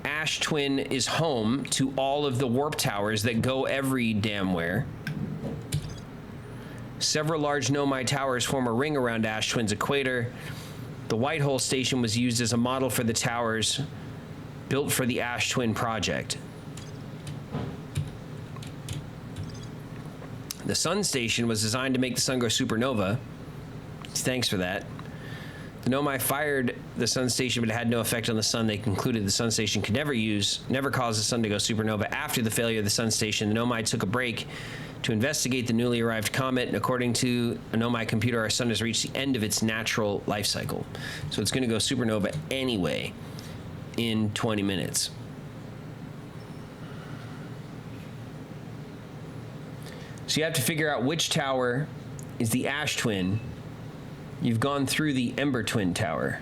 Ash Twin is home to all of the warp towers that go every damn where. Several large Nomai towers form a ring around Ash Twin's equator. The Whitehole station was used as a model for the towers built for the Ash Twin project. The Sun Station was designed to make the sun go supernova. Thanks for that. The Nomai fired the Sun Station, but it had no effect on the sun. They concluded the Sun Station could never cause the sun to go supernova. After the failure of the Sun Station, the Nomai took a break to investigate the newly arrived comet. And according to a Nomai computer, our sun has reached the end of its natural life cycle. So it's going to go supernova anyway in 20 minutes. So you have to figure out which tower is the Ash Twin. You've gone through the Ember Twin tower.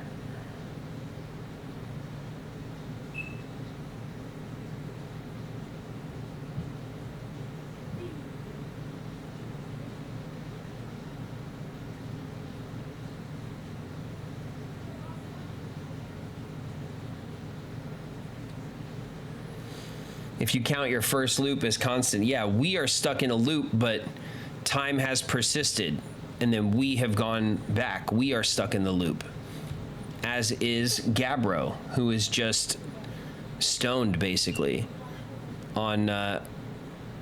If you count your first loop as constant, yeah, we are stuck in a loop, but time has persisted, and then we have gone back. We are stuck in the loop, as is Gabbro, who is just stoned, basically, on,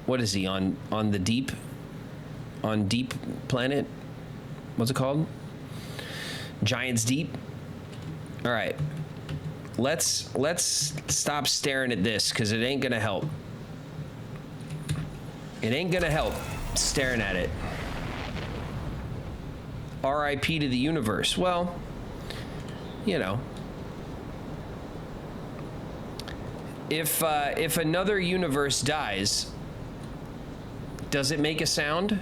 what is he, on the Deep Planet? What's it called? Giant's Deep? All right. Let's stop staring at this, because it ain't gonna help. It ain't gonna help staring at it. RIP to the universe. Well, you know, if another universe dies, does it make a sound?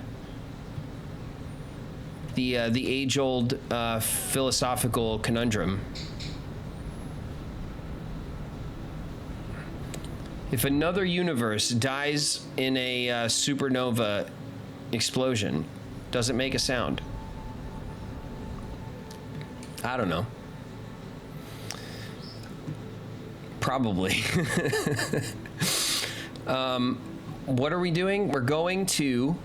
The age-old philosophical conundrum. If another universe dies in a supernova explosion, does it make a sound? I don't know. Probably. What are we doing? We're going to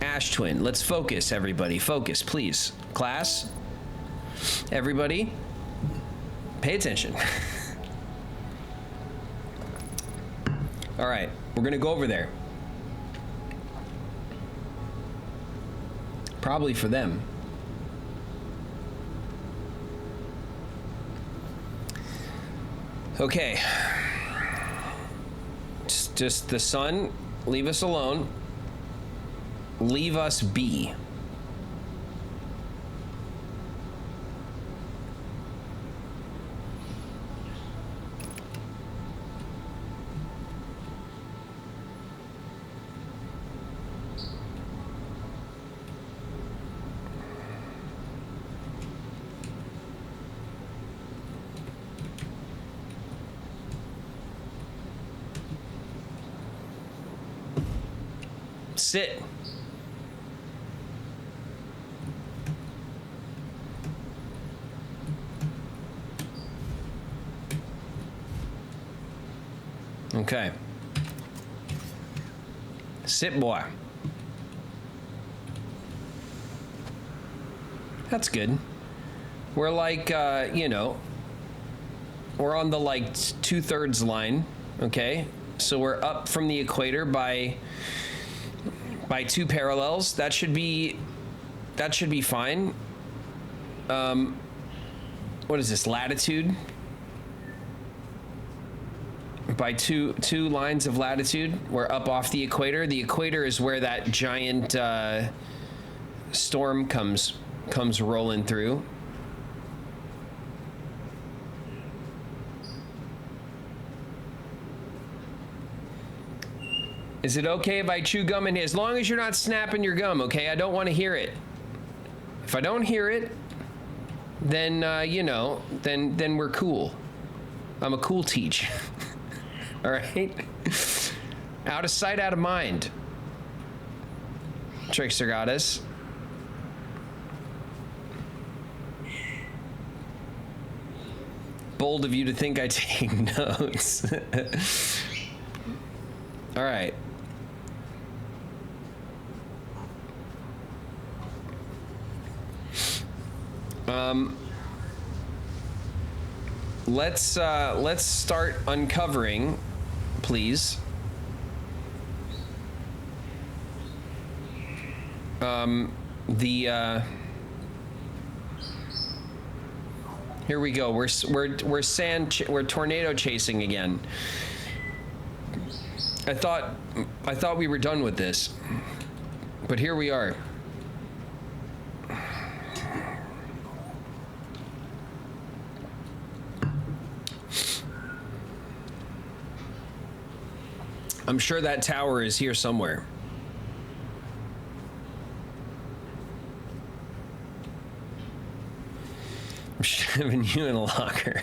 Ash Twin. Let's focus, everybody. Focus, please. Class, everybody, pay attention. All right, we're gonna go over there. Probably for them. Okay. Just the sun, leave us alone. Leave us be. Sit. Okay. Sit, boy. That's good. We're like, you know, we're on the like 2/3 line, okay? So we're up from the equator by 2 parallels. That should be fine. What is this, latitude? By two lines of latitude, we're up off the equator. The equator is where that giant storm comes rolling through. Is it okay if I chew gum in here? As long as you're not snapping your gum, okay? I don't want to hear it. If I don't hear it, then, you know, then we're cool. I'm a cool teach. All right? Out of sight, out of mind. Trickster Goddess. Bold of you to think I take notes. All right. Let's start uncovering, please. Here we go. We're tornado chasing again. I thought we were done with this, but here we are. I'm sure that tower is here somewhere. I'm shoving you in a locker.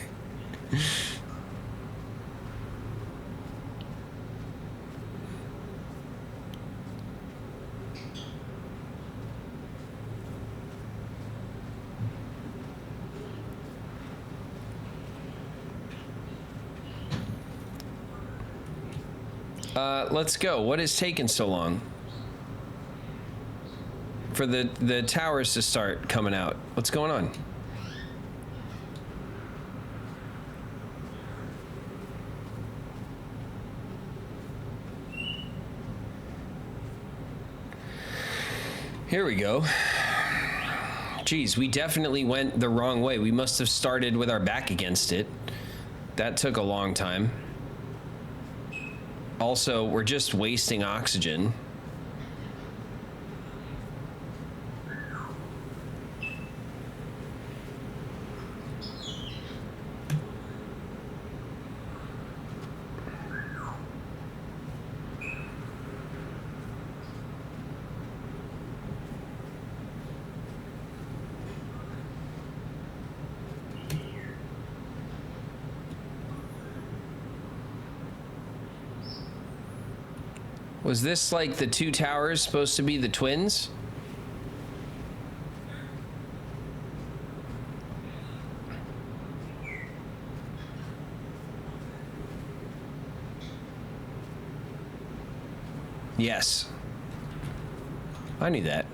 Let's go. What is taking so long? For the towers to start coming out. What's going on? Here we go. Geez, we definitely went the wrong way. We must have started with our back against it. That took a long time. Also, we're just wasting oxygen. Was this like the two towers supposed to be the twins? Yes. I knew that.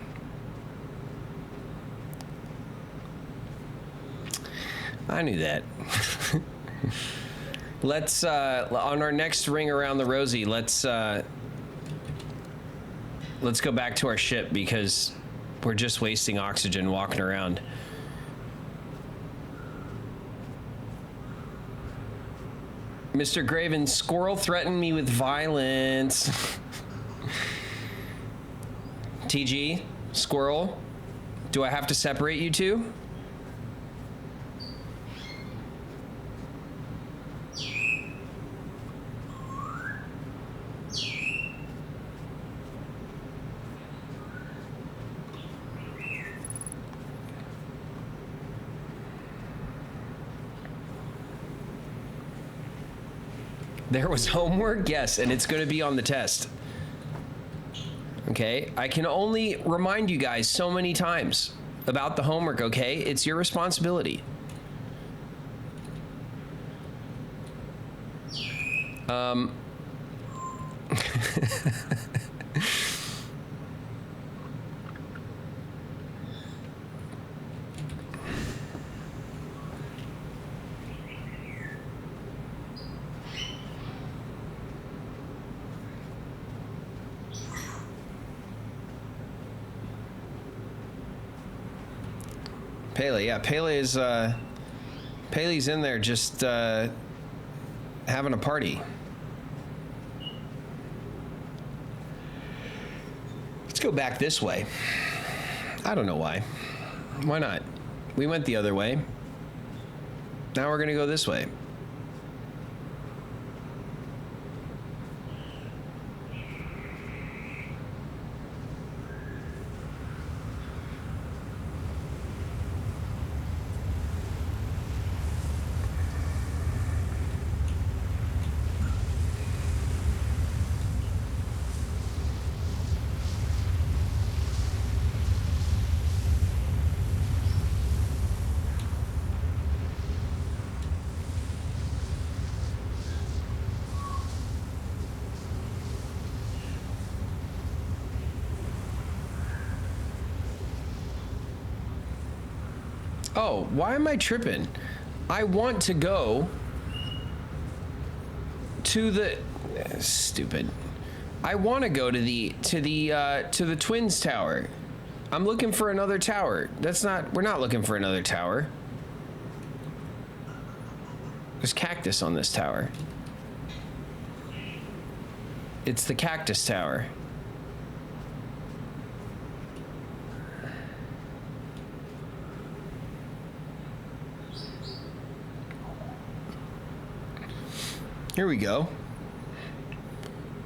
I knew that. Let's, on our next ring around the rosy, let's go back to our ship because we're just wasting oxygen walking around. Mr. Graven, squirrel threatened me with violence. TG, squirrel, do I have to separate you two? There was homework, yes, and it's going to be on the test. Okay, I can only remind you guys so many times about the homework, okay? It's your responsibility. Pele, yeah, Pele's in there just having a party. Let's go back this way. I don't know why. Why not? We went the other way. Now we're gonna go this way. Oh, why am I tripping? I want to go to the stupid. I want to go to the Twins Tower. I'm looking for another tower. We're not looking for another tower. There's cactus on this tower. It's the cactus tower. Here we go.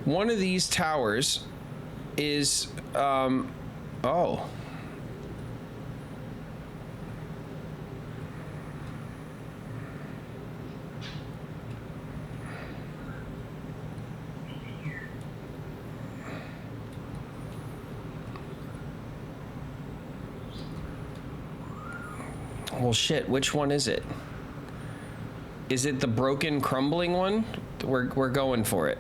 One of these towers is, oh. Well, shit, which one is it? Is it the broken, crumbling one? We're going for it.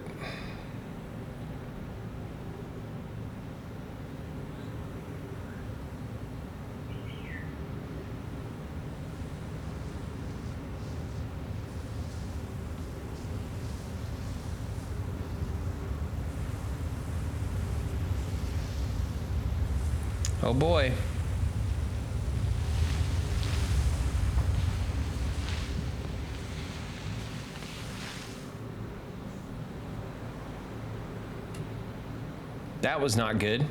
Oh boy. That was not good.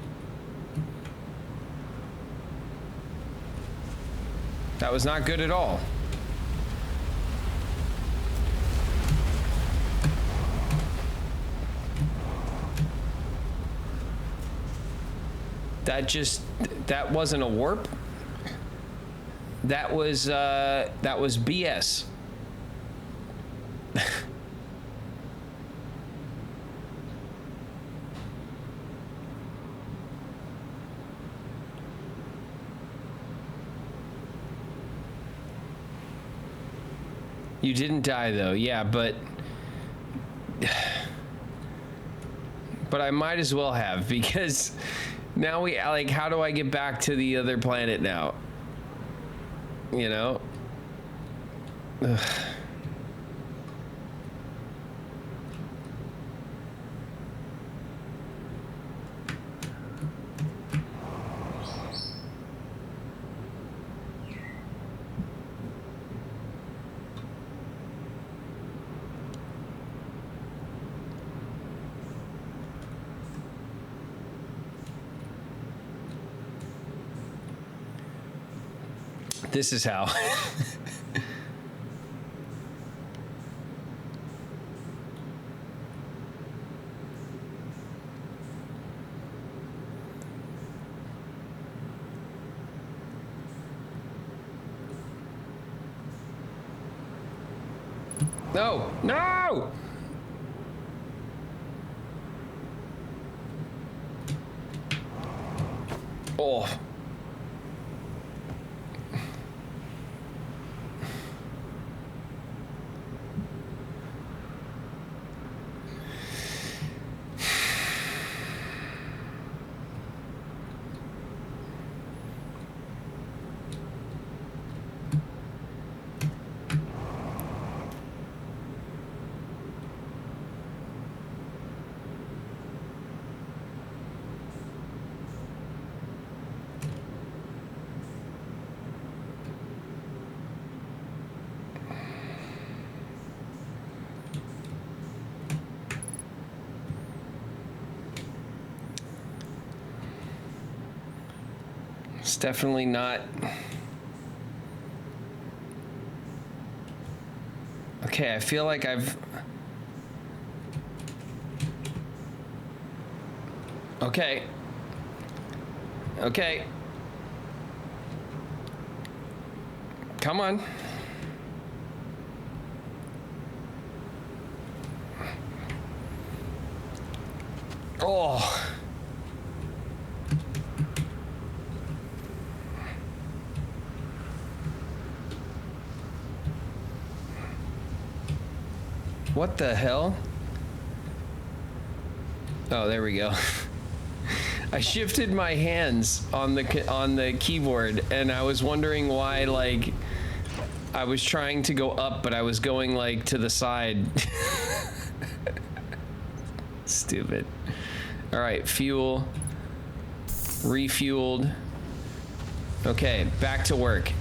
That was not good at all. That wasn't a warp. That was BS. You didn't die though, yeah, but I might as well have, because now how do I get back to the other planet now? You know? Ugh. This is how. No! No! Oh. It's definitely not. Okay, I feel like I've. Okay. Okay. Come on. Oh. What the hell? Oh, there we go. I shifted my hands on the keyboard, and I was wondering why, like, I was trying to go up, but I was going, like, to the side. Stupid. All right, fuel. Refueled. Okay, back to work.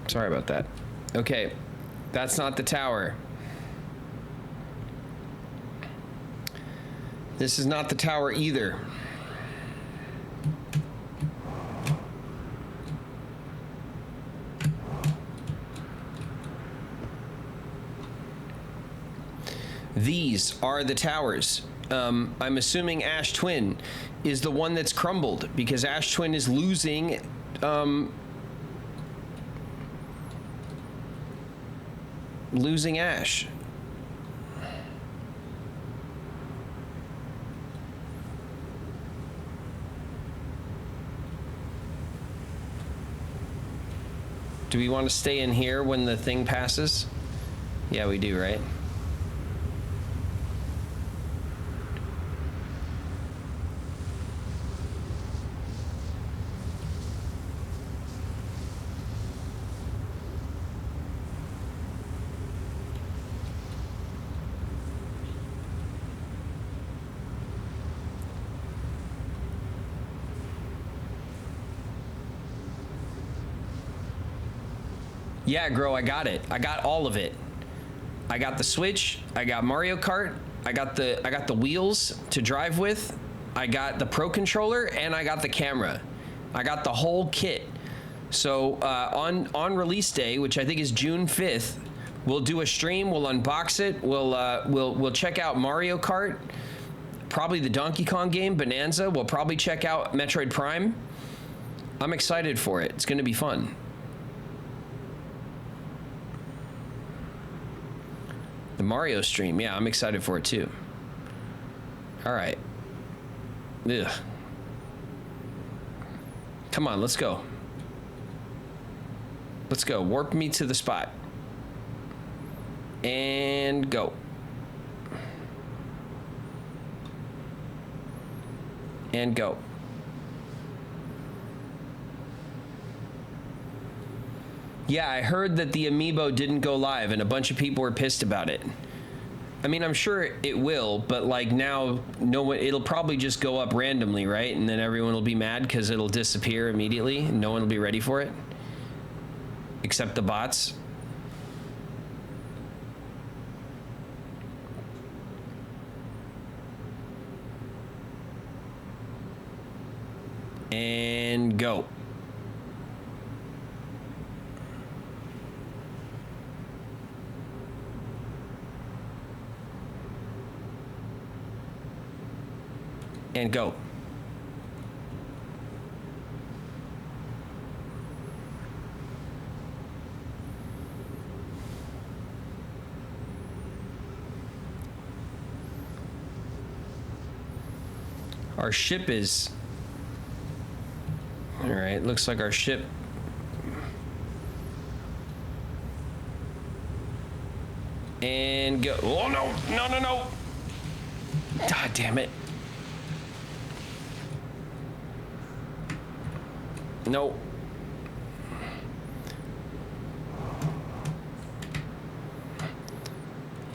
Sorry about that. Okay, that's not the tower. This is not the tower either. These are the towers. I'm assuming Ash Twin is the one that's crumbled because Ash Twin is losing losing Ash. Do we want to stay in here when the thing passes? Yeah, we do, right? Yeah, Grow, I got it. I got all of it. I got the Switch, I got Mario Kart, I got the wheels to drive with, I got the Pro Controller, and I got the camera. I got the whole kit. So on release day, which I think is June 5th, we'll do a stream, we'll unbox it, we'll check out Mario Kart, probably the Donkey Kong game, Bonanza, we'll probably check out Metroid Prime. I'm excited for it. It's gonna be fun. The Mario stream, yeah, I'm excited for it too. All right. Ugh. Come on, let's go. Let's go. Warp me to the spot. And go. And go. Yeah, I heard that the amiibo didn't go live and a bunch of people were pissed about it. I mean, I'm sure it will, but like now, no one, it'll probably just go up randomly, right? And then everyone will be mad because it'll disappear immediately and no one will be ready for it. Except the bots. And go. And go. Our ship is... All right, looks like our ship... And go. Oh, no, no, no, no. God damn it. No.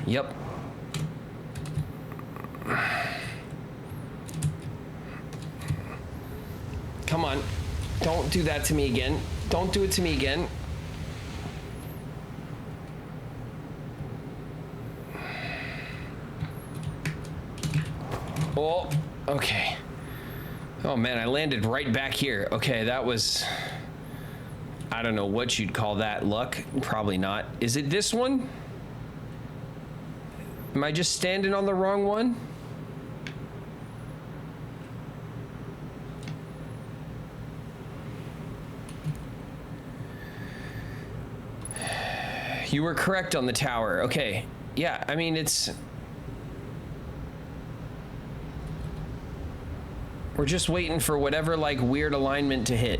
Yep. Come on. Don't do that to me again. Don't do it to me again. Oh, okay. Oh man, I landed right back here. Okay, that was, I don't know what you'd call that, luck. Probably not. Is it this one? Am I just standing on the wrong one? You were correct on the tower. Okay. Yeah, I mean, it's... We're just waiting for whatever, like, weird alignment to hit.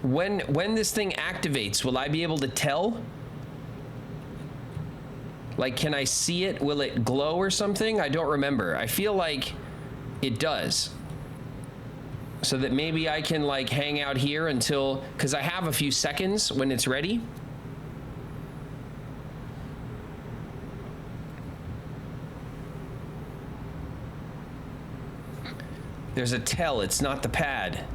When this thing activates, will I be able to tell? Like, can I see it? Will it glow or something? I don't remember. I feel like it does. So that maybe I can like hang out here until, because I have a few seconds when it's ready. There's a tell, it's not the pad.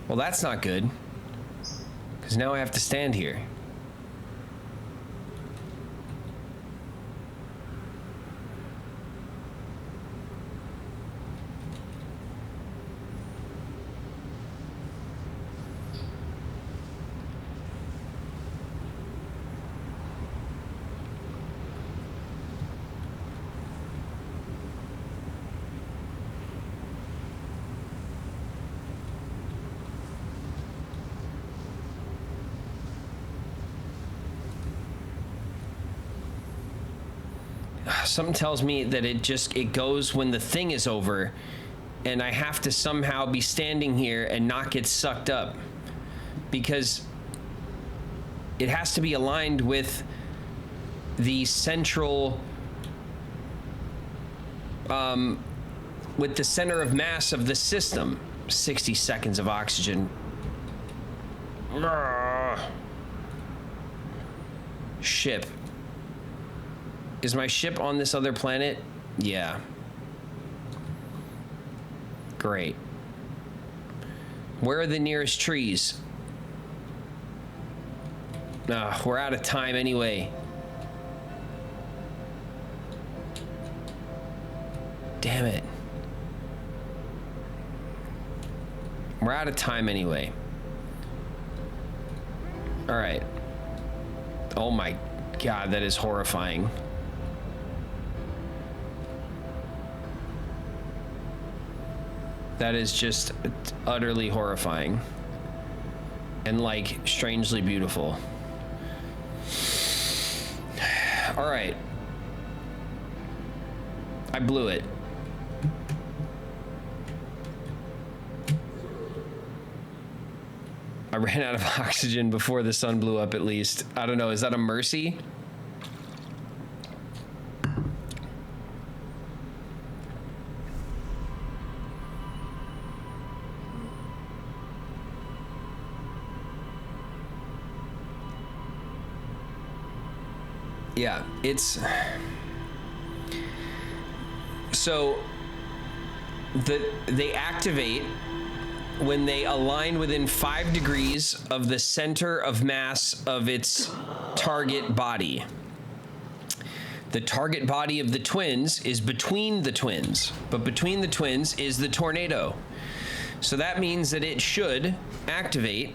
Well, that's not good, because now I have to stand here. Something tells me that it goes when the thing is over, and I have to somehow be standing here and not get sucked up, because it has to be aligned with the central with the center of mass of the system. 60 seconds of oxygen. Ship. Is my ship on this other planet? Yeah. Great. Where are the nearest trees? We're out of time anyway. Damn it. We're out of time anyway. All right. Oh my God, that is horrifying. That is just utterly horrifying. And like strangely beautiful. All right. I blew it. I ran out of oxygen before the sun blew up at least. I don't know, is that a mercy? Yeah, it's... So, they activate when they align within 5 degrees of the center of mass of its target body. The target body of the twins is between the twins, but between the twins is the tornado. So that means that it should activate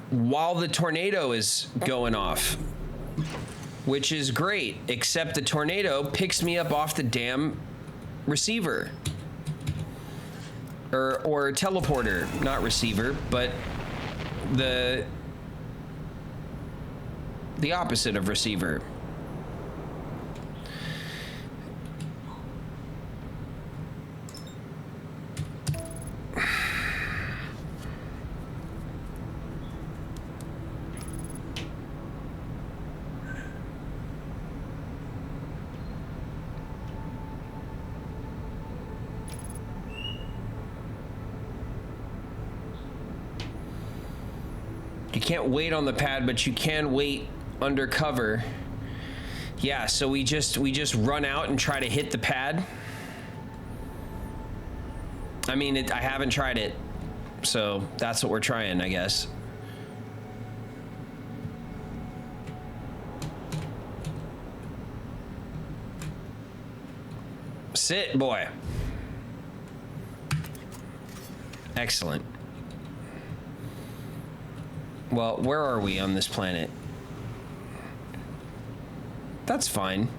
while the tornado is going off, which is great, except the tornado picks me up off the damn receiver. Or teleporter, not receiver, but the opposite of receiver. You can't wait on the pad, but you can wait undercover. Yeah, so we just run out and try to hit the pad. I mean, I haven't tried it, so that's what we're trying, I guess. Sit, boy. Excellent. Well, where are we on this planet? That's fine.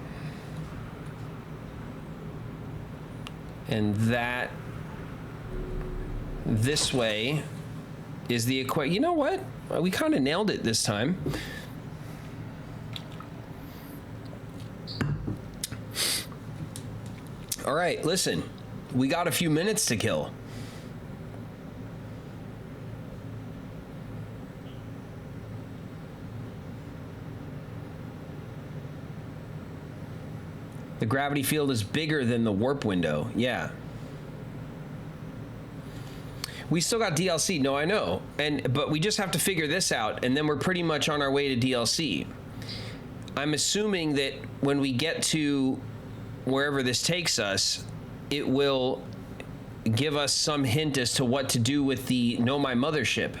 And that this way is the equation. You know what? We kind of nailed it this time. All right, listen, we got a few minutes to kill. The gravity field is bigger than the warp window. Yeah. We still got DLC. No, I know. But we just have to figure this out, and then we're pretty much on our way to DLC. I'm assuming that when we get to wherever this takes us, it will give us some hint as to what to do with the Know My Mothership.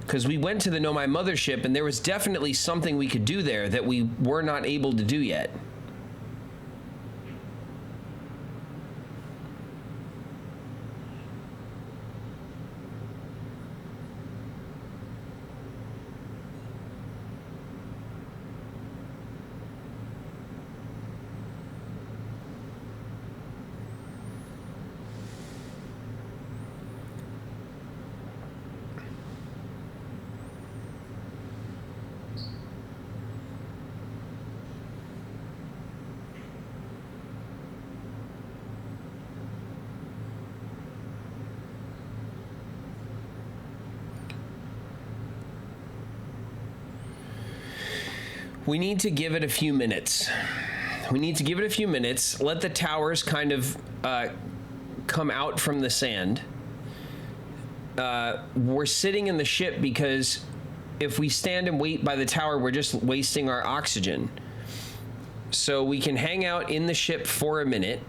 Because we went to the Know My Mothership, and there was definitely something we could do there that we were not able to do yet. We need to give it a few minutes. We need to give it a few minutes, let the towers kind of come out from the sand. We're sitting in the ship because if we stand and wait by the tower, we're just wasting our oxygen. So we can hang out in the ship for a minute.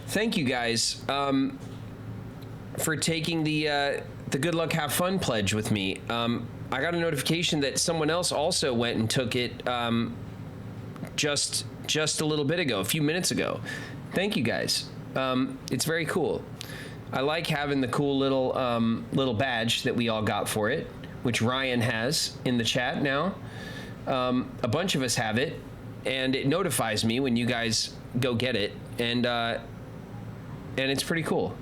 Thank you guys for taking the Good Luck Have Fun pledge with me. I got a notification that someone else also went and took it just a little bit ago, a few minutes ago. Thank you guys. It's very cool. I like having the cool little badge that we all got for it, which Ryan has in the chat now. A bunch of us have it, and it notifies me when you guys go get it, and it's pretty cool.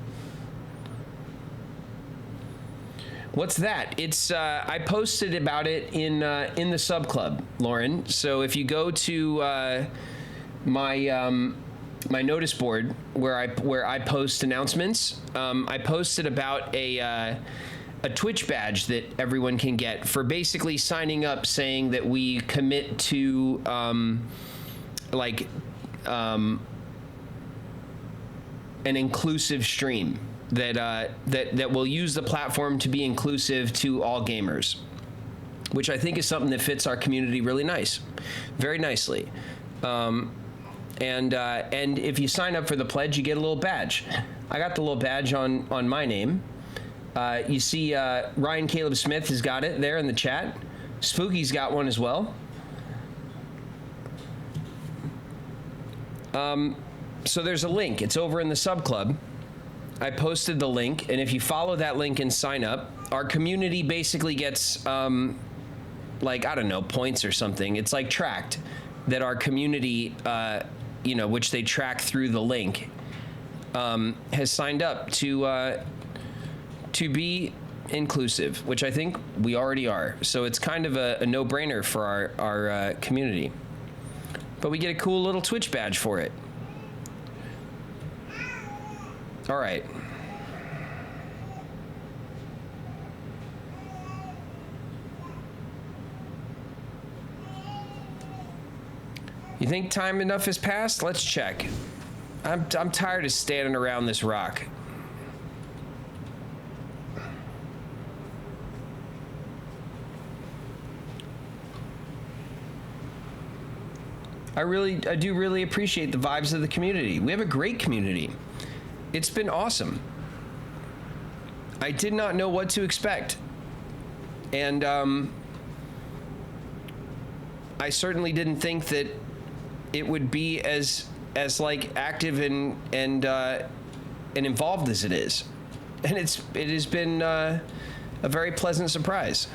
What's that? It's I posted about it in the sub club, Lauren. So if you go to my my notice board where I post announcements, I posted about a Twitch badge that everyone can get for basically signing up, saying that we commit to an inclusive stream that will use the platform to be inclusive to all gamers, which I think is something that fits our community really very nicely. And if you sign up for the pledge, you get a little badge. I got the little badge on my name. You see Ryan Caleb Smith has got it there in the chat. Spooky's got one as well. So there's a link. It's over in the sub club. I posted the link, and if you follow that link and sign up, our community basically gets like, I don't know, points or something. It's like tracked that our community, which they track through the link, has signed up to be inclusive, which I think we already are. So it's kind of a no-brainer for our community. But we get a cool little Twitch badge for it. All right. You think time enough has passed? Let's check. I'm tired of standing around this rock. I do really appreciate the vibes of the community. We have a great community. It's been awesome. I did not know what to expect. And I certainly didn't think that it would be as like active and involved as it is. And it has been a very pleasant surprise.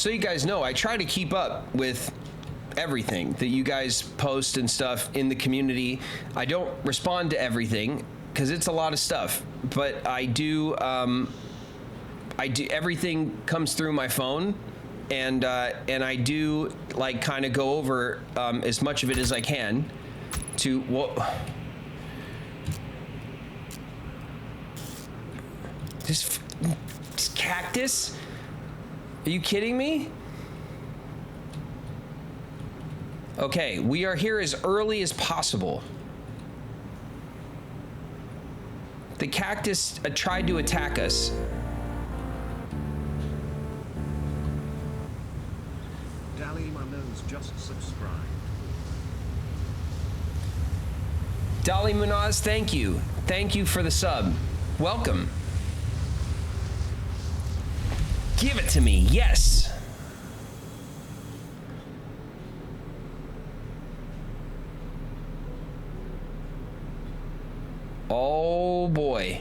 So you guys know, I try to keep up with everything that you guys post and stuff in the community. I don't respond to everything because it's a lot of stuff, but I do. Everything comes through my phone, and I do like kind of go over as much of it as I can. To what? This cactus? Are you kidding me? Okay, we are here as early as possible. The cactus tried to attack us. Dali Manos just subscribed. Dali Munaz, thank you. Thank you for the sub. Welcome. Give it to me, yes. Oh boy.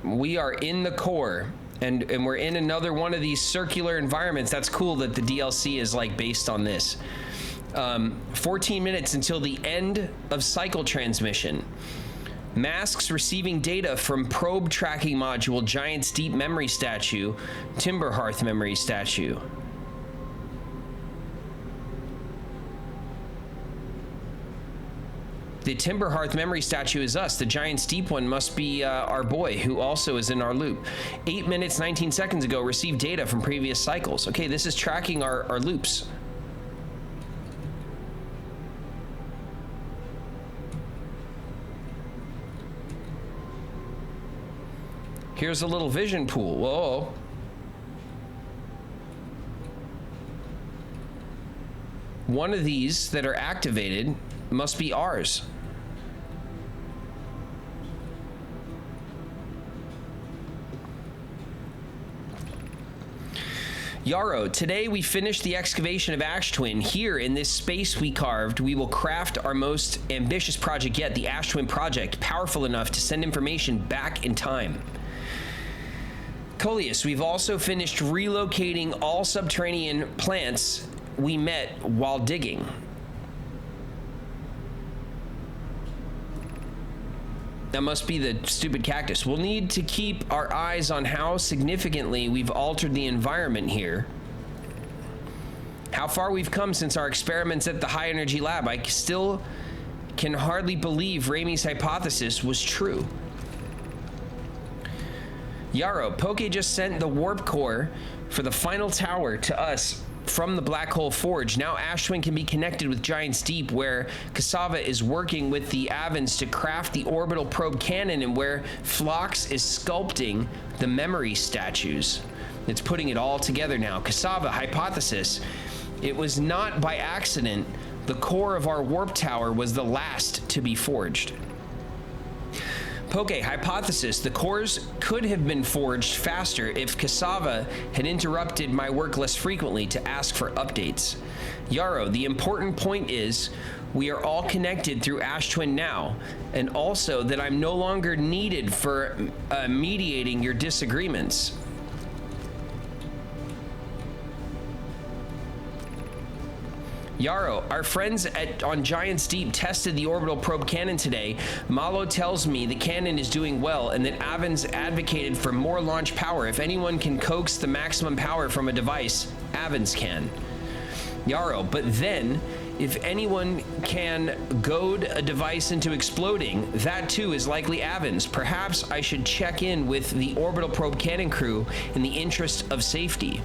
We are in the core, and we're in another one of these circular environments. That's cool that the DLC is like based on this. 14 minutes until the end of cycle transmission. Masks receiving data from probe tracking module, Giant's Deep memory statue, Timberhearth memory statue. The Timberhearth memory statue is us. The Giant's Deep one must be our boy, who also is in our loop. 8 minutes, 19 seconds ago, received data from previous cycles. Okay, this is tracking our loops. Here's a little vision pool. Whoa. One of these that are activated must be ours. Yarrow, today we finished the excavation of Ash Twin. Here in this space we carved, we will craft our most ambitious project yet, the Ash Twin project, powerful enough to send information back in time. Coleus, we've also finished relocating all subterranean plants we met while digging. That must be the stupid cactus. We'll need to keep our eyes on how significantly we've altered the environment here. How far we've come since our experiments at the high energy lab. I still can hardly believe Raimi's hypothesis was true. Yarrow, Poke just sent the warp core for the final tower to us from the Black Hole Forge. Now Ashwin can be connected with Giant's Deep, where Cassava is working with the Avens to craft the orbital probe cannon, and where Phlox is sculpting the memory statues. It's putting it all together now. Cassava, hypothesis. It was not by accident the core of our warp tower was the last to be forged. Poke, hypothesis. The cores could have been forged faster if Cassava had interrupted my work less frequently to ask for updates. Yarrow, the important point is we are all connected through Ash Twin now, and also that I'm no longer needed for mediating your disagreements. Yarrow, our friends on Giant's Deep tested the orbital probe cannon today. Malo tells me the cannon is doing well and that Avens advocated for more launch power. If anyone can coax the maximum power from a device, Avens can. Yarrow, but then, if anyone can goad a device into exploding, that too is likely Avens. Perhaps I should check in with the orbital probe cannon crew in the interest of safety.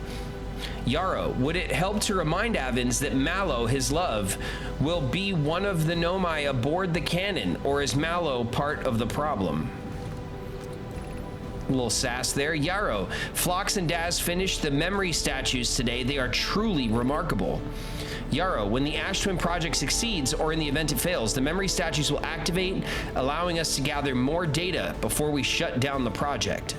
Yarrow, would it help to remind Avens that Mallow, his love, will be one of the Nomai aboard the cannon, or is Mallow part of the problem? A little sass there. Yarrow, Phlox and Daz finished the memory statues today. They are truly remarkable. Yarrow, when the Ash Twin project succeeds, or in the event it fails, the memory statues will activate, allowing us to gather more data before we shut down the project.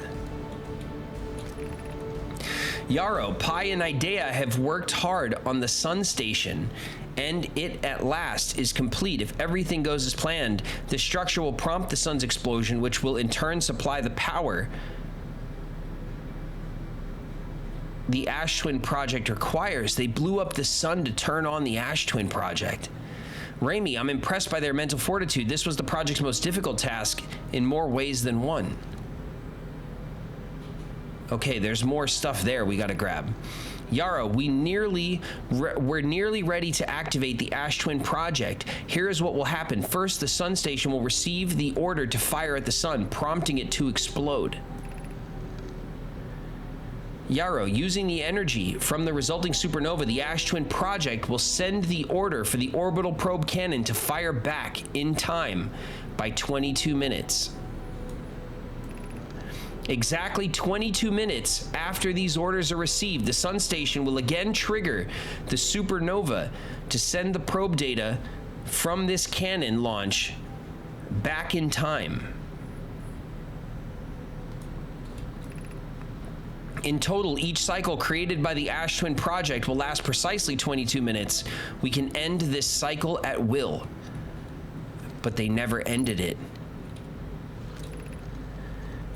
Yarrow, Pi and Idea have worked hard on the Sun Station and it at last is complete. If everything goes as planned, the structure will prompt the sun's explosion, which will in turn supply the power the Ash Twin Project requires. They blew up the sun to turn on the Ash Twin Project. Raimi, I'm impressed by their mental fortitude. This was the project's most difficult task in more ways than one. Okay, there's more stuff there we gotta grab. Yara, we're nearly ready to activate the Ash Twin Project. Here is what will happen. First, the sun station will receive the order to fire at the sun, prompting it to explode. Yarrow, using the energy from the resulting supernova, the Ash Twin Project will send the order for the orbital probe cannon to fire back in time by 22 minutes. Exactly 22 minutes after these orders are received, the sun station will again trigger the supernova to send the probe data from this cannon launch back in time. In total, each cycle created by the Ash Twin Project will last precisely 22 minutes. We can end this cycle at will. But they never ended it.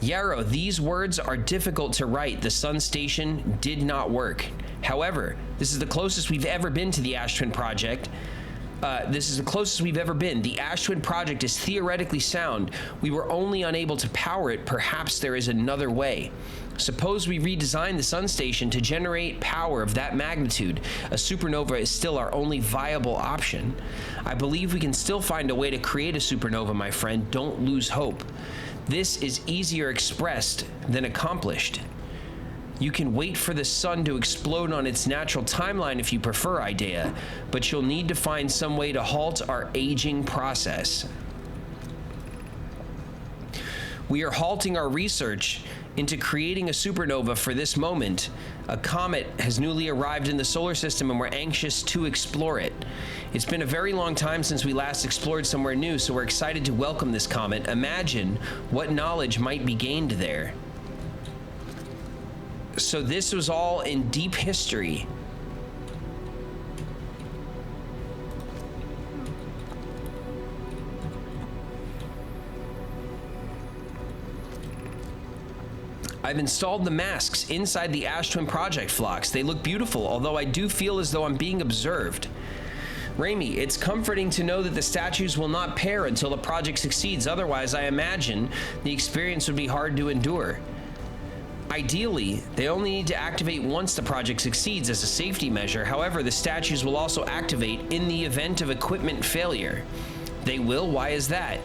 Yarrow, these words are difficult to write. The sun station did not work. However, this is the closest we've ever been to the Ash Twin Project. This is the closest we've ever been. The Ash Twin Project is theoretically sound. We were only unable to power it. Perhaps there is another way. Suppose we redesign the sun station to generate power of that magnitude. A supernova is still our only viable option. I believe we can still find a way to create a supernova, my friend. Don't lose hope. This is easier expressed than accomplished. You can wait for the sun to explode on its natural timeline if you prefer, Idea, but you'll need to find some way to halt our aging process. We are halting our research into creating a supernova for this moment. A comet has newly arrived in the solar system and we're anxious to explore it. It's been a very long time since we last explored somewhere new, so we're excited to welcome this comet. Imagine what knowledge might be gained there. So this was all in deep history. I've installed the masks inside the Ash Twin Project, Phlox. They look beautiful, although I do feel as though I'm being observed. Raimi, it's comforting to know that the statues will not pair until the project succeeds. Otherwise, I imagine the experience would be hard to endure. Ideally, they only need to activate once the project succeeds as a safety measure. However, the statues will also activate in the event of equipment failure. They will? Why is that?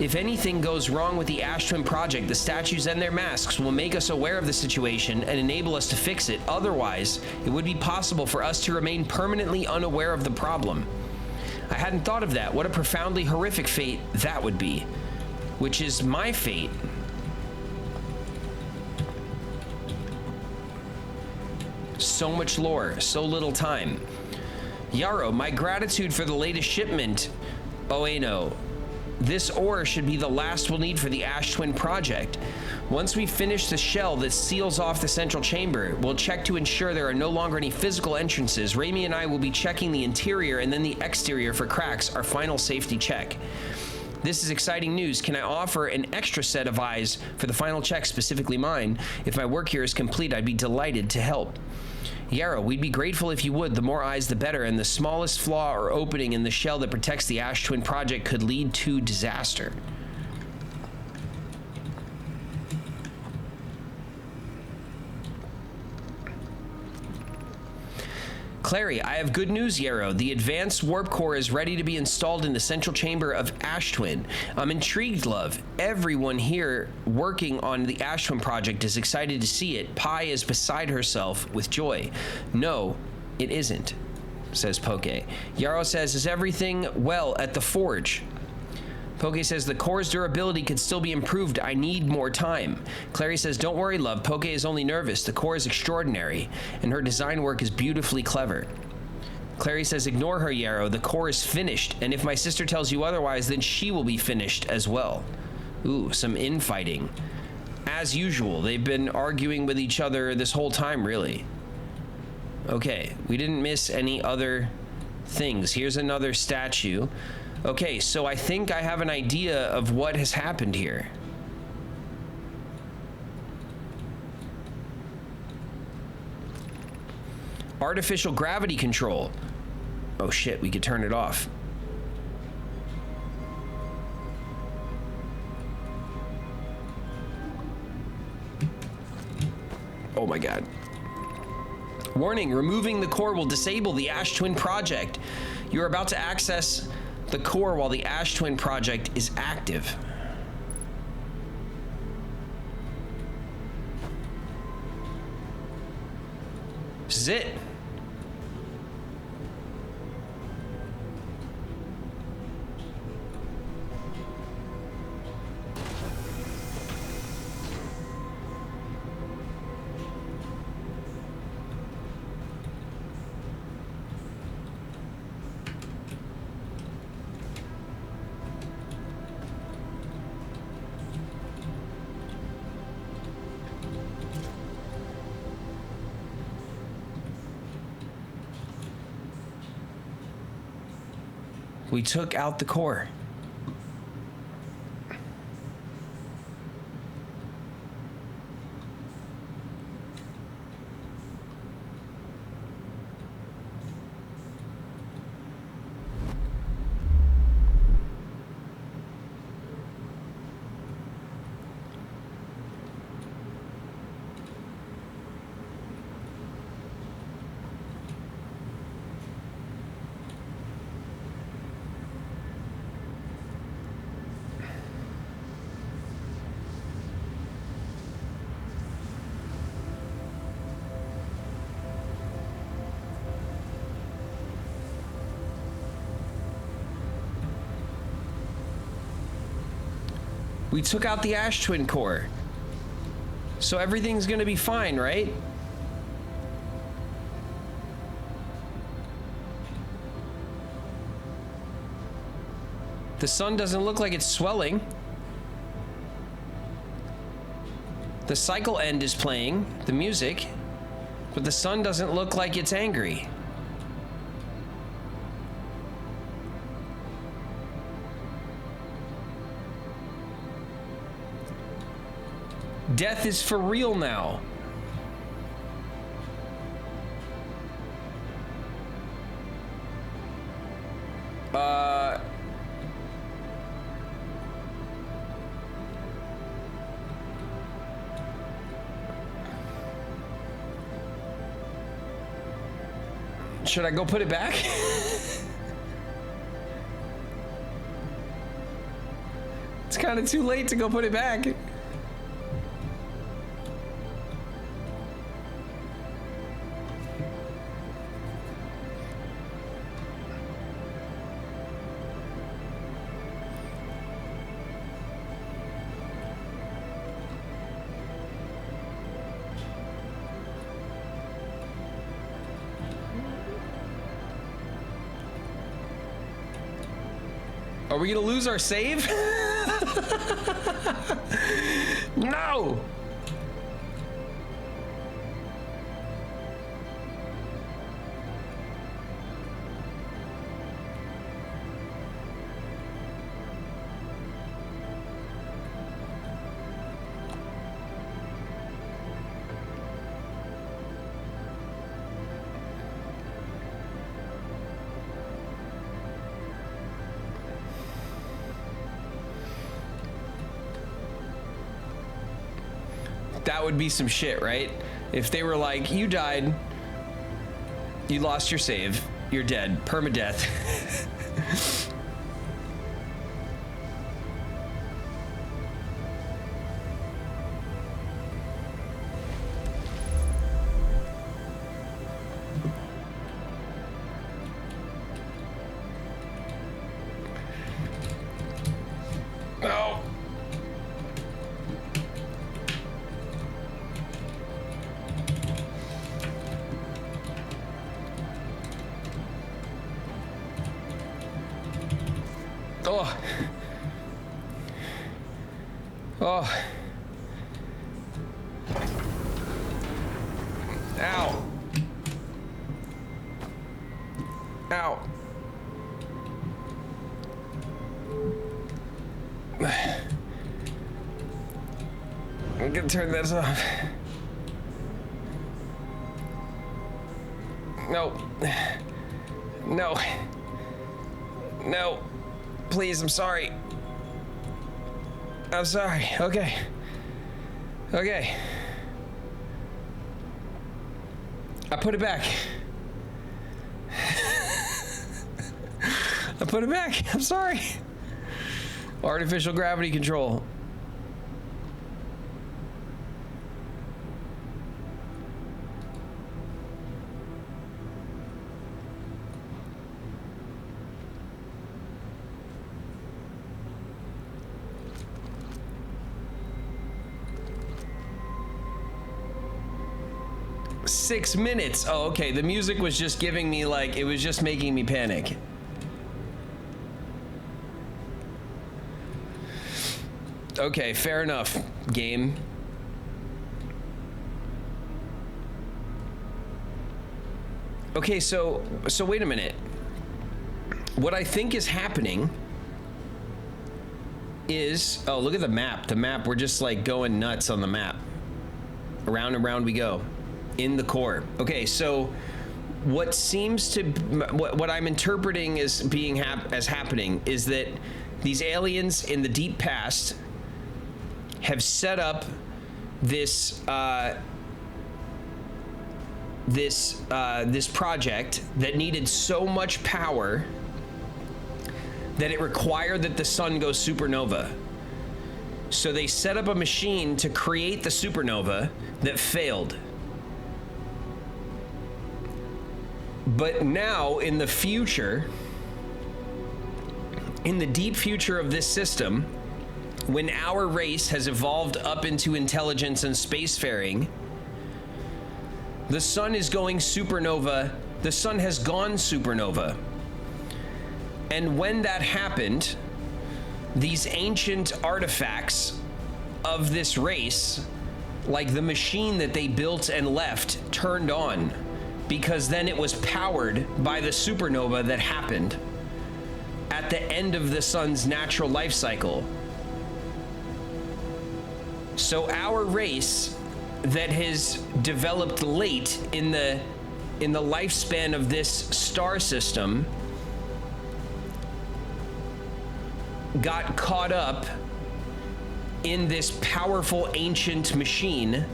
If anything goes wrong with the Ash Twin Project, the statues and their masks will make us aware of the situation and enable us to fix it. Otherwise, it would be possible for us to remain permanently unaware of the problem. I hadn't thought of that. What a profoundly horrific fate that would be. Which is my fate. So much lore, so little time. Yarrow, my gratitude for the latest shipment. Oeno. This ore should be the last we'll need for the Ash Twin Project. Once we finish the shell that seals off the central chamber, we'll check to ensure there are no longer any physical entrances. Raimi and I will be checking the interior and then the exterior for cracks, our final safety check. This is exciting news. Can I offer an extra set of eyes for the final check, specifically mine? If my work here is complete, I'd be delighted to help. Yarrow, we'd be grateful if you would. The more eyes, the better, and the smallest flaw or opening in the shell that protects the Ash Twin Project could lead to disaster. Clary, I have good news, Yarrow. The advanced warp core is ready to be installed in the central chamber of Ash Twin. I'm intrigued, love. Everyone here working on the Ash Twin project is excited to see it. Pi is beside herself with joy. No, it isn't, says Poke. Yarrow says, is everything well at the forge? Poke says, the core's durability could still be improved. I need more time. Clary says, don't worry, love. Poke is only nervous. The core is extraordinary, and her design work is beautifully clever. Clary says, ignore her, Yarrow. The core is finished, and if my sister tells you otherwise, then she will be finished as well. Ooh, some infighting. As usual, they've been arguing with each other this whole time, really. Okay, we didn't miss any other things. Here's another statue. Okay, so I think I have an idea of what has happened here. Artificial gravity control. Oh shit, we could turn it off. Oh my god. Warning, removing the core will disable the Ash Twin project. You're about to access the core while the Ash Twin project is active. This is it. We took out the core. We took out the Ash Twin core. So everything's gonna be fine, right? The sun doesn't look like it's swelling. The cycle end is playing, the music, but the sun doesn't look like it's angry. Death is for real now. Should I go put it back? It's kind of too late to go put it back. Are we gonna lose our save? No! That would be some shit, right? If they were like, you died, you lost your save, you're dead, permadeath. No. Oh. Oh. Ow. Ow. I'm gonna turn this off. No. No. No. Please, I'm sorry. I'm sorry. Okay. Okay. I put it back. I put it back. I'm sorry. Artificial gravity control. Six minutes. Oh, okay. The music was just giving me like, it was just making me panic. Okay, fair enough, game. Okay, so wait a minute. What I think is happening is, oh, look at the map. The map, we're just like going nuts on the map. Around and around we go. In the core. Okay, so what seems to, what I'm interpreting as being happening is that these aliens in the deep past have set up this this project that needed so much power that it required that the sun go supernova. So they set up a machine to create the supernova that failed. But now, in the future, in the deep future of this system, when our race has evolved up into intelligence and spacefaring, the sun is going supernova. The sun has gone supernova. And when that happened, these ancient artifacts of this race, like the machine that they built and left, turned on, because then it was powered by the supernova that happened at the end of the sun's natural life cycle. So our race that has developed late in the lifespan of this star system got caught up in this powerful ancient machine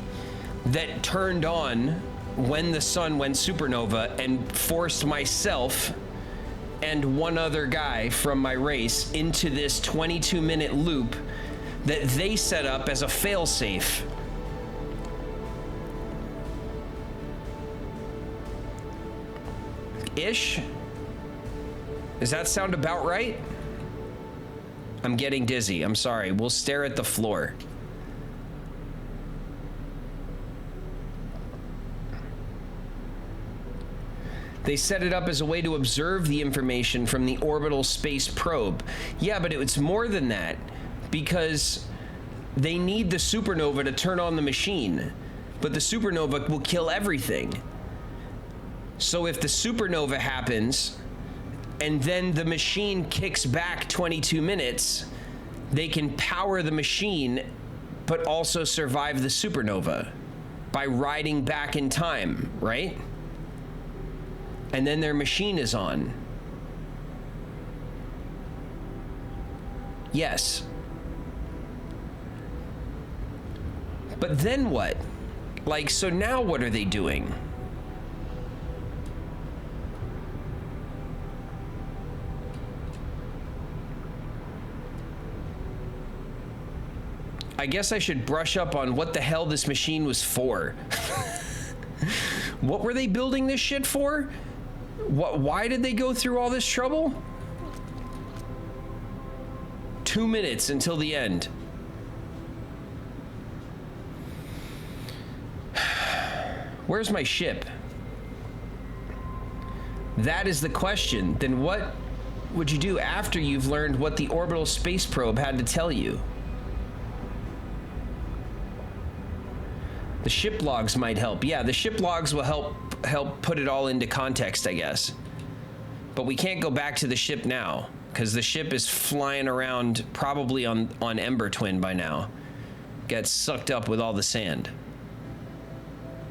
that turned on when the sun went supernova and forced myself and one other guy from my race into this 22-minute loop that they set up as a failsafe. Ish? Does that sound about right? I'm getting dizzy. I'm sorry. We'll stare at the floor. They set it up as a way to observe the information from the orbital space probe. Yeah, but it's more than that, because they need the supernova to turn on the machine, but the supernova will kill everything. So if the supernova happens and then the machine kicks back 22 minutes, they can power the machine but also survive the supernova by riding back in time, right? And then their machine is on. Yes. But then what? Like, so now what are they doing? I guess I should brush up on what the hell this machine was for. What were they building this shit for? Why did they go through all this trouble? 2 minutes until the end. Where's my ship? That is the question. Then what would you do after you've learned what the orbital space probe had to tell you? The ship logs might help. Yeah, the ship logs will help put it all into context, I guess. But we can't go back to the ship now, because the ship is flying around probably on Ember Twin by now. Gets sucked up with all the sand.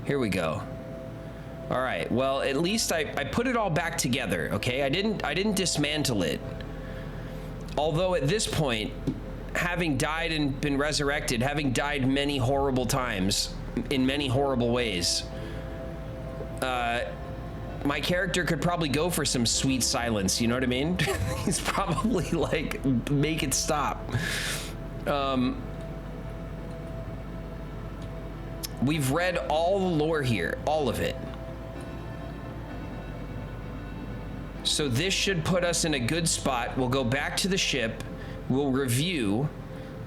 Here we go. All right, well, at least I put it all back together, okay? I didn't dismantle it. Although at this point, having died and been resurrected, having died many horrible times, in many horrible ways, my character could probably go for some sweet silence, you know what I mean? He's probably like, make it stop. We've read all the lore here, all of it. So this should put us in a good spot. We'll go back to the ship, we'll review,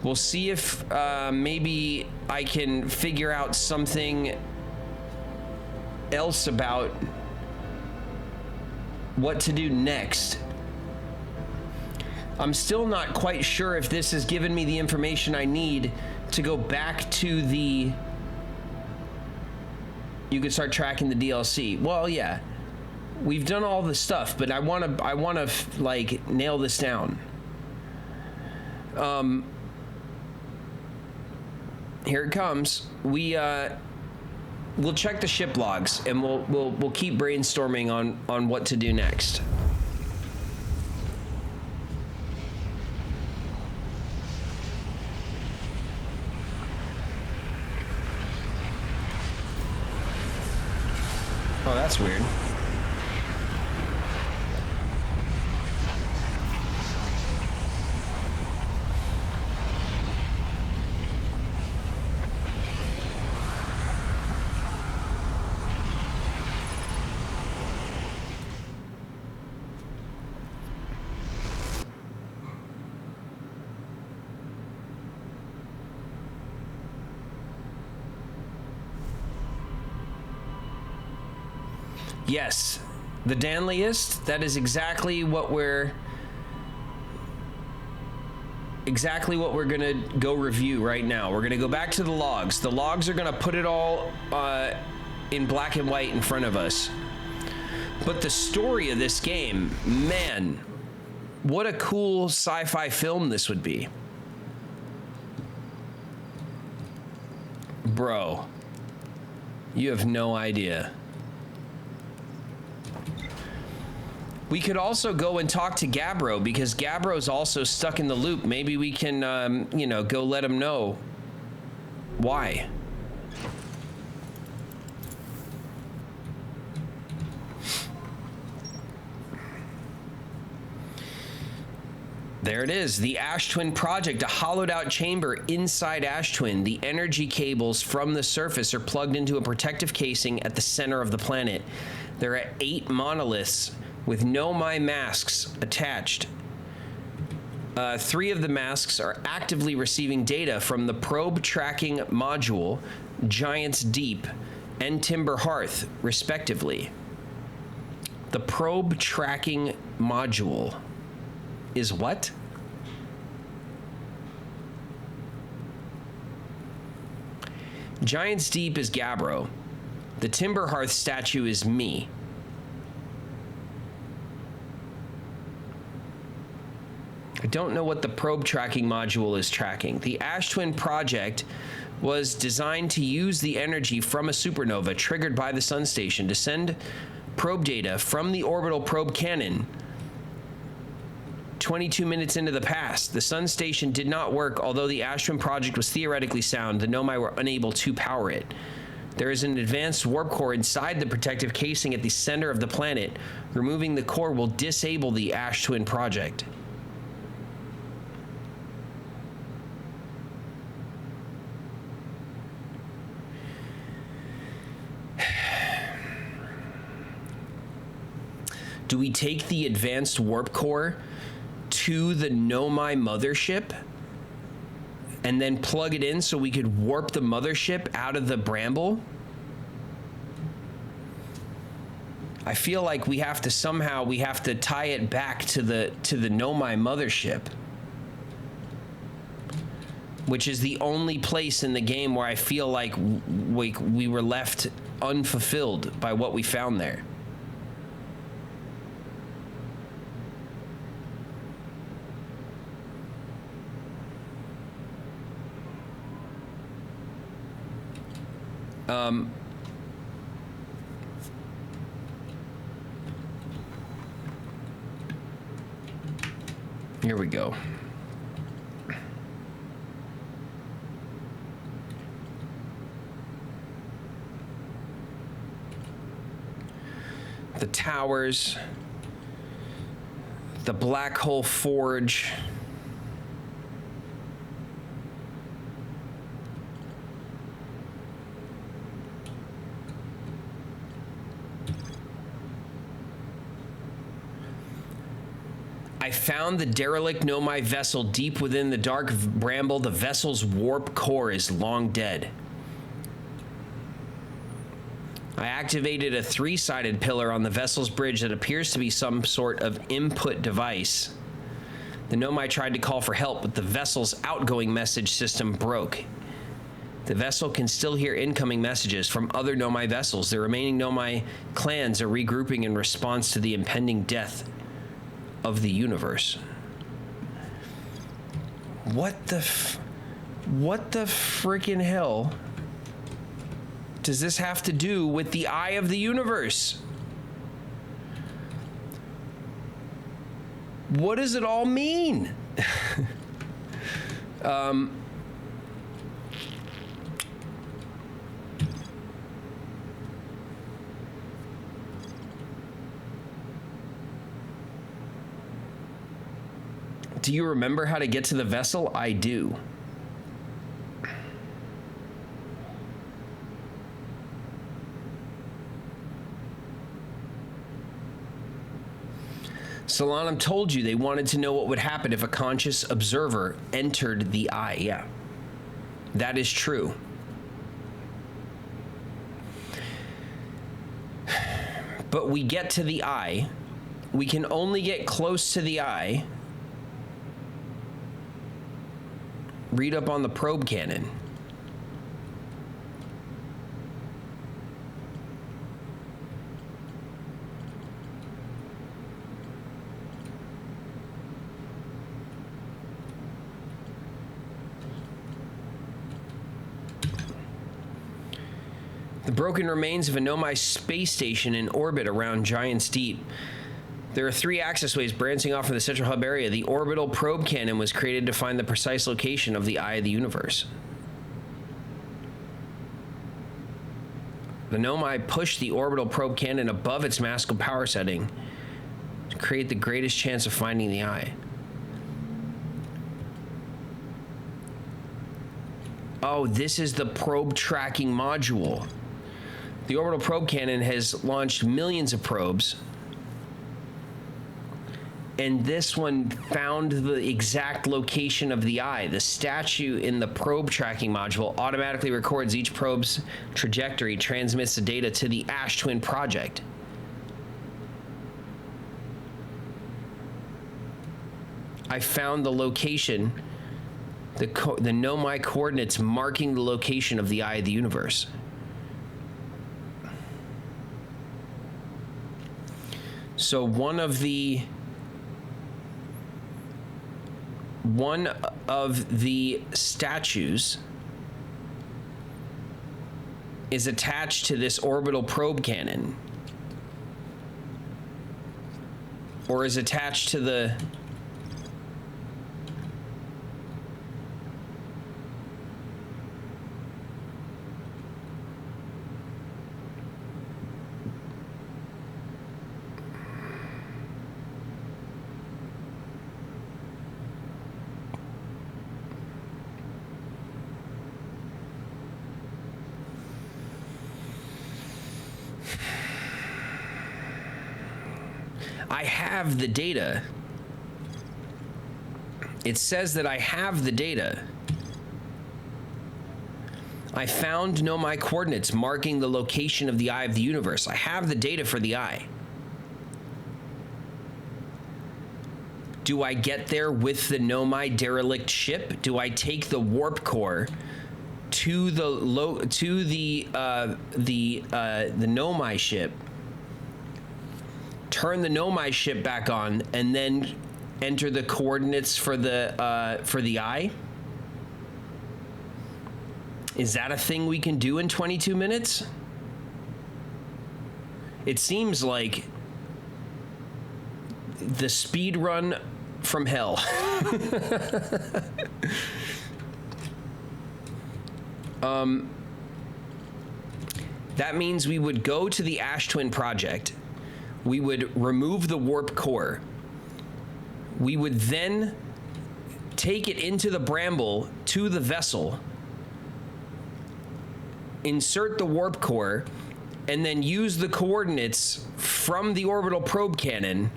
we'll see if maybe I can figure out something else about what to do next. I'm still not quite sure if this has given me the information I need to go back to the... You could start tracking the DLC. Well, yeah, we've done all the stuff, but I want to like nail this down. Here it comes. We'll check the ship logs, and we'll keep brainstorming on what to do next. Oh, that's weird. Yes, the Danliest, that is exactly what we're gonna go review right now. We're gonna go back to the logs. The logs are gonna put it all in black and white in front of us. But the story of this game, man, what a cool sci-fi film this would be. Bro, you have no idea. We could also go and talk to Gabbro, because Gabbro's also stuck in the loop. Maybe we can, you know, go let him know why. There it is, the Ash Twin Project, a hollowed out chamber inside Ash Twin. The energy cables from the surface are plugged into a protective casing at the center of the planet. There are 8 monoliths with Nomai masks attached. 3 of the masks are actively receiving data from the probe tracking module, Giant's Deep, and Timber Hearth, respectively. The probe tracking module is what? Giant's Deep is Gabbro. The Timber Hearth statue is me. I don't know what the probe tracking module is tracking. The Ash Twin Project was designed to use the energy from a supernova triggered by the Sun Station to send probe data from the orbital probe cannon 22 minutes into the past. The Sun Station did not work, although the Ash Twin Project was theoretically sound. The Nomai were unable to power it. There is an advanced warp core inside the protective casing at the center of the planet. Removing the core will disable the Ash Twin Project. Do we take the advanced warp core to the Nomai mothership and then plug it in so we could warp the mothership out of the bramble? I feel like we have to tie it back to the Nomai mothership, which is the only place in the game where I feel like we were left unfulfilled by what we found there. Here we go. The towers, the black hole forge. I found the derelict Nomai vessel deep within the dark bramble. The vessel's warp core is long dead. I activated a 3-sided pillar on the vessel's bridge that appears to be some sort of input device. The Nomai tried to call for help, but the vessel's outgoing message system broke. The vessel can still hear incoming messages from other Nomai vessels. The remaining Nomai clans are regrouping in response to the impending death of the universe. What the freaking hell does this have to do with the eye of the universe? What does it all mean? Do you remember how to get to the vessel? I do. Solanum told you they wanted to know what would happen if a conscious observer entered the eye. Yeah, that is true. But we get to the eye. We can only get close to the eye. Read up on the probe cannon. The broken remains of a Nomai space station in orbit around Giant's Deep. There are 3 access ways branching off from the central hub area. The orbital probe cannon was created to find the precise location of the eye of the universe. The Nomai pushed the orbital probe cannon above its massive power setting to create the greatest chance of finding the eye. Oh, this is the probe tracking module. The orbital probe cannon has launched millions of probes. And this one found the exact location of the eye. The statue in the probe tracking module automatically records each probe's trajectory, transmits the data to the Ash Twin project. I found the location, the Nomai coordinates marking the location of the eye of the universe. So one of the statues is attached to this orbital probe cannon, or is attached to the I have the data. It says that I have the data. I found Nomai coordinates marking the location of the eye of the universe. I have the data for the eye. Do I get there with the Nomai derelict ship? Do I take the warp core to the Nomai ship, turn the Nomai ship back on, and then enter the coordinates for the eye? Is that a thing we can do in 22 minutes? It seems like the speed run from hell. That means we would go to the Ash Twin project. We would remove the warp core. We would then take it into the bramble to the vessel, insert the warp core, and then use the coordinates from the orbital probe cannon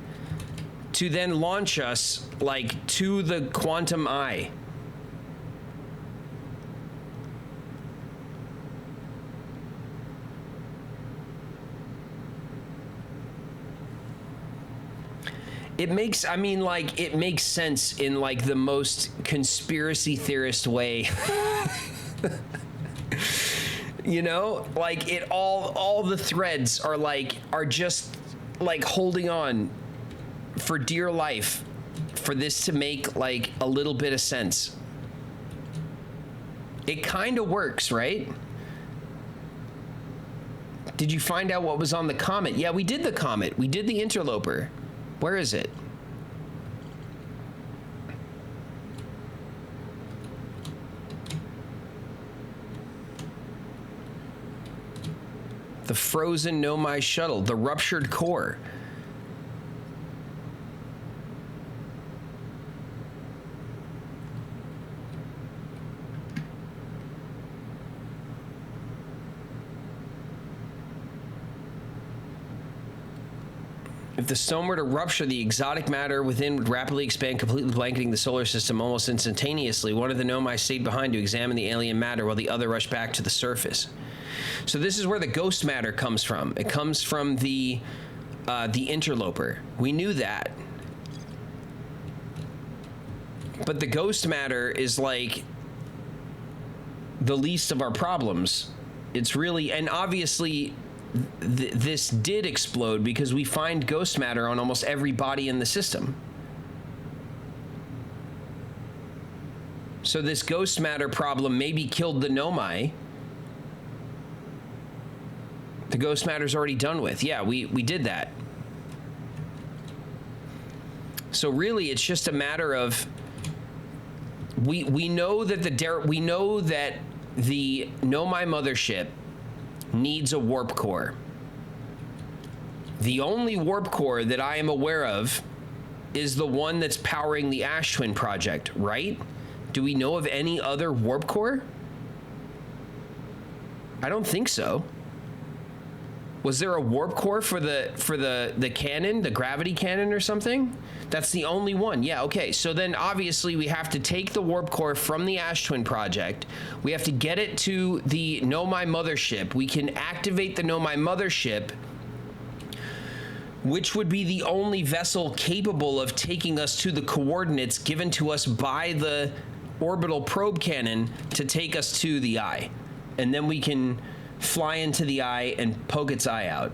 to then launch us like to the quantum eye. It makes, I mean, like, it makes sense in like the most conspiracy theorist way. You know, like it all the threads are just like holding on for dear life for this to make like a little bit of sense. It kind of works, right? Did you find out what was on the comet? Yeah, we did the comet. We did the interloper. Where is it? The frozen Nomai shuttle, the ruptured core. If the stone were to rupture, the exotic matter within would rapidly expand, completely blanketing the solar system almost instantaneously. One of the Nomai stayed behind to examine the alien matter while the other rushed back to the surface. So this is where the ghost matter comes from. It comes from the interloper. We knew that. But the ghost matter is like the least of our problems. It's really, and obviously this did explode because we find ghost matter on almost every body in the system. So this ghost matter problem maybe killed the Nomai. The ghost matter's already done with. Yeah, we did that. So really, it's just a matter of we know that the Nomai mothership needs a warp core. The only warp core that I am aware of is the one that's powering the Ash Twin project, right? Do we know of any other warp core? I don't think so. Was there a warp core for the cannon, the gravity cannon or something? That's the only one. Yeah, okay. So then obviously we have to take the warp core from the Ash Twin project. We have to get it to the Nomai mothership. We can activate the Nomai mothership, which would be the only vessel capable of taking us to the coordinates given to us by the orbital probe cannon to take us to the eye. And then we can fly into the eye and poke its eye out.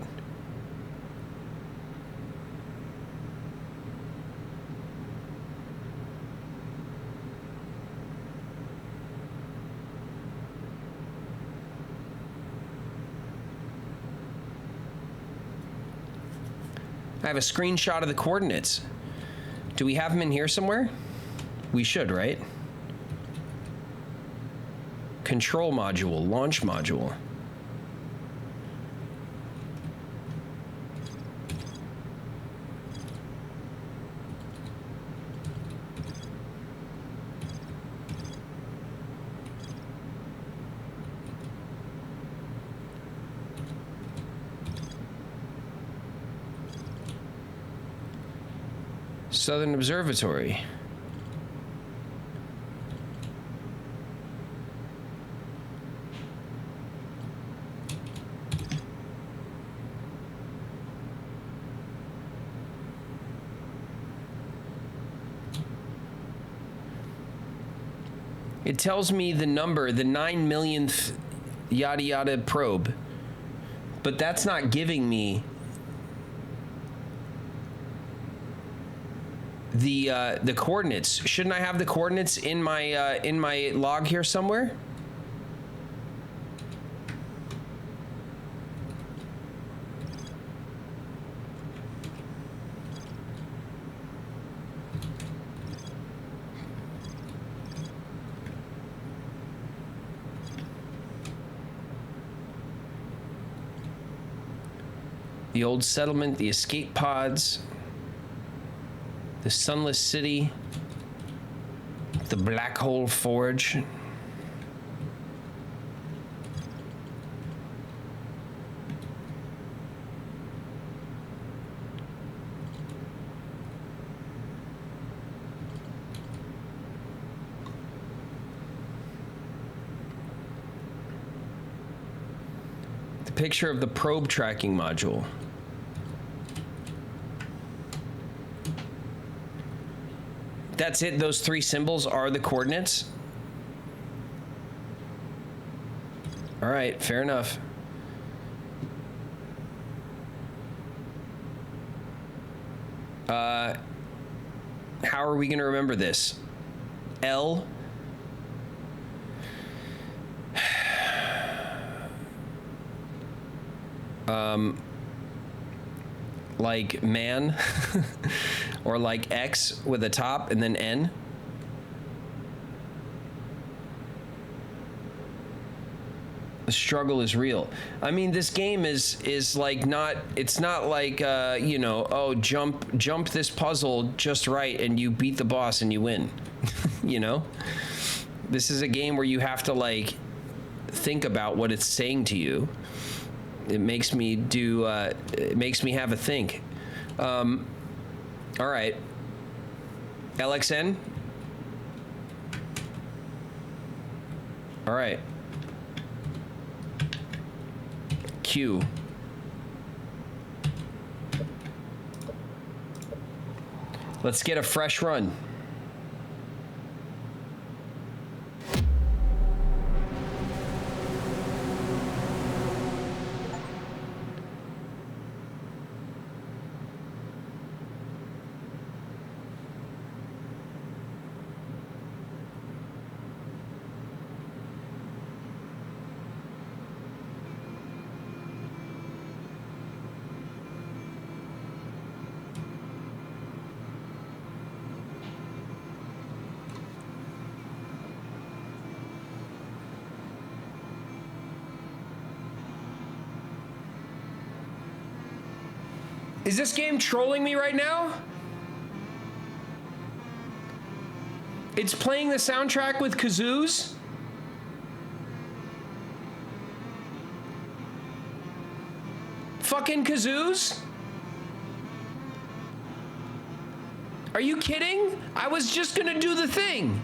I have a screenshot of the coordinates. Do we have them in here somewhere? We should, right? Control module, launch module. Southern Observatory. It tells me the number, the 9 millionth yada yada probe, but that's not giving me the coordinates. Shouldn't I have the coordinates in my log here somewhere? The old settlement, the escape pods, the sunless city, the black hole forge. The picture of the probe tracking module. That's it? Those 3 symbols are the coordinates? All right, fair enough. How are we gonna remember this? L. Like man, or like X with a top and then N. The struggle is real. I mean, this game is like not. It's not like you know. Oh, jump this puzzle just right and you beat the boss and you win. You know, this is a game where you have to like think about what it's saying to you. It makes me do. It makes me have a think. All right. LXN. All right. Q. Let's get a fresh run. Is this game trolling me right now? It's playing the soundtrack with kazoos? Fucking kazoos? Are you kidding? I was just gonna do the thing.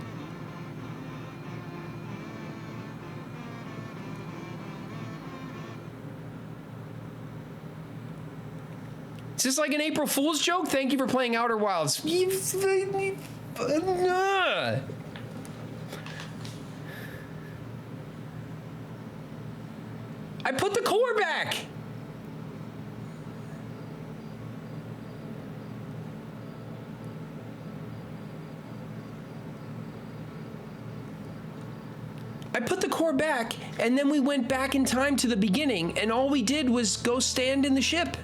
Is this like an April Fool's joke? Thank you for playing Outer Wilds. I put the core back. I put the core back, and then we went back in time to the beginning, and all we did was go stand in the ship.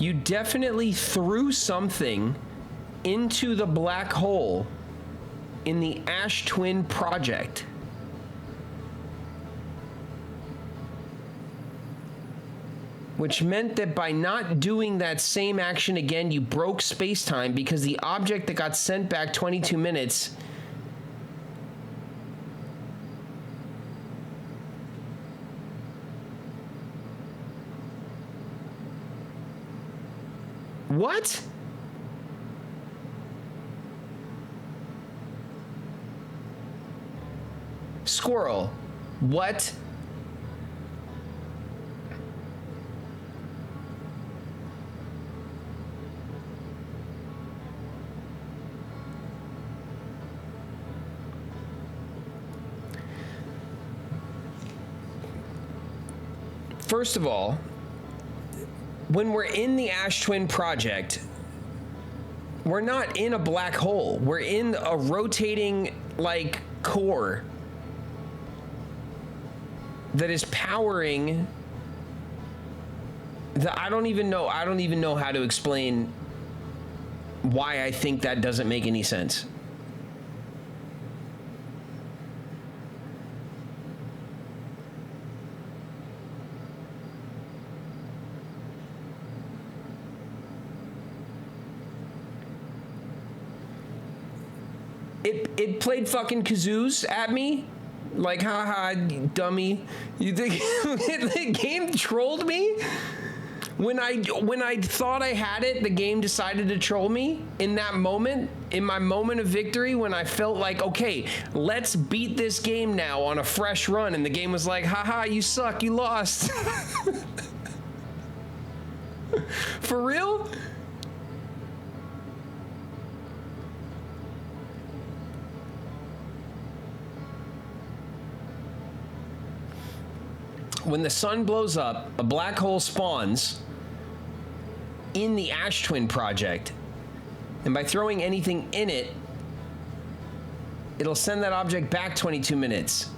You definitely threw something into the black hole in the Ash Twin project. Which meant that by not doing that same action again, you broke space-time because the object that got sent back 22 minutes What? Squirrel. What? First of all, when we're in the Ash Twin project, We're not in a black hole. We're in a rotating, like, core that is powering the, I don't even know how to explain why I think that doesn't make any sense. It played fucking kazoos at me, like, haha, dummy. You think the game trolled me? When I thought I had it, the game decided to troll me in that moment, in my moment of victory, when I felt like, okay, let's beat this game now on a fresh run, and the game was like, haha, you suck, you lost. For real? When the sun blows up, a black hole spawns in the Ash Twin project, and by throwing anything in it, it'll send that object back 22 minutes.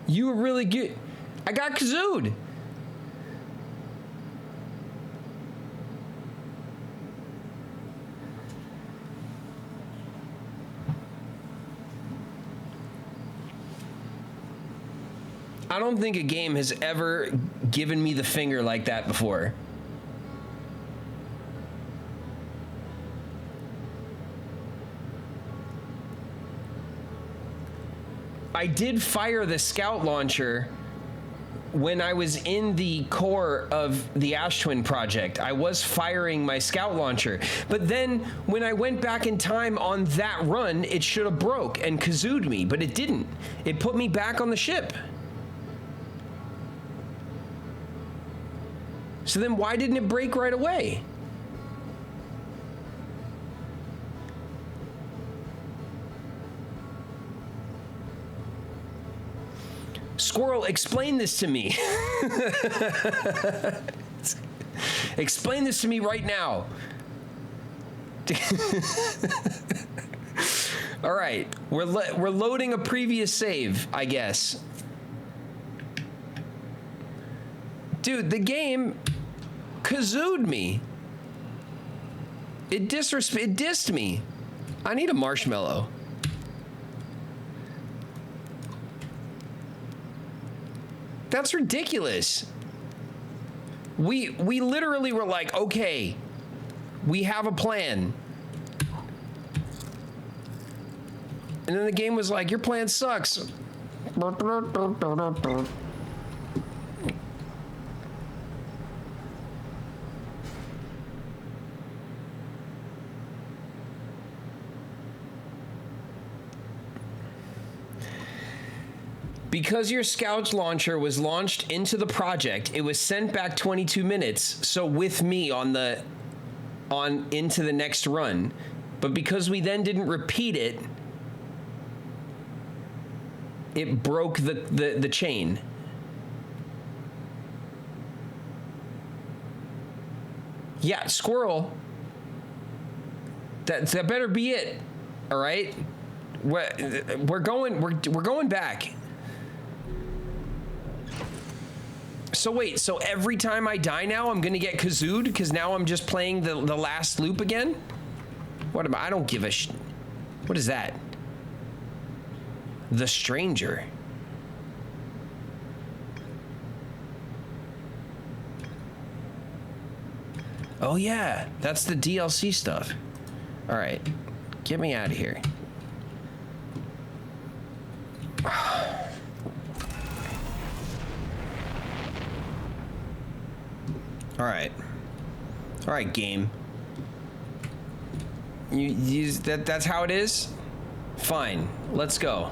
You were really good. I got kazooed. I don't think a game has ever given me the finger like that before. I did fire the scout launcher when I was in the core of the Ash Twin project. I was firing my scout launcher, but then when I went back in time on that run, it should have broke and kazooed me, but it didn't. It put me back on the ship. So then why didn't it break right away? Squirrel, explain this to me. Explain this to me right now. All right, we're loading a previous save, I guess. Dude, the game kazooed me. It dissed me. I need a marshmallow. That's ridiculous. We literally were like, okay, we have a plan. And then the game was like, your plan sucks. Because your scout launcher was launched into the project, it was sent back 22 minutes, so with me on into the next run. But because we then didn't repeat it, it broke the chain. Yeah, squirrel. That better be it. All right? We're going back. So wait, so every time I die now, I'm gonna get kazooed because now I'm just playing the last loop again? What am I don't give a shit. What is that? The Stranger. Oh yeah, that's the DLC stuff. All right, get me out of here. All right, game. You use that's how it is? Fine, let's go.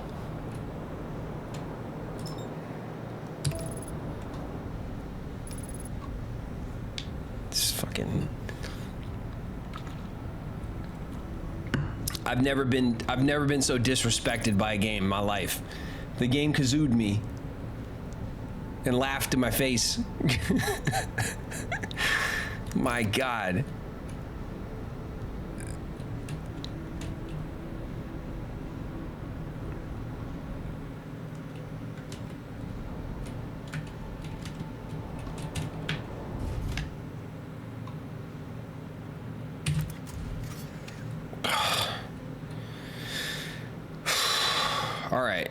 This fucking I've never been so disrespected by a game in my life. The game kazooed me and laughed in my face. My God. All right.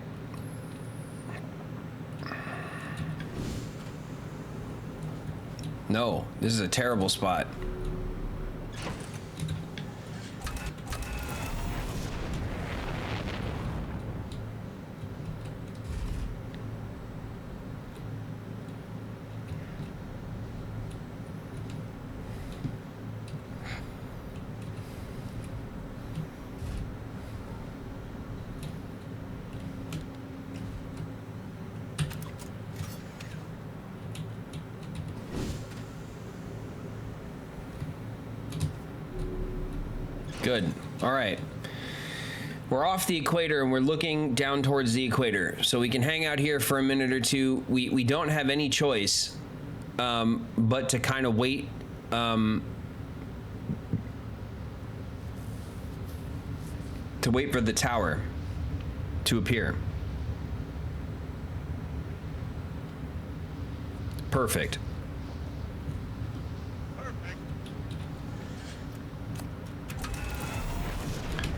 No, this is a terrible spot. Good. All right. We're off the equator and we're looking down towards the equator. So we can hang out here for a minute or two. We don't have any choice but to kind of wait. To wait for the tower to appear. Perfect.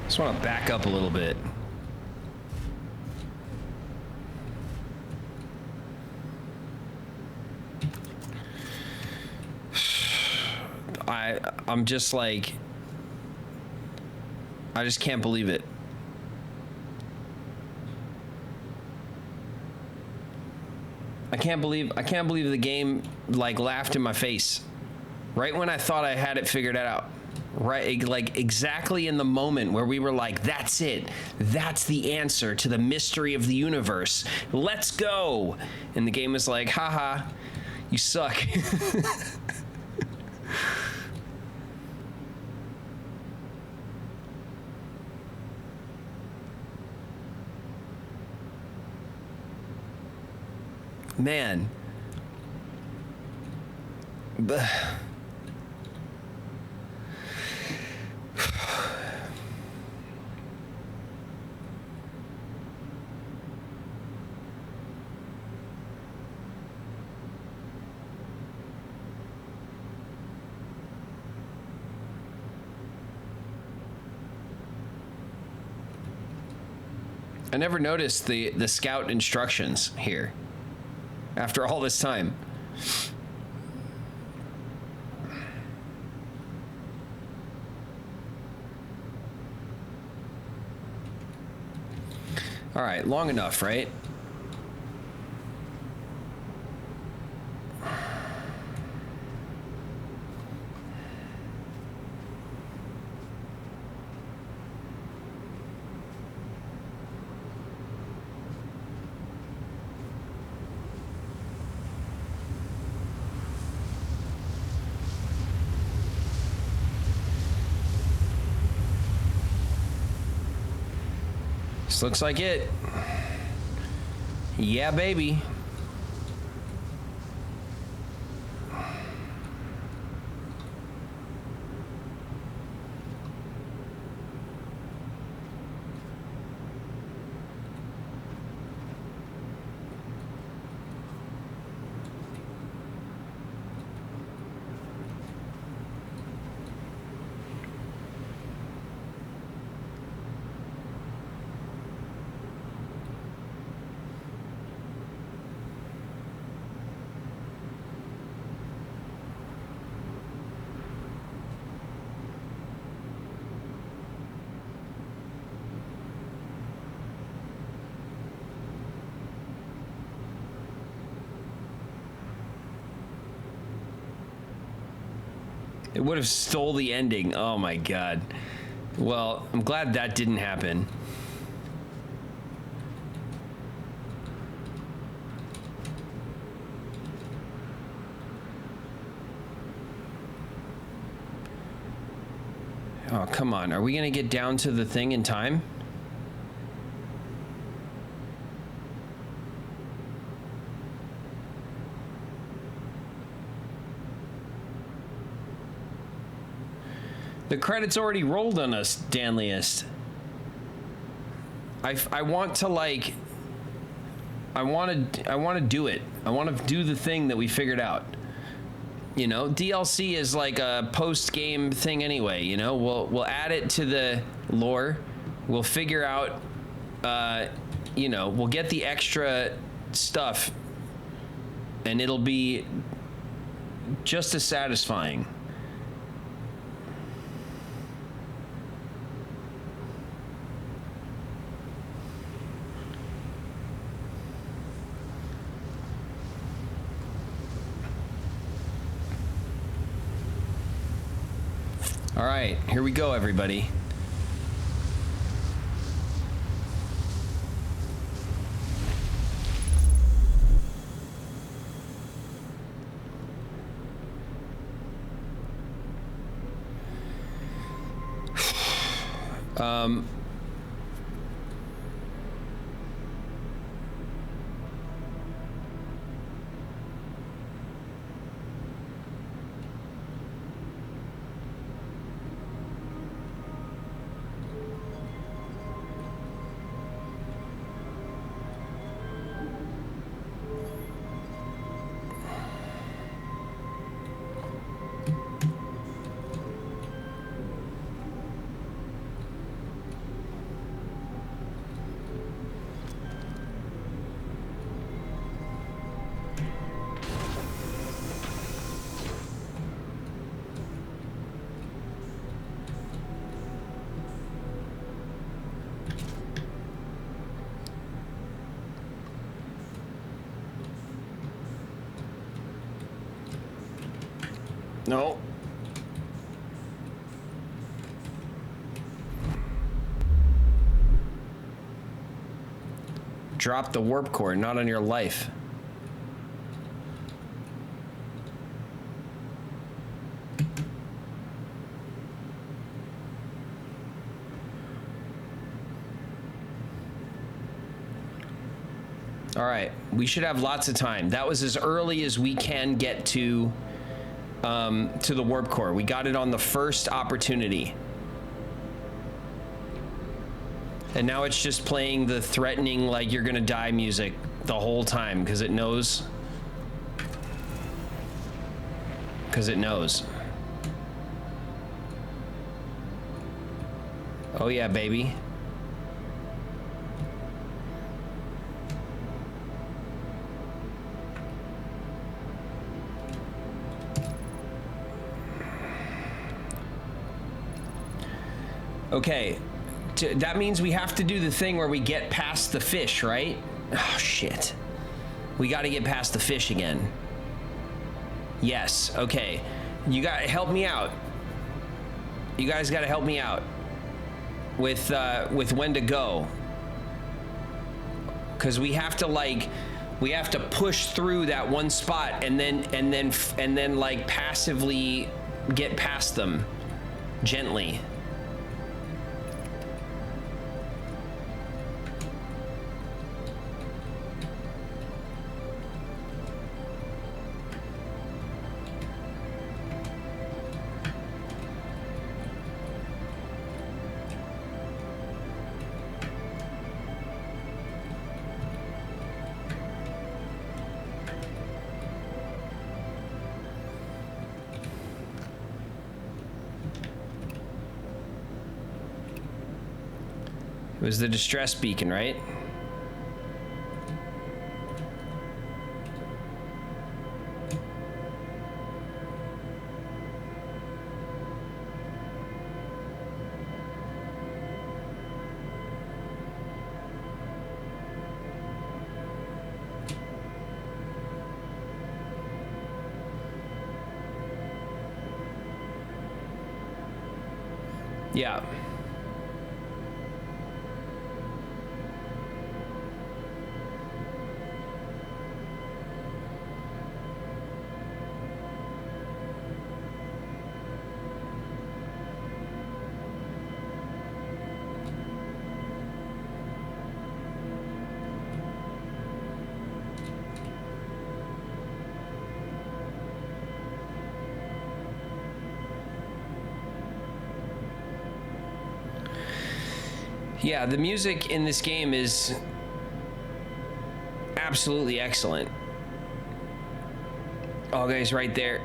Just want to back up a little bit. I'm just like, I just can't believe it. I can't believe the game like laughed in my face right when I thought I had it figured out. Right, like exactly in the moment where we were like, that's it. That's the answer to the mystery of the universe. Let's go. And the game is like, haha, you suck. Man. I never noticed the scout instructions here after all this time. All right, long enough, right? This looks like it. Yeah, baby. It would have stole the ending. Oh my God. Well, I'm glad that didn't happen. Oh, come on. Are we going to get down to the thing in time? The credits already rolled on us, Danliest. I want to like. I want to do it. I want to do the thing that we figured out. You know, DLC is like a post-game thing anyway. You know, we'll add it to the lore. We'll figure out. You know, we'll get the extra stuff, and it'll be just as satisfying. All right, here we go, everybody. No. Drop the warp core, not on your life. All right, we should have lots of time. That was as early as we can get to the warp core. We got it on the first opportunity. And now it's just playing the threatening, like you're gonna die music the whole time because it knows. Because it knows. Oh yeah, baby. Okay, that means we have to do the thing where we get past the fish, right? Oh, shit. We got to get past the fish again. Yes, okay. You got to help me out. You guys got to help me out with when to go. Because we have to, like, we have to push through that one spot and then like passively get past them gently. It was the distress beacon, right? Yeah. Yeah, the music in this game is absolutely excellent. Oh, guys, right there.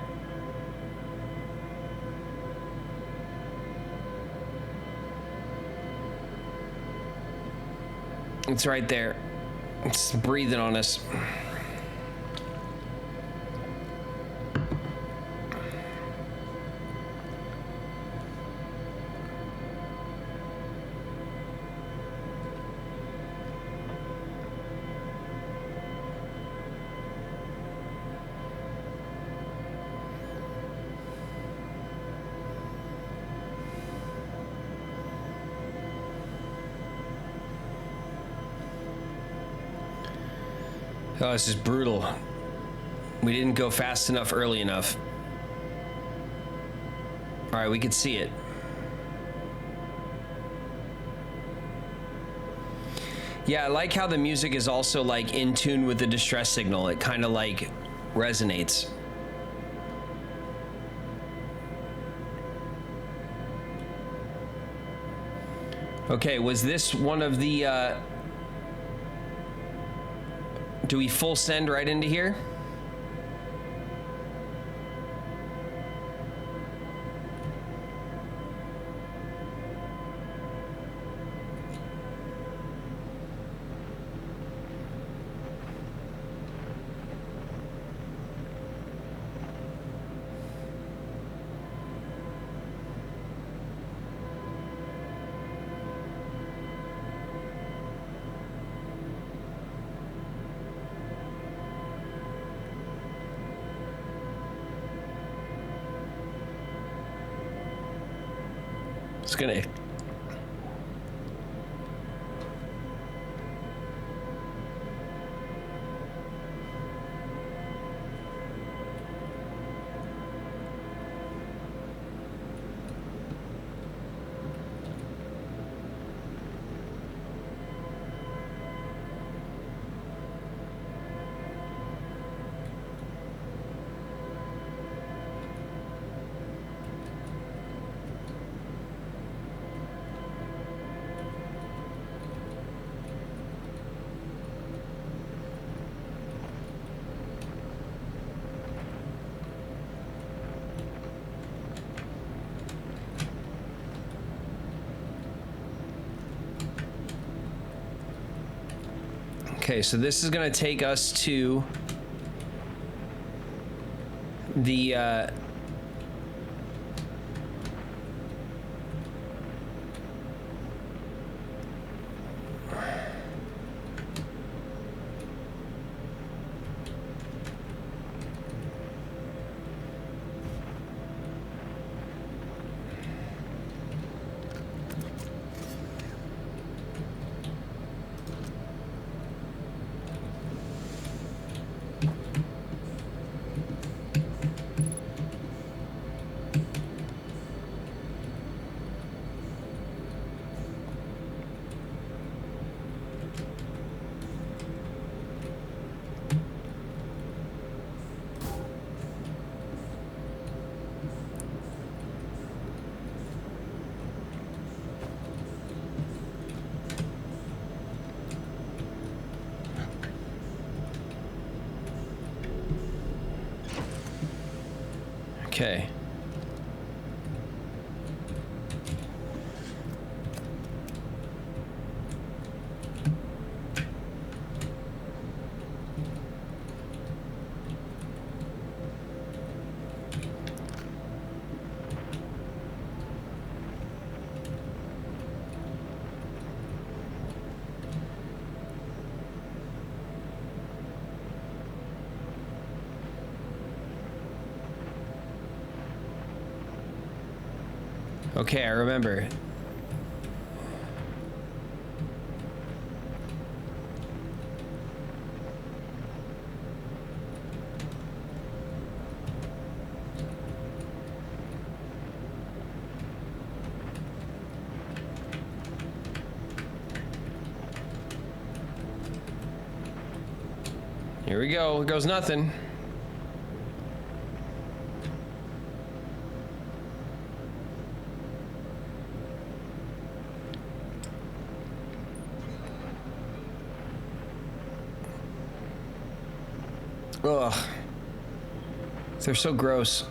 It's right there. It's breathing on us. Oh, this is brutal. We didn't go fast enough early enough. All right, we could see it. Yeah, I like how the music is also like in tune with the distress signal. It kind of like resonates. Okay, was this one of the do we full send right into here? It's gonna. Okay, so this is gonna take us to the okay. Okay, I remember. Here we go. Here goes nothing. Ugh. They're so gross.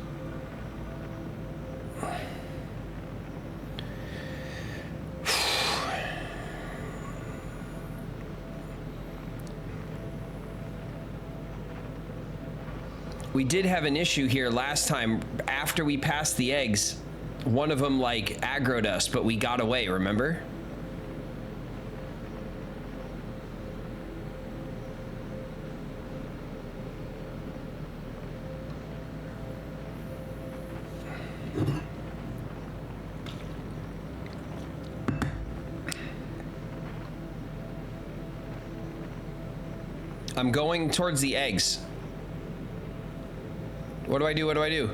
We did have an issue here last time. After we passed the eggs, one of them like aggroed us, but we got away, remember? I'm going towards the eggs. What do I do? What do I do?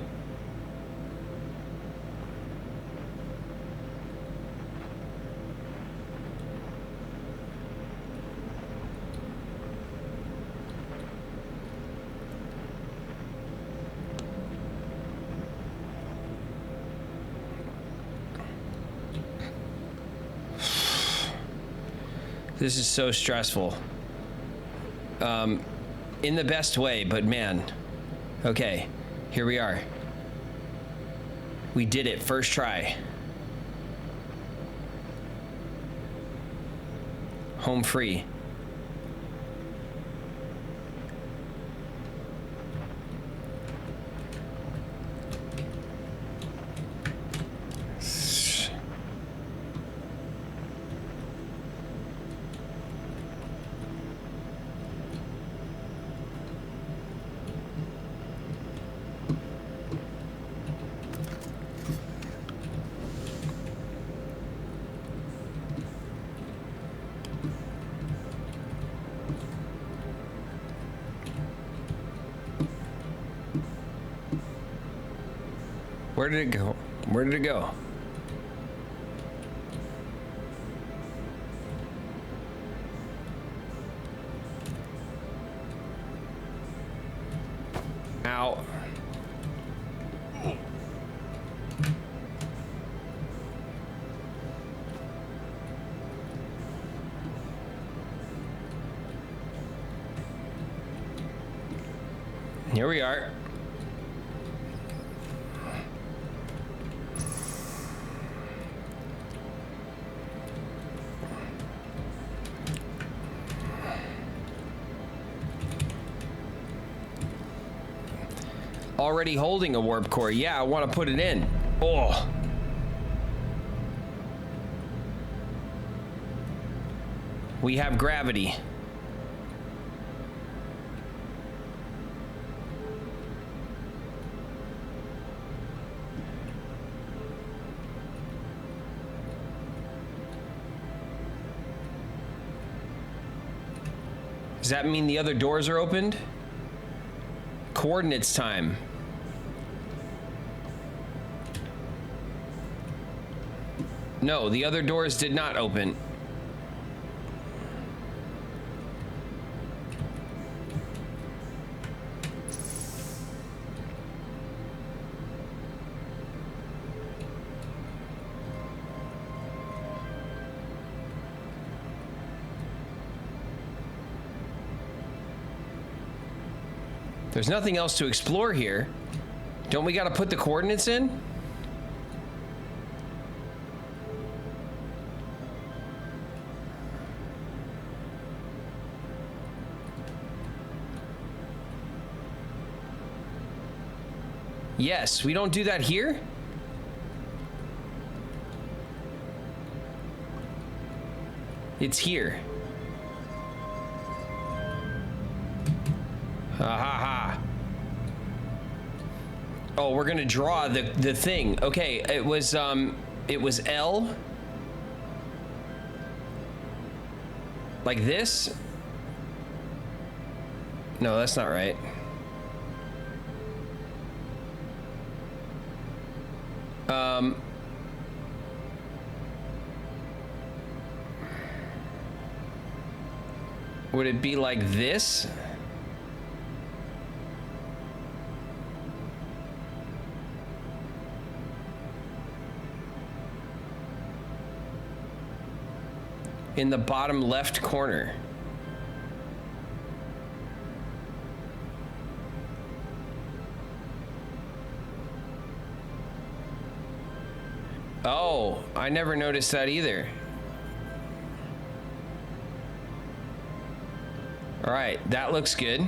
This is so stressful. In the best way, but man. Okay, here we are. We did it, first try. Home free. Where did it go? Where did it go? Ow. Here we are. Already holding a warp core. Yeah, I want to put it in. Oh. We have gravity. Does that mean the other doors are opened? Coordinates time. No, the other doors did not open. There's nothing else to explore here. Don't we gotta put the coordinates in? Yes, we don't do that here? It's here. Ha ha ha. Oh, we're gonna draw the thing. Okay, it was L. Like this? No, that's not right. Would it be like this? In the bottom left corner. Oh, I never noticed that either. All right, that looks good.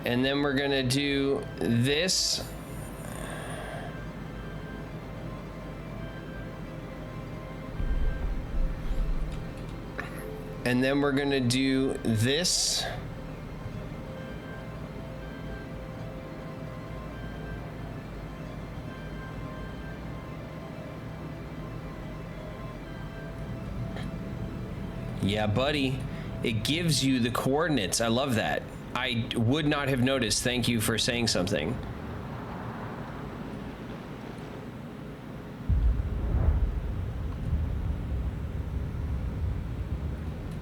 And then we're gonna do this. And then we're gonna do this. Yeah, buddy. It gives you the coordinates. I love that. I would not have noticed. Thank you for saying something.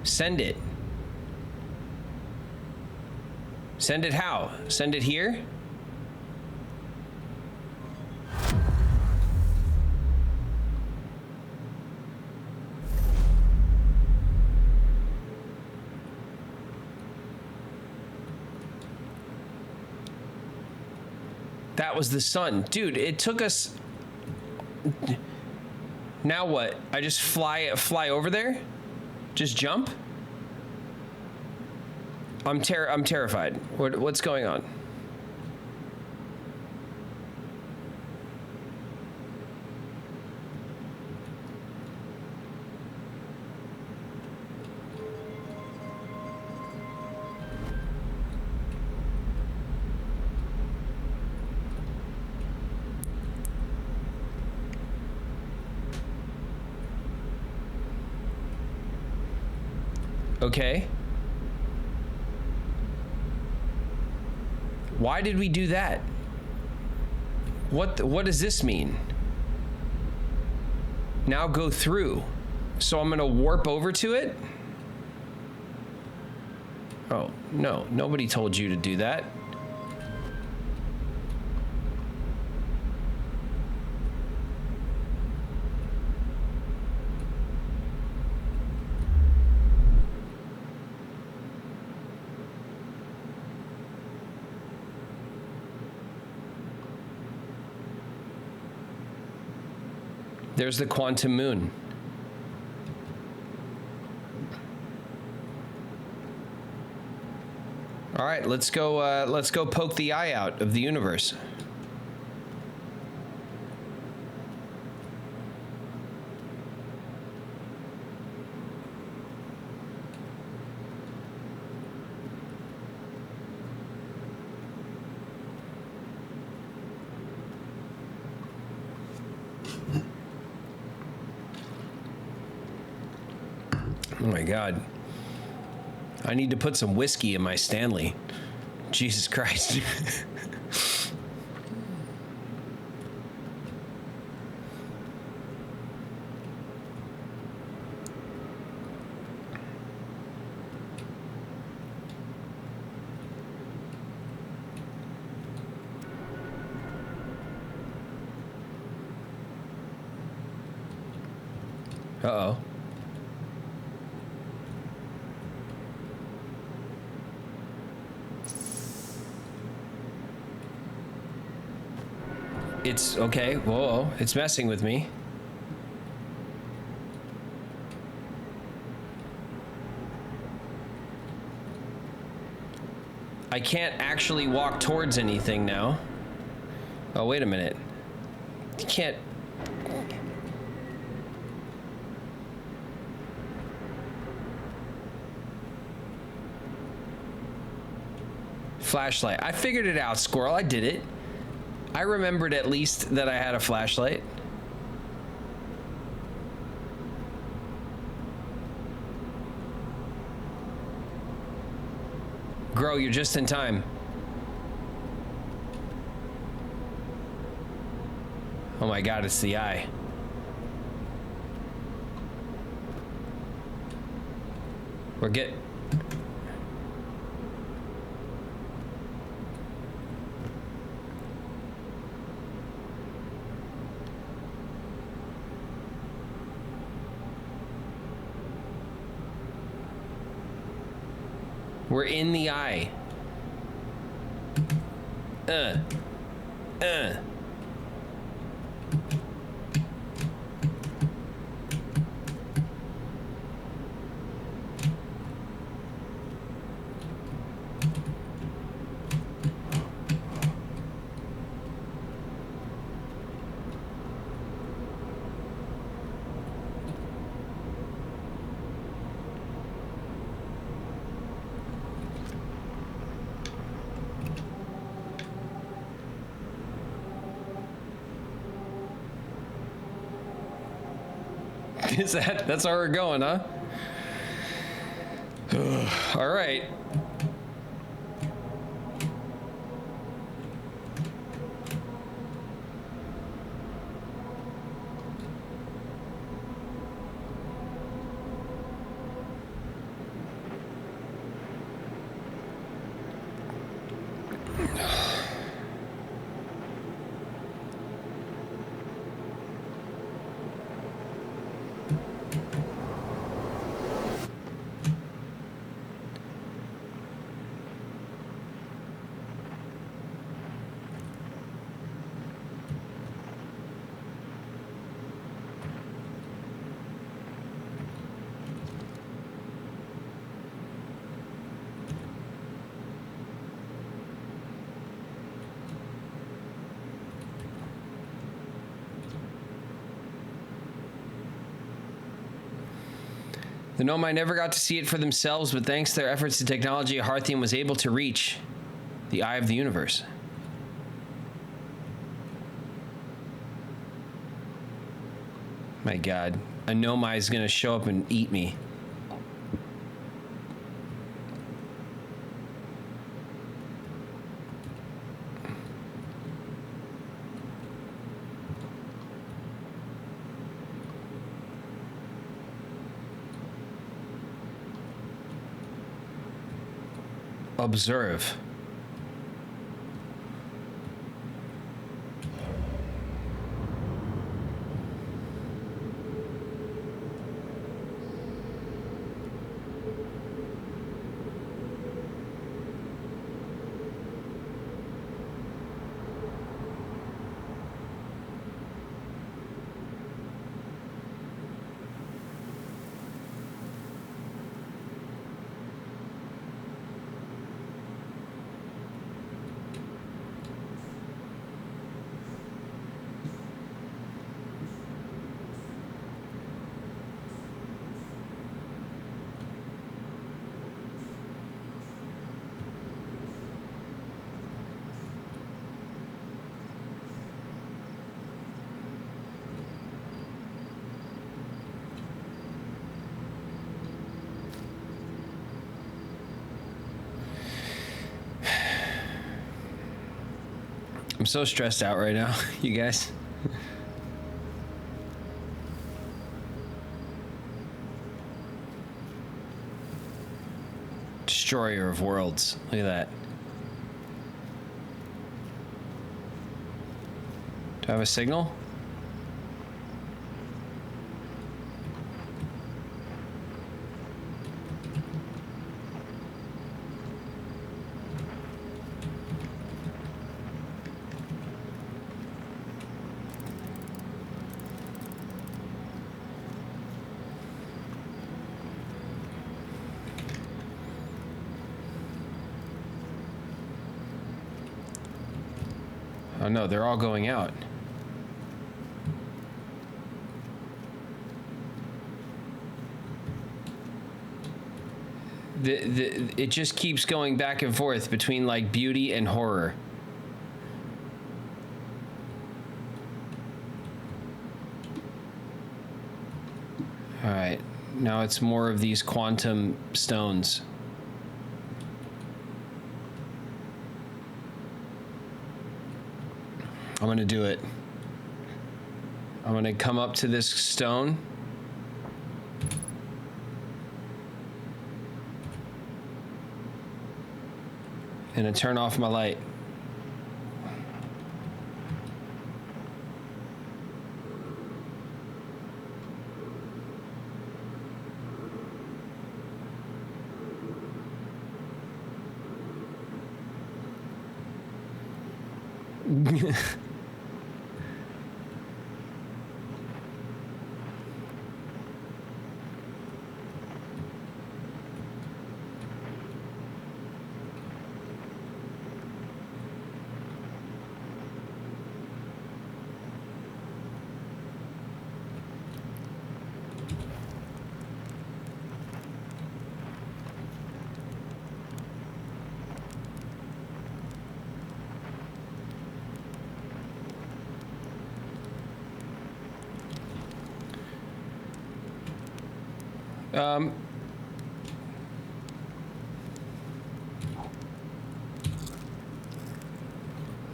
Send it. Send it how? Send it here? That was the sun. Dude, it took us... Now what? I just fly over there? Just jump? I'm terrified. What's going on? Okay. Why did we do that? What does this mean? Now go through. So I'm gonna warp over to it? Oh, no, nobody told you to do that. There's the quantum moon. All right, let's go poke the eye out of the universe. Oh my God. I need to put some whiskey in my Stanley. Jesus Christ. Uh-oh. It's okay. Whoa, it's messing with me. I can't actually walk towards anything now. Oh, wait a minute. You can't. Flashlight. I figured it out, Squirrel. I did it. I remembered at least that I had a flashlight. Grow, you're just in time. Oh my God, it's the eye. We're get. We're in the eye. Uh. That's how we're going, huh? All right. The Nomai never got to see it for themselves, but thanks to their efforts to technology, Harthian was able to reach the eye of the universe. My God, a Nomai is going to show up and eat me. Observe. I'm so stressed out right now, you guys. Destroyer of worlds. Look at that. Do I have a signal? Oh no, they're all going out. It just keeps going back and forth between like beauty and horror. All right, now it's more of these quantum stones. I'm gonna do it. I'm gonna come up to this stone. And I turn off my light.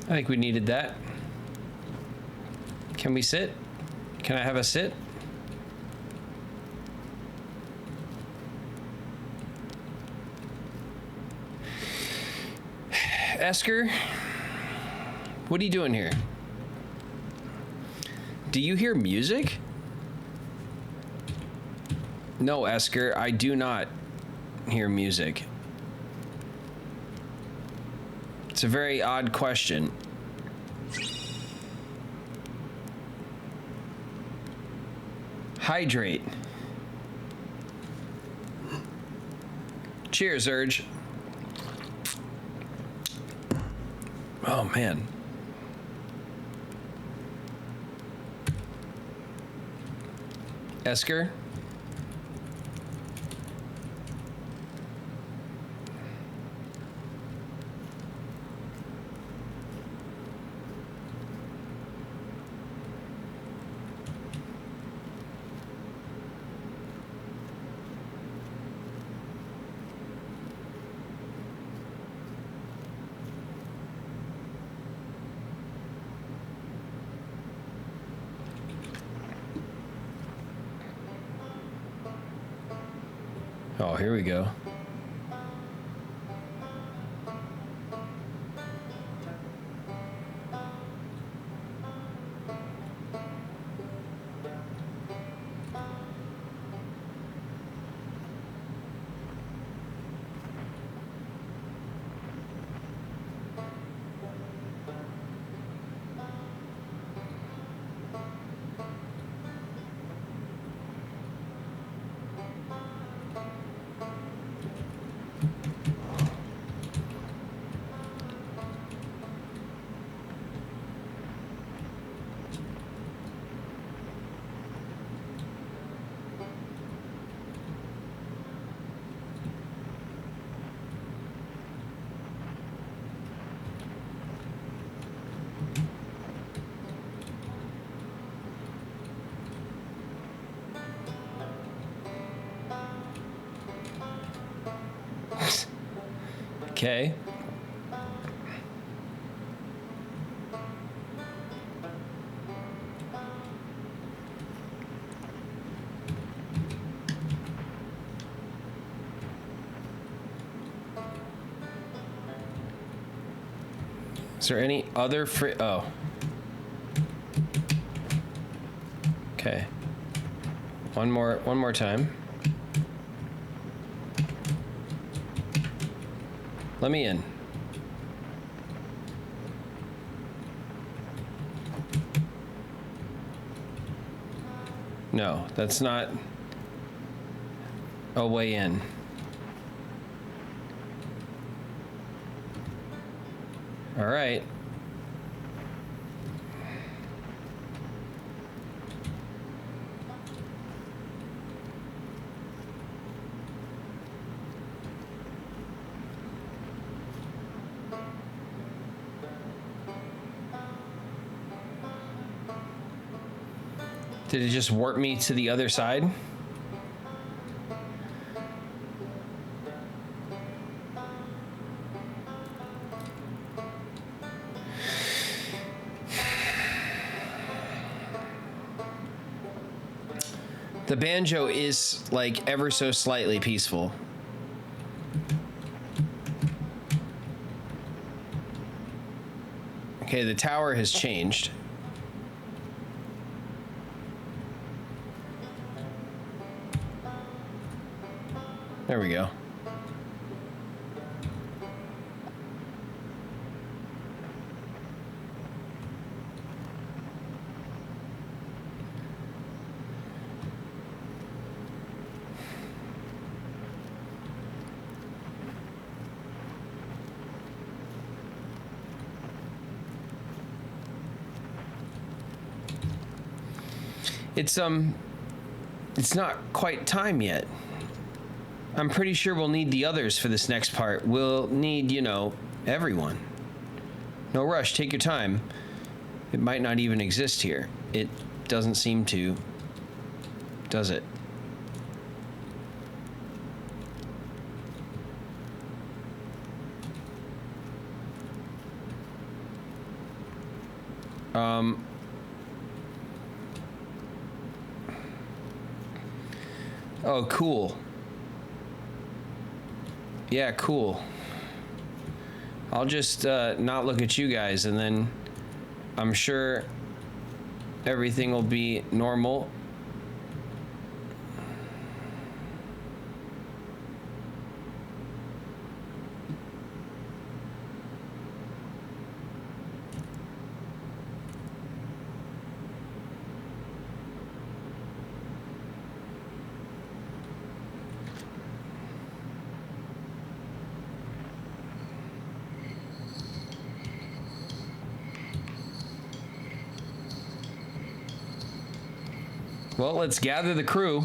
I think we needed that. Can we sit? Can I have a sit? Esker, what are you doing here? Do you hear music? No, Esker, I do not hear music. It's a very odd question. Hydrate. Cheers, Urge. Oh, man. Esker? Oh, here we go. Okay. Is there any other free? Oh. Okay. One more time. Let me in. No, that's not a way in. All right. Did it just warp me to the other side? The banjo is like ever so slightly peaceful. Okay, the tower has changed. There we go. It's not quite time yet. I'm pretty sure we'll need the others for this next part. We'll need, you know, everyone. No rush, take your time. It might not even exist here. It doesn't seem to, does it? Oh, cool. Yeah, cool. I'll just not look at you guys, and then I'm sure everything will be normal. Well, let's gather the crew.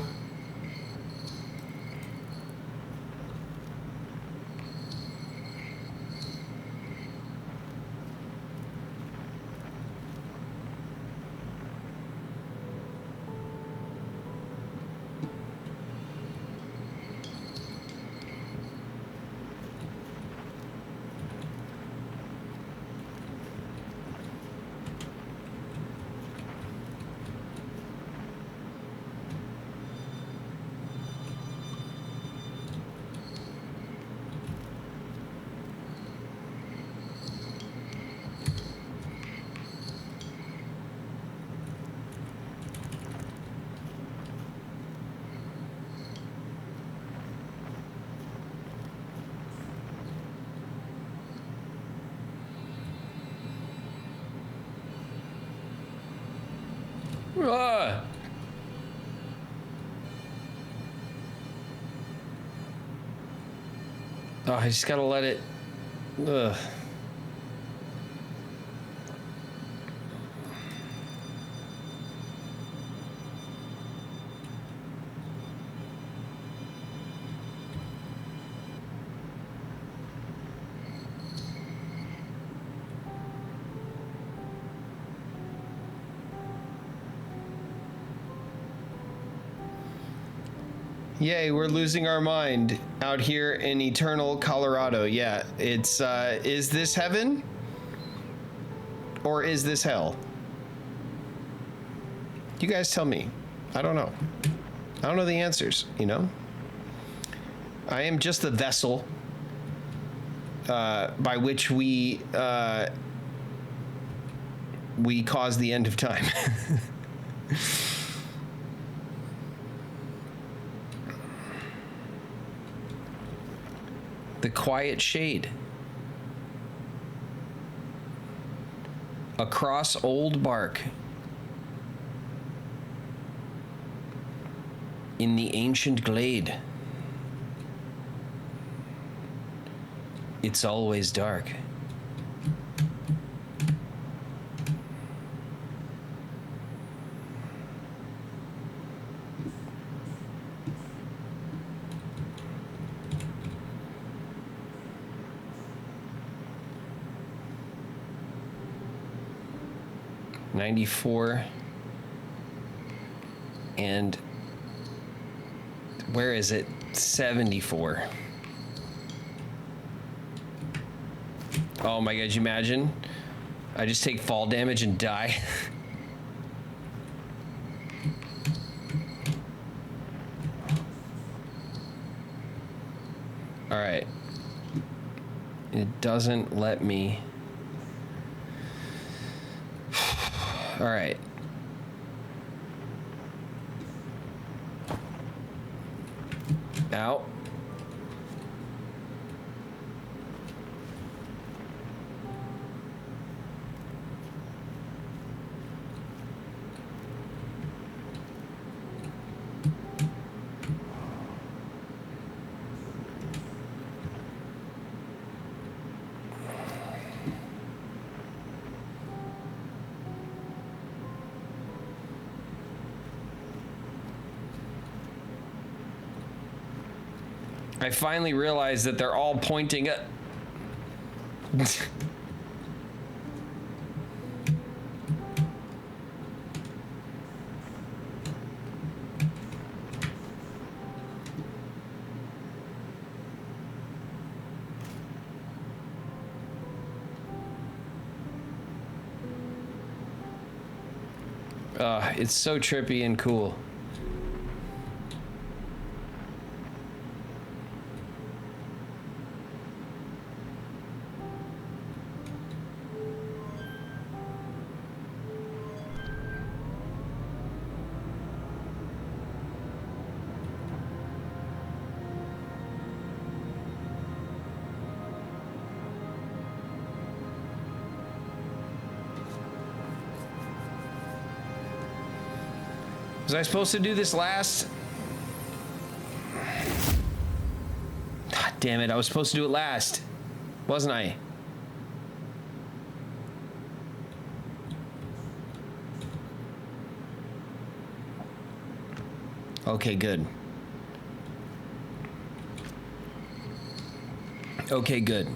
Ah! Oh, I just gotta let it. Ugh. Yay, we're losing our mind out here in eternal Colorado. Yeah, it's, is this heaven? Or is this hell? You guys tell me. I don't know. I don't know the answers, you know? I am just the vessel by which we cause the end of time. The quiet shade. Across old bark. In the ancient glade. It's always dark. $94 and where is it? 74. Oh my god, you imagine? I just take fall damage and die. All right. It doesn't let me. All right. Out. I finally realized that they're all pointing at... It's so trippy and cool. Was I supposed to do this last? God damn it, I was supposed to do it last. Wasn't I? Okay, good. Okay, good.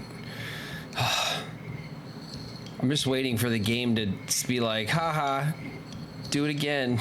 I'm just waiting for the game to be like, haha, do it again.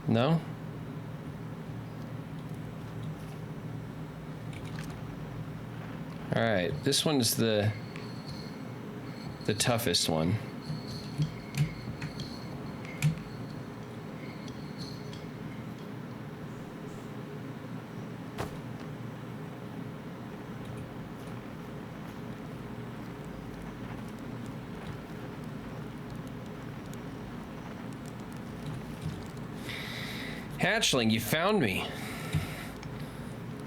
No? All right, this one's the toughest one. Hatchling, you found me.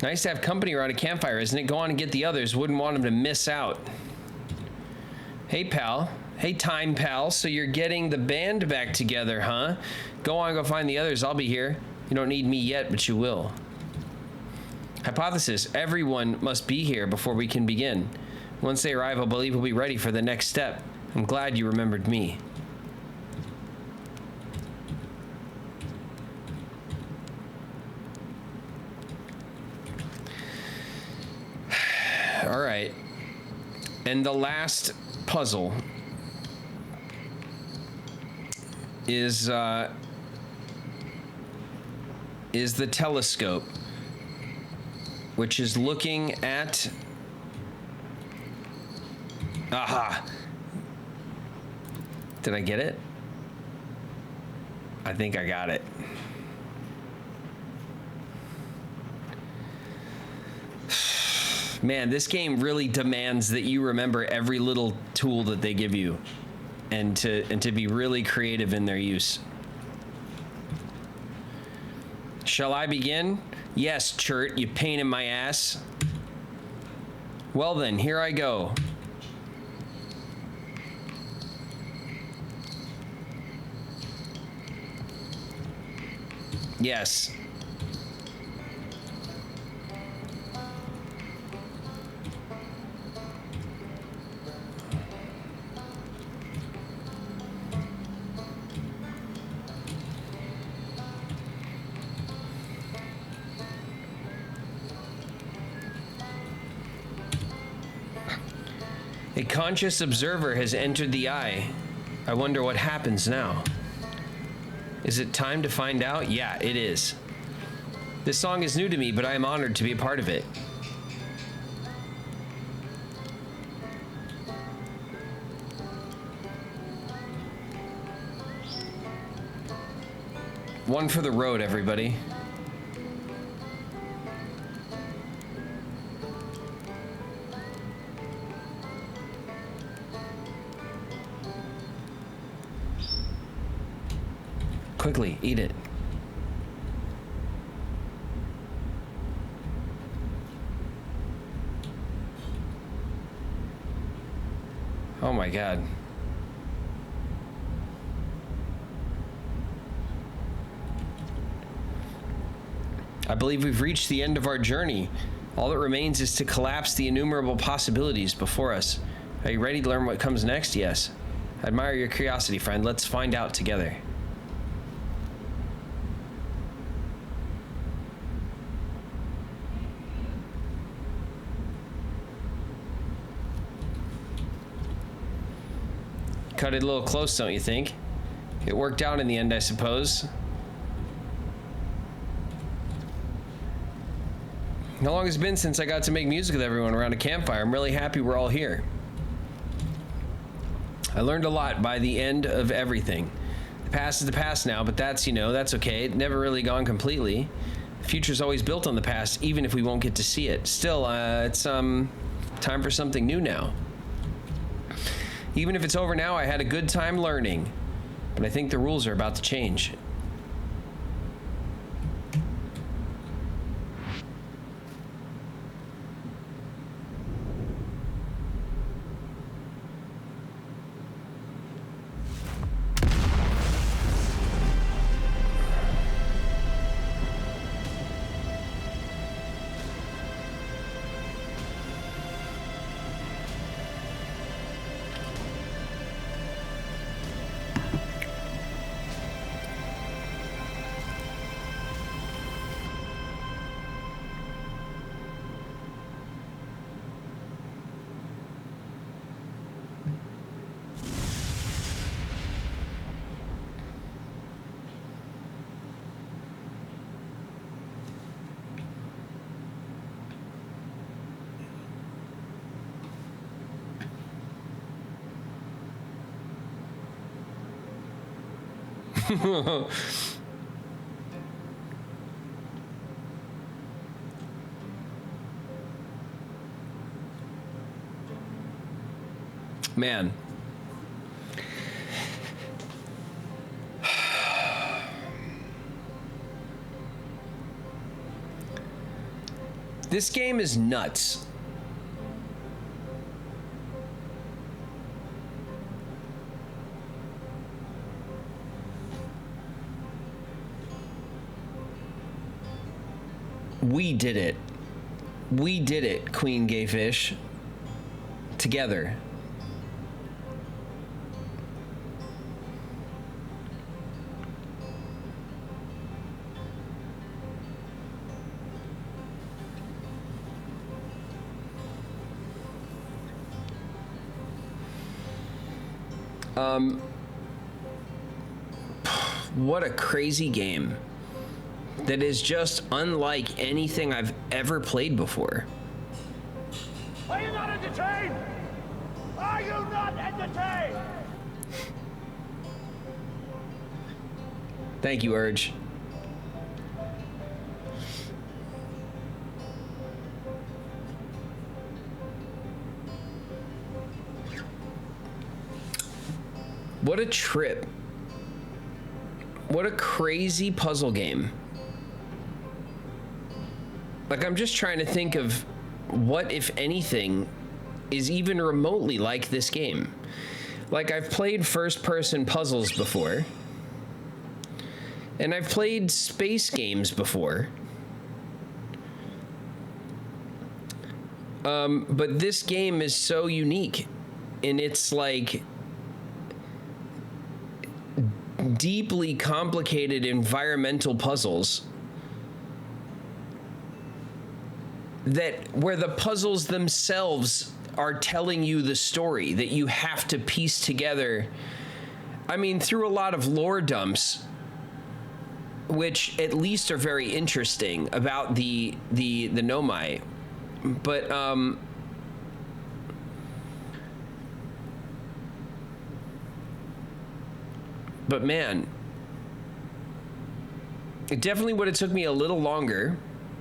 Nice to have company around a campfire, isn't it? Go on and get the others. Wouldn't want them to miss out. Hey, pal. Hey, time pal. So you're getting the band back together, huh? Go on, go find the others. I'll be here. You don't need me yet, but you will. Hypothesis. Everyone must be here before we can begin. Once they arrive, I believe we'll be ready for the next step. I'm glad you remembered me. All right, and the last puzzle is the telescope, which is looking at... Aha! Did I get it? I think I got it. Man, this game really demands that you remember every little tool that they give you and to be really creative in their use. Shall I begin? Yes, Chert, you pain in my ass. Well then, here I go. Yes. A conscious observer has entered the eye. I wonder what happens now. Is it time to find out? Yeah, it is. This song is new to me, but I am honored to be a part of it. One for the road, everybody. Quickly, eat it. Oh my God. I believe we've reached the end of our journey. All that remains is to collapse the innumerable possibilities before us. Are you ready to learn what comes next? Yes. I admire your curiosity, friend. Let's find out together. Cut it a little close, don't you think? It worked out in the end, I suppose. How long has it been since I got to make music with everyone around a campfire? I'm really happy we're all here. I learned a lot by the end of everything. The past is the past now, but that's, you know, that's okay. It never really gone completely. The future's always built on the past, even if we won't get to see it. Still, it's time for something new now. Even if it's over now, I had a good time learning. But I think the rules are about to change. Man. This game is nuts. We did it. We did it, Queen Gayfish. Together. What a crazy game. That is just unlike anything I've ever played before. Are you not entertained? Are you not entertained? Thank you, Urge. What a trip. What a crazy puzzle game. Like, I'm just trying to think of what, if anything, is even remotely like this game. Like, I've played first-person puzzles before. And I've played space games before. But this game is so unique. And it's, like, deeply complicated environmental puzzles that where the puzzles themselves are telling you the story that you have to piece together. I mean, through a lot of lore dumps, which at least are very interesting about the Nomai, but man, it definitely would have took me a little longer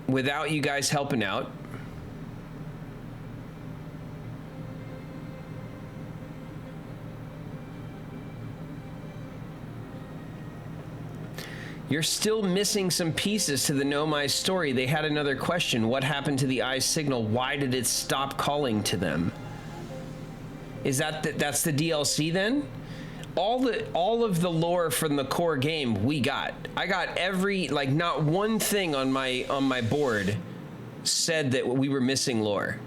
without you guys helping out. You're still missing some pieces to the Nomai story. They had another question. What happened to the eye's signal? Why did it stop calling to them? Is that's the DLC then? All of the lore from the core game we got. I got every, like, not one thing on my board said that we were missing lore.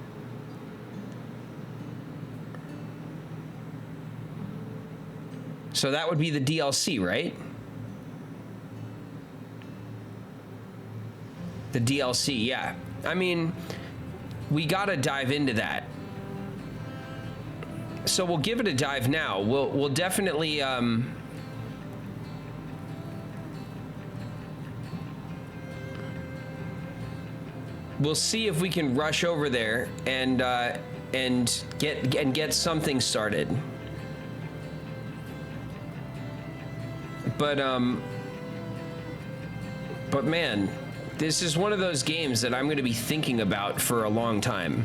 So that would be the DLC, right? The DLC, yeah. I mean, we gotta dive into that. So we'll give it a dive now. We'll definitely we'll see if we can rush over there and get something started. But man, this is one of those games that I'm going to be thinking about for a long time.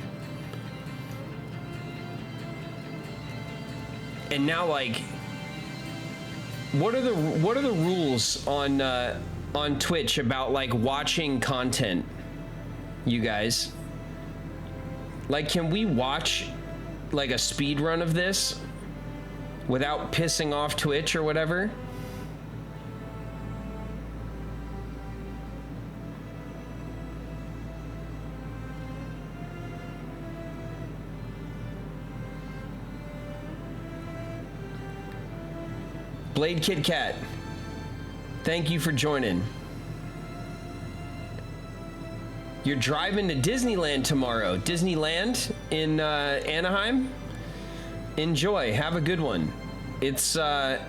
And now, like, what are the rules on Twitch about, like, watching content, you guys? Like, can we watch, like, a speed run of this without pissing off Twitch or whatever? Blade Kid Cat, thank you for joining. You're driving to Disneyland tomorrow. Disneyland in Anaheim? Enjoy, have a good one. It's, I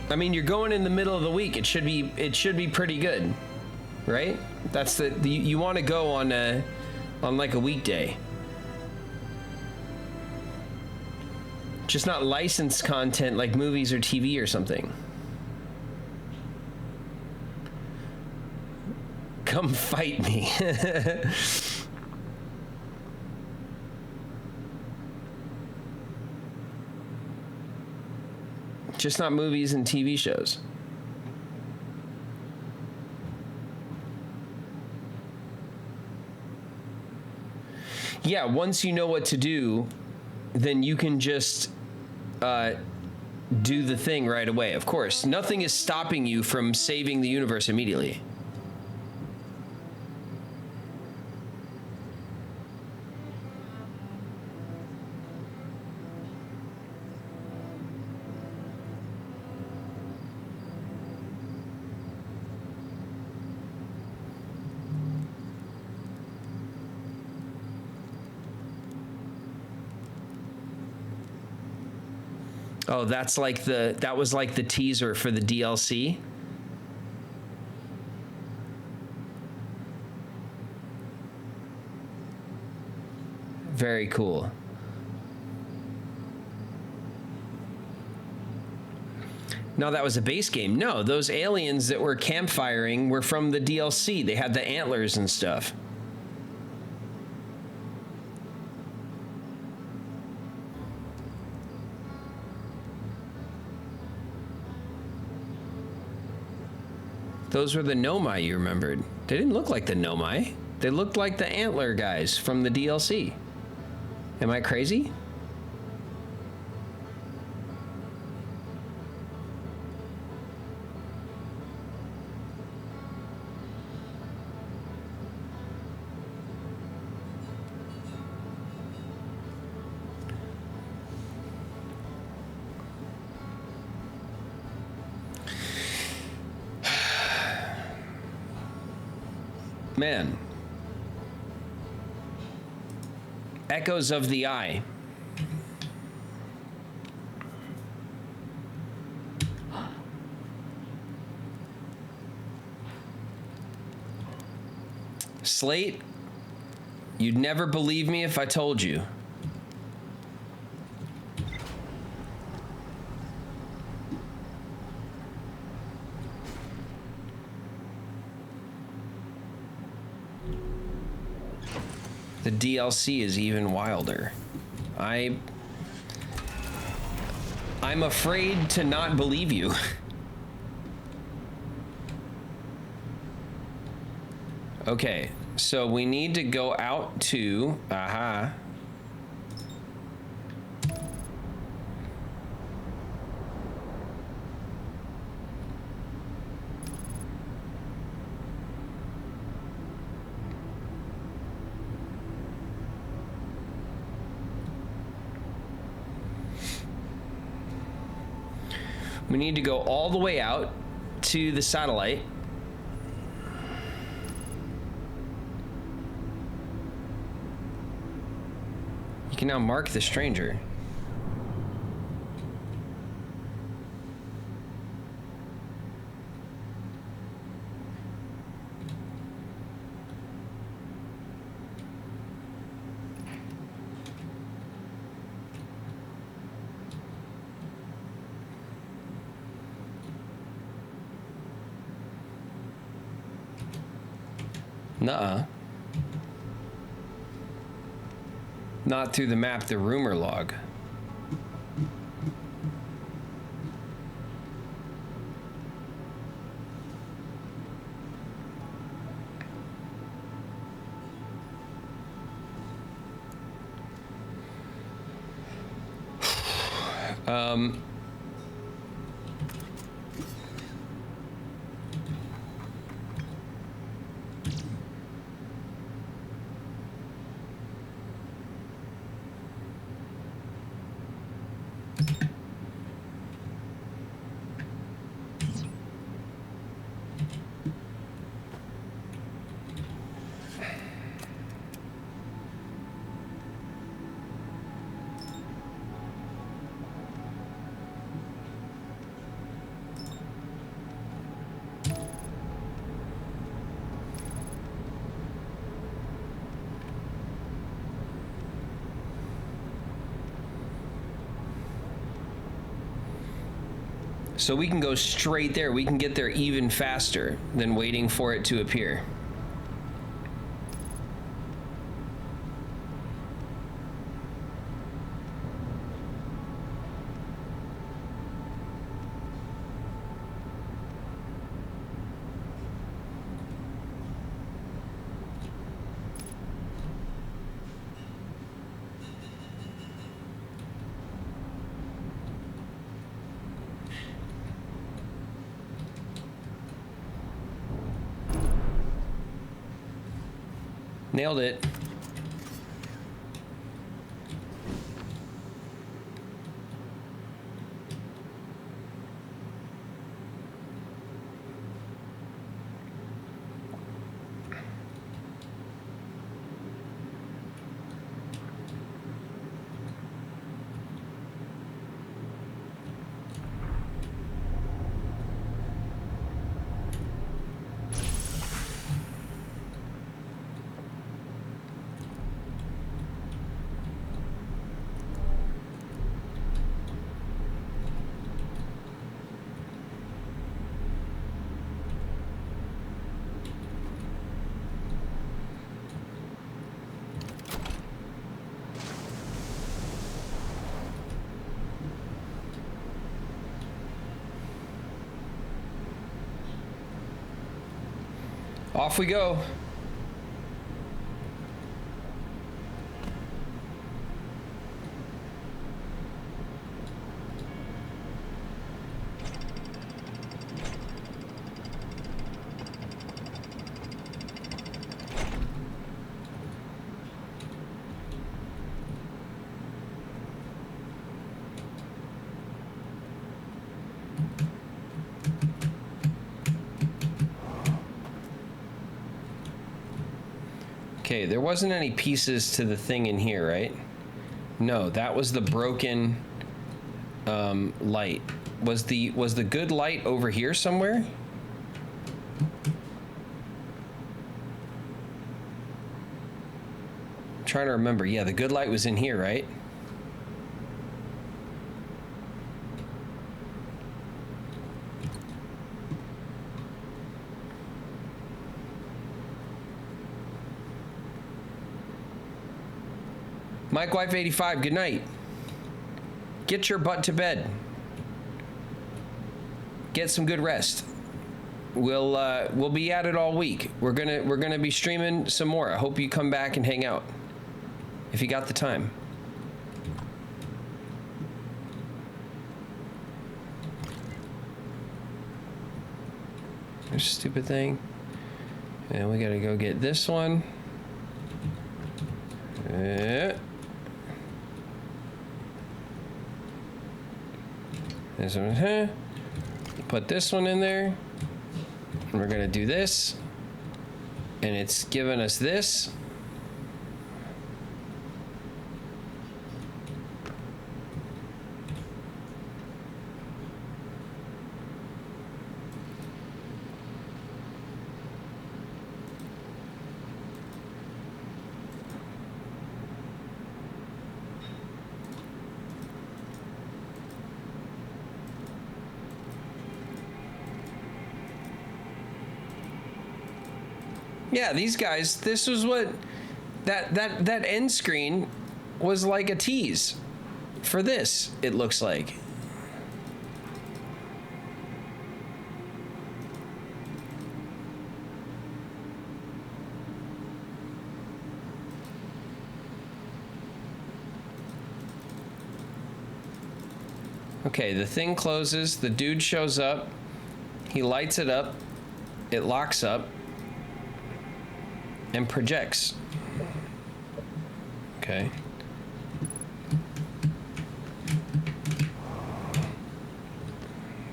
mean, you're going in the middle of the week. It should be pretty good, right? That's you want to go on like a weekday. Just not licensed content like movies or TV or something. Come fight me. Just not movies and TV shows. Yeah, once you know what to do, then you can just do the thing right away. Of course, nothing is stopping you from saving the universe immediately. Oh, that was like the teaser for the DLC. Very cool. No, that was a base game. No, those aliens that were campfiring were from the DLC. They had the antlers and stuff. Those were the Nomai you remembered. They didn't look like the Nomai. They looked like the antler guys from the DLC. Am I crazy? Man. Echoes of the Eye. Slate, you'd never believe me if I told you. The DLC is even wilder. I'm afraid to not believe you. Okay, so we need to go out to, we need to go all the way out to the satellite. You can now mark the stranger. Nuh-uh. Not through the map, the rumor log. So we can go straight there. We can get there even faster than waiting for it to appear. Nailed it. Off we go. Okay, there wasn't any pieces to the thing in here, right? No, that was the broken light. Was the good light over here somewhere? I'm trying to remember. Yeah, the good light was in here, right? Mike Wife 85, good night. Get your butt to bed. Get some good rest. we'll be at it all week. We're gonna be streaming some more. I hope you come back and hang out if you got the time. There's a stupid thing. And we gotta go get this one. This one, put this one in there. And we're gonna do this. And it's giving us this. Yeah, these guys, this was what that end screen was like a tease for this, it looks like. Okay, the thing closes, the dude shows up, he lights it up, it locks up, and projects. Okay.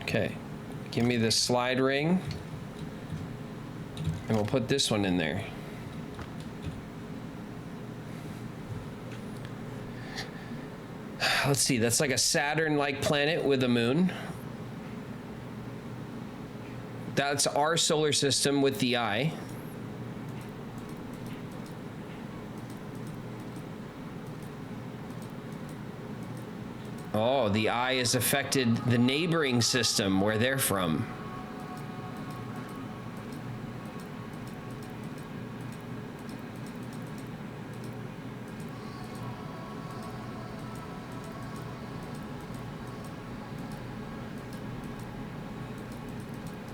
Okay. Give me the slide ring. And we'll put this one in there. Let's see, that's like a Saturn-like planet with a moon. That's our solar system with the eye. Oh, the eye has affected the neighboring system where they're from.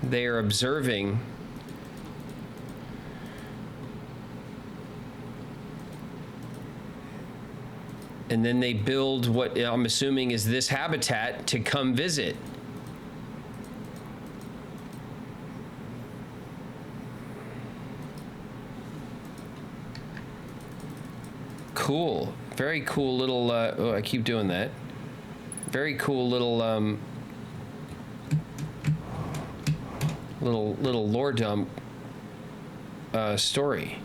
They are observing. And then they build what I'm assuming is this habitat to come visit. Cool. Very cool little, oh, I keep doing that. Very cool little, little lore dump story.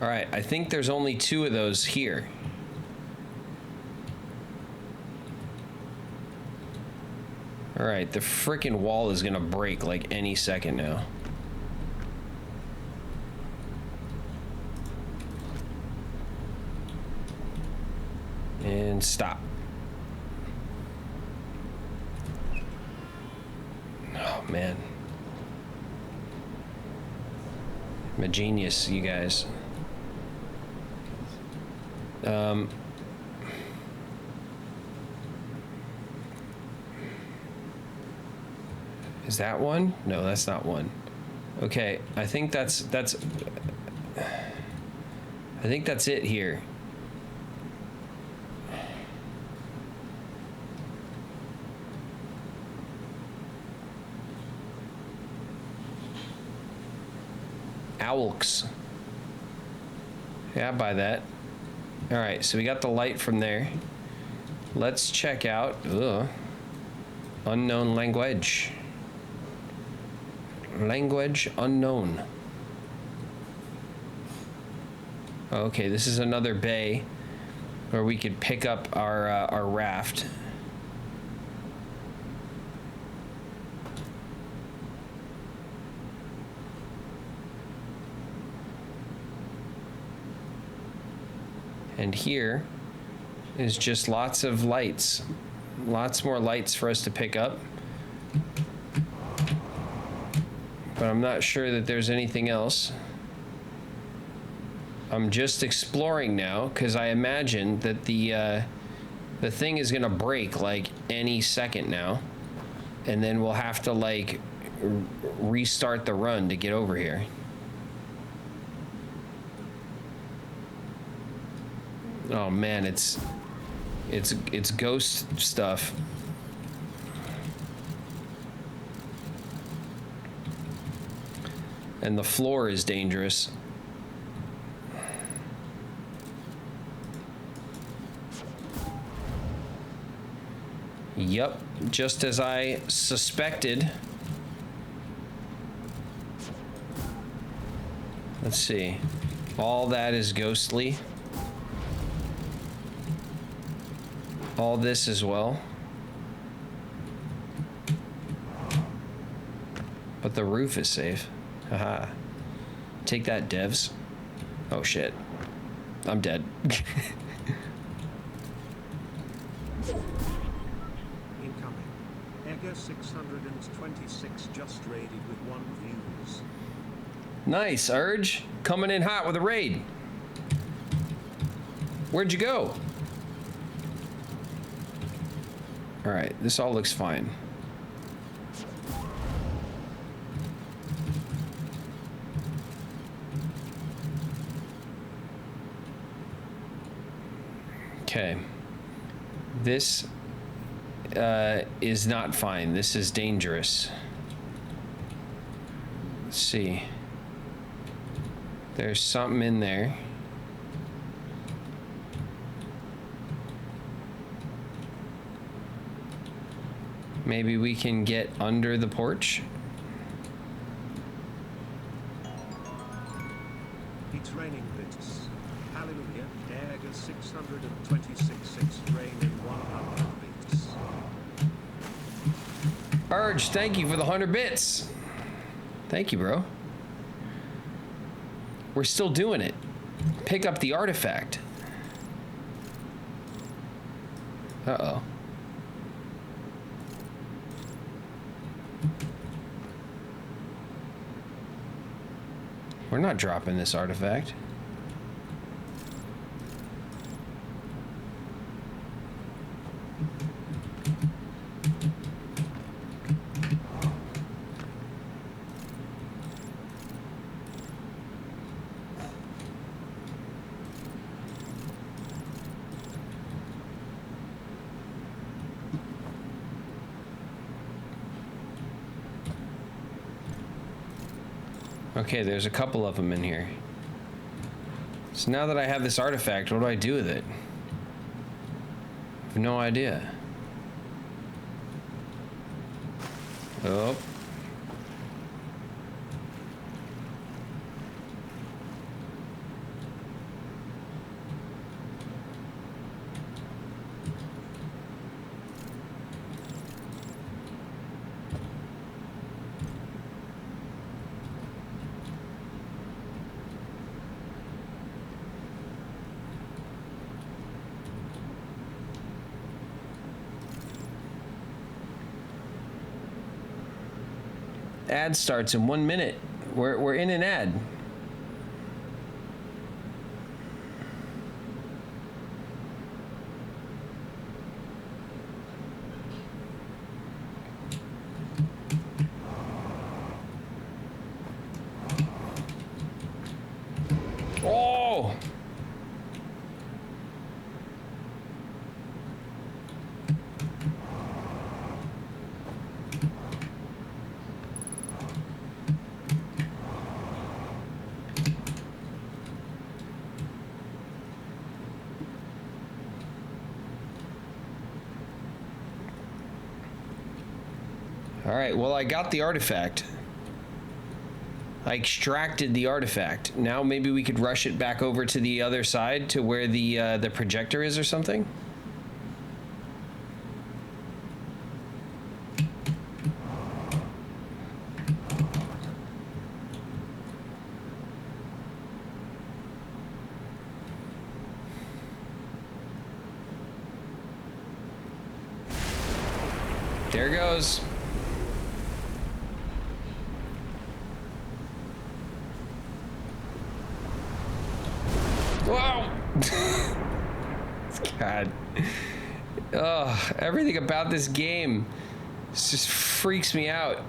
All right, I think there's only 2 of those here. All right, the frickin' wall is gonna break like any second now. And stop. Oh, man. I'm a genius, you guys. Is that one? No, that's not one. Okay, I think that's it here. Owlks. Yeah, I buy that. All right, so we got the light from there. Let's check out unknown language. Language unknown. Okay, this is another bay where we could pick up our raft. And here is just lots of lights. Lots more lights for us to pick up. But I'm not sure that there's anything else. I'm just exploring now because I imagine that the The thing is gonna break like any second now. And then we'll have to like restart the run to get over here. Oh man, it's ghost stuff. And the floor is dangerous. Yep, just as I suspected. Let's see. All that is ghostly. All this as well. But the roof is safe. Haha. Take that, devs. Oh shit. I'm dead. Incoming. Ega 626 just raided with 1 views. Nice, Urge. Coming in hot with a raid. Where'd you go? All right, this all looks fine. Okay. This is not fine. This is dangerous. Let's see. There's something in there. Maybe we can get under the porch. It's raining bits. Hallelujah. Ega 626 it's raining 100 bits. Urge, thank you for the 100 bits. Thank you, bro. We're still doing it. Pick up the artifact. Uh-oh. We're not dropping this artifact. Okay, there's a couple of them in here. So now that I have this artifact, what do I do with it? I have no idea. Oh. Ad starts in 1 minute. We're in an ad. Oh! All right, well, I got the artifact. I extracted the artifact. Now maybe we could rush it back over to the other side to where the projector is or something. There goes. Whoa! God. Ugh, everything about this game just freaks me out.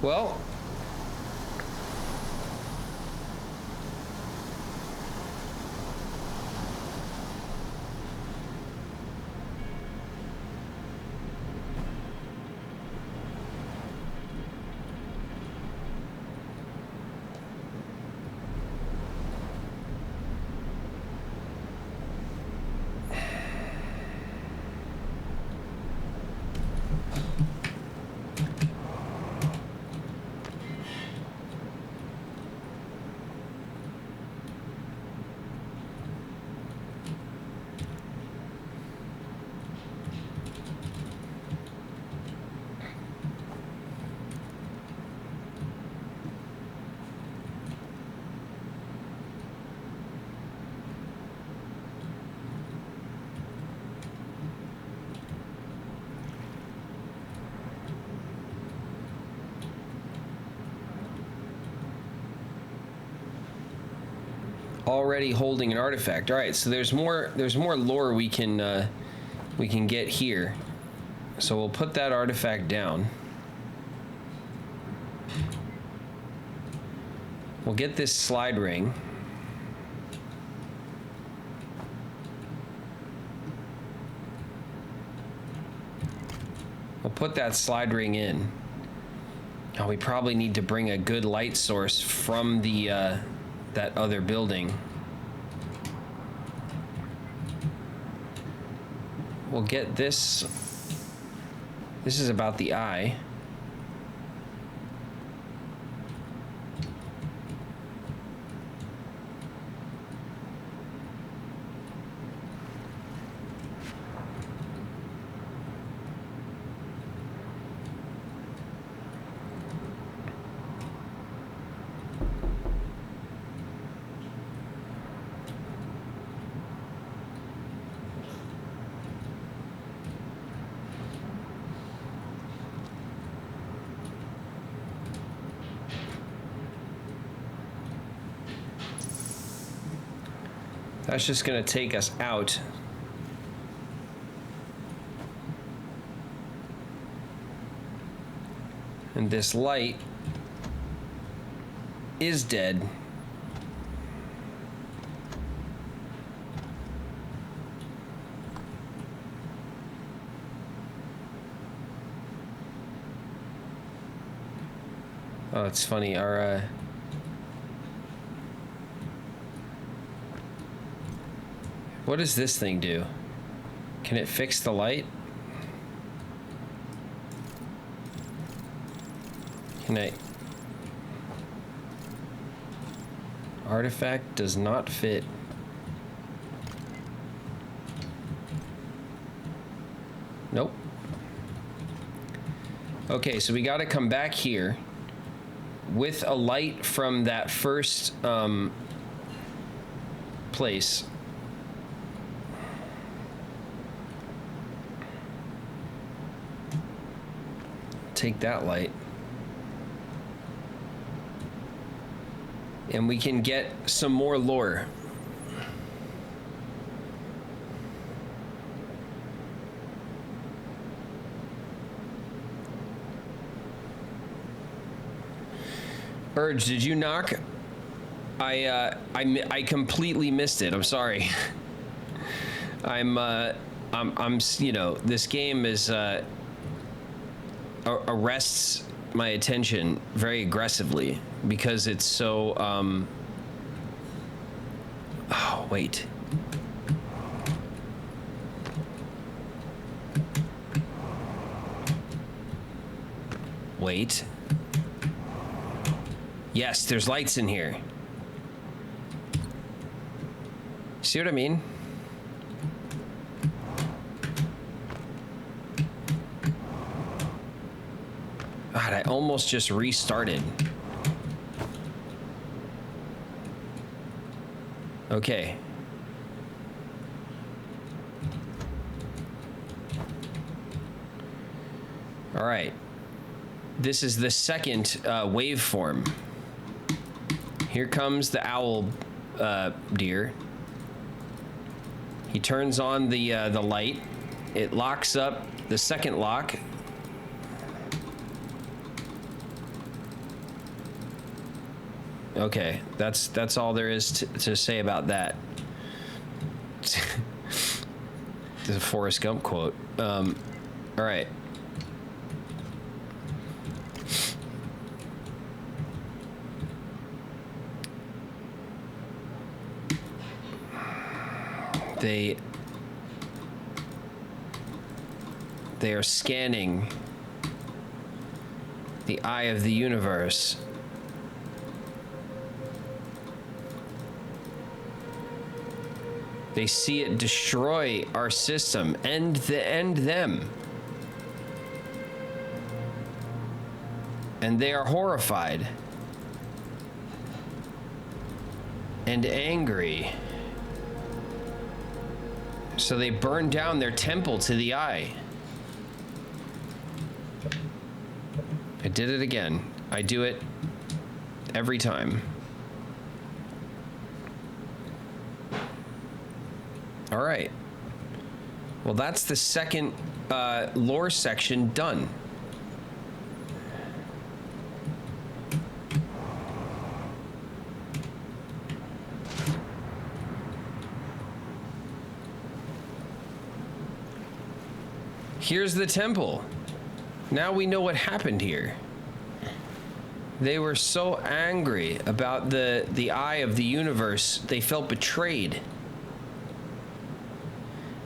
Well, already holding an artifact. All right, so there's more lore we can get here. So we'll put that artifact down. We'll get this slide ring. We'll put that slide ring in. Oh, we probably need to bring a good light source from the that other building. We'll get this. This is about the eye. That's just gonna take us out. And this light is dead. Oh, it's funny, our what does this thing do? Can it fix the light? Can I? Artifact does not fit. Nope. Okay, so we got to come back here with a light from that first place. Take that light. And we can get some more lore. Urge, did you knock? I completely missed it. I'm sorry. I'm you know, this game is arrests my attention very aggressively because it's so oh wait, yes, there's lights in here. See what I mean? God, I almost just restarted. Okay. All right. This is the second waveform. Here comes the owl deer. He turns on the light. It locks up the second lock. Okay, that's all there is to say about that. This is a Forrest Gump quote. All right. They are scanning the eye of the universe. They see it destroy our system, end them. And they are horrified and angry. So they burn down their temple to the eye. I did it again. I do it every time. All right. Well, that's the second lore section done. Here's the temple. Now we know what happened here. They were so angry about the eye of the universe, they felt betrayed.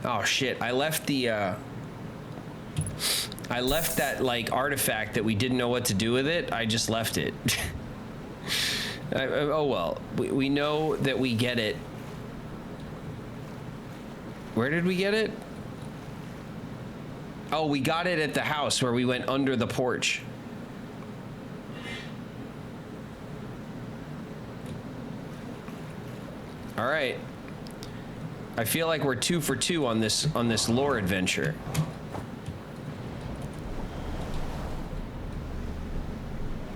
Oh shit, I left that like artifact that we didn't know what to do with it. I just left it. Oh well, we know that we get it. Where did we get it? Oh, we got it at the house where we went under the porch. All right. I feel like we're 2 for 2 on this lore adventure.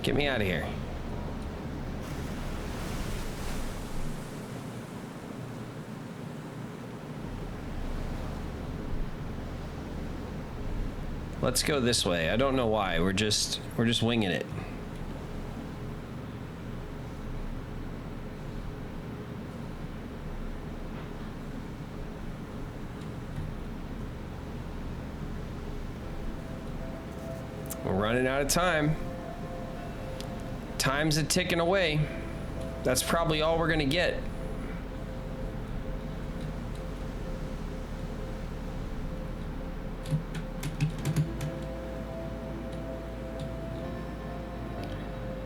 Get me out of here. Let's go this way. I don't know why. We're just winging it. We're running out of time. Time's a ticking away. That's probably all we're gonna get.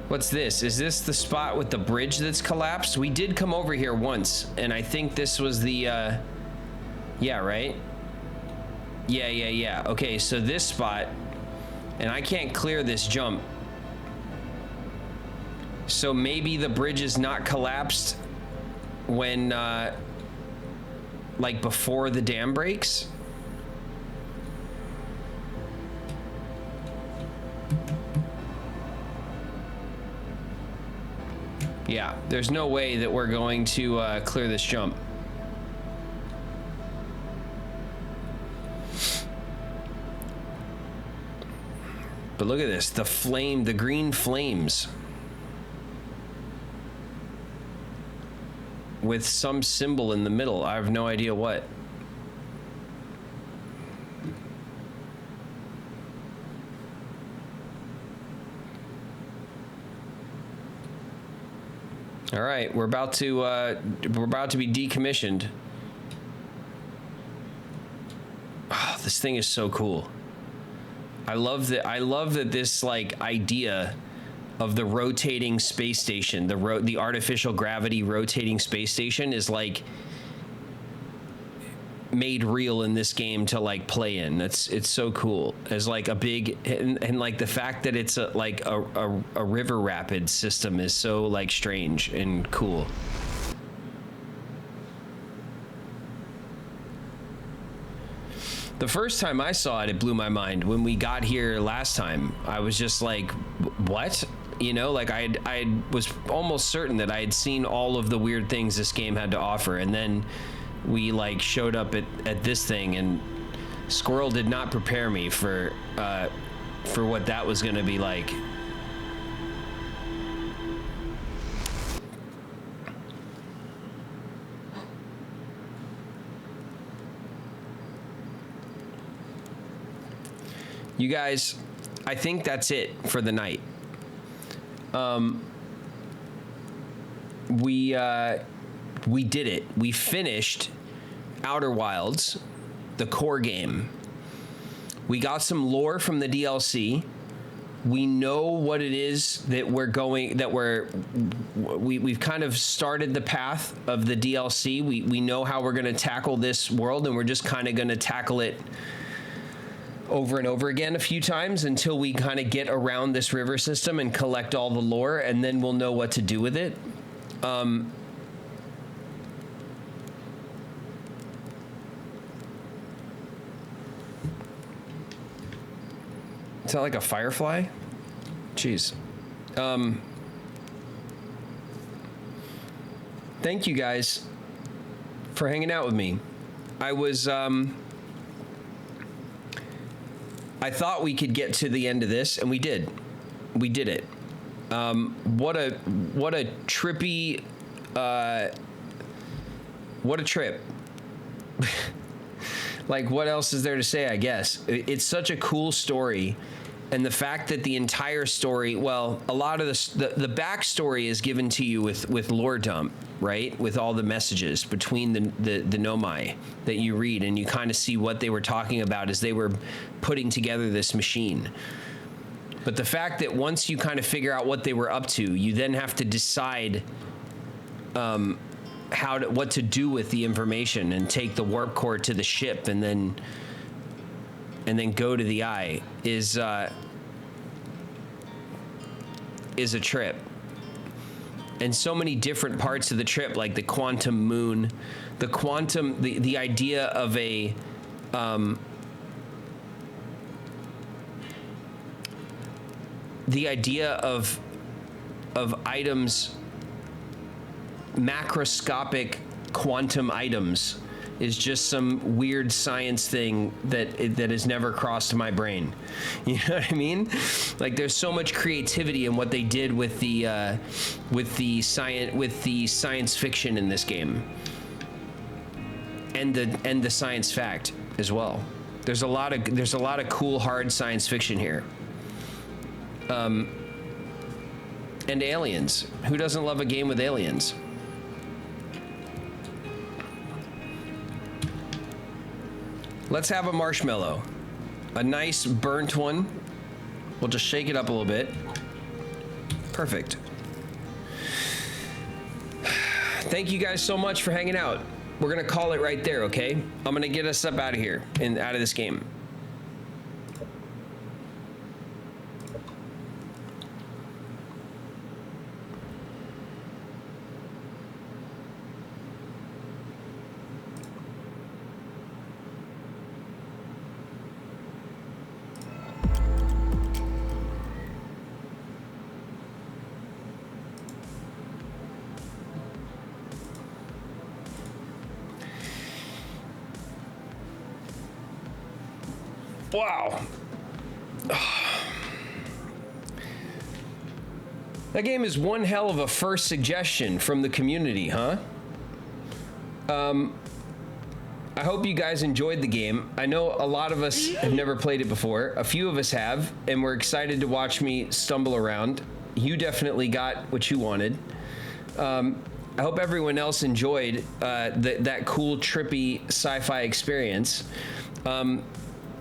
What's this? Is this the spot with the bridge that's collapsed? We did come over here once, and I think this was the, yeah, right? Yeah. Okay, so this spot, and I can't clear this jump. So maybe the bridge is not collapsed when, like before the dam breaks? Yeah, there's no way that we're going to clear this jump. But look at this, the flame, the green flames. With some symbol in the middle. I have no idea what. All right, we're about to be decommissioned. Oh, this thing is so cool. I love that this like idea of the rotating space station, the artificial gravity rotating space station is like made real in this game to like play in. It's so cool as like a big and like the fact that it's a river rapid system is so like strange and cool. The first time I saw it, it blew my mind. When we got here last time, I was just like, what? You know, like I was almost certain that I had seen all of the weird things this game had to offer, and then we like showed up at this thing, and Squirrel did not prepare me for what that was going to be like. You guys, I think that's it for the night. We did it. We finished Outer Wilds, the core game. We got some lore from the DLC. We know what it is that we've kind of started the path of the DLC. We know how we're going to tackle this world, and we're just kind of going to tackle it over and over again a few times until we kind of get around this river system and collect all the lore, and then we'll know what to do with it. Is that like a firefly? Jeez. Thank you guys for hanging out with me. I thought we could get to the end of this, and we did. We did it. What a trippy, what a trip. Like, what else is there to say, I guess? It's such a cool story. And the fact that the entire story, well, a lot of the backstory is given to you with lore dump, right? With all the messages between the Nomai that you read, and you kind of see what they were talking about as they were putting together this machine. But the fact that once you kind of figure out what they were up to, you then have to decide what to do with the information and take the warp core to the ship and then go to the eye is a trip. And so many different parts of the trip, like the quantum moon, the idea of a the idea of items, macroscopic quantum items, is just some weird science thing that has never crossed my brain. You know what I mean? Like, there's so much creativity in what they did with the science fiction in this game, and the science fact as well. There's a lot of cool hard science fiction here. And aliens. Who doesn't love a game with aliens? Let's have a marshmallow. A nice burnt one. We'll just shake it up a little bit. Perfect. Thank you guys so much for hanging out. We're gonna call it right there, okay? I'm gonna get us up out of here and out of this game. Wow. That game is one hell of a first suggestion from the community, huh? I hope you guys enjoyed the game. I know a lot of us have never played it before. A few of us have, and we're excited to watch me stumble around. You definitely got what you wanted. I hope everyone else enjoyed that cool, trippy sci-fi experience.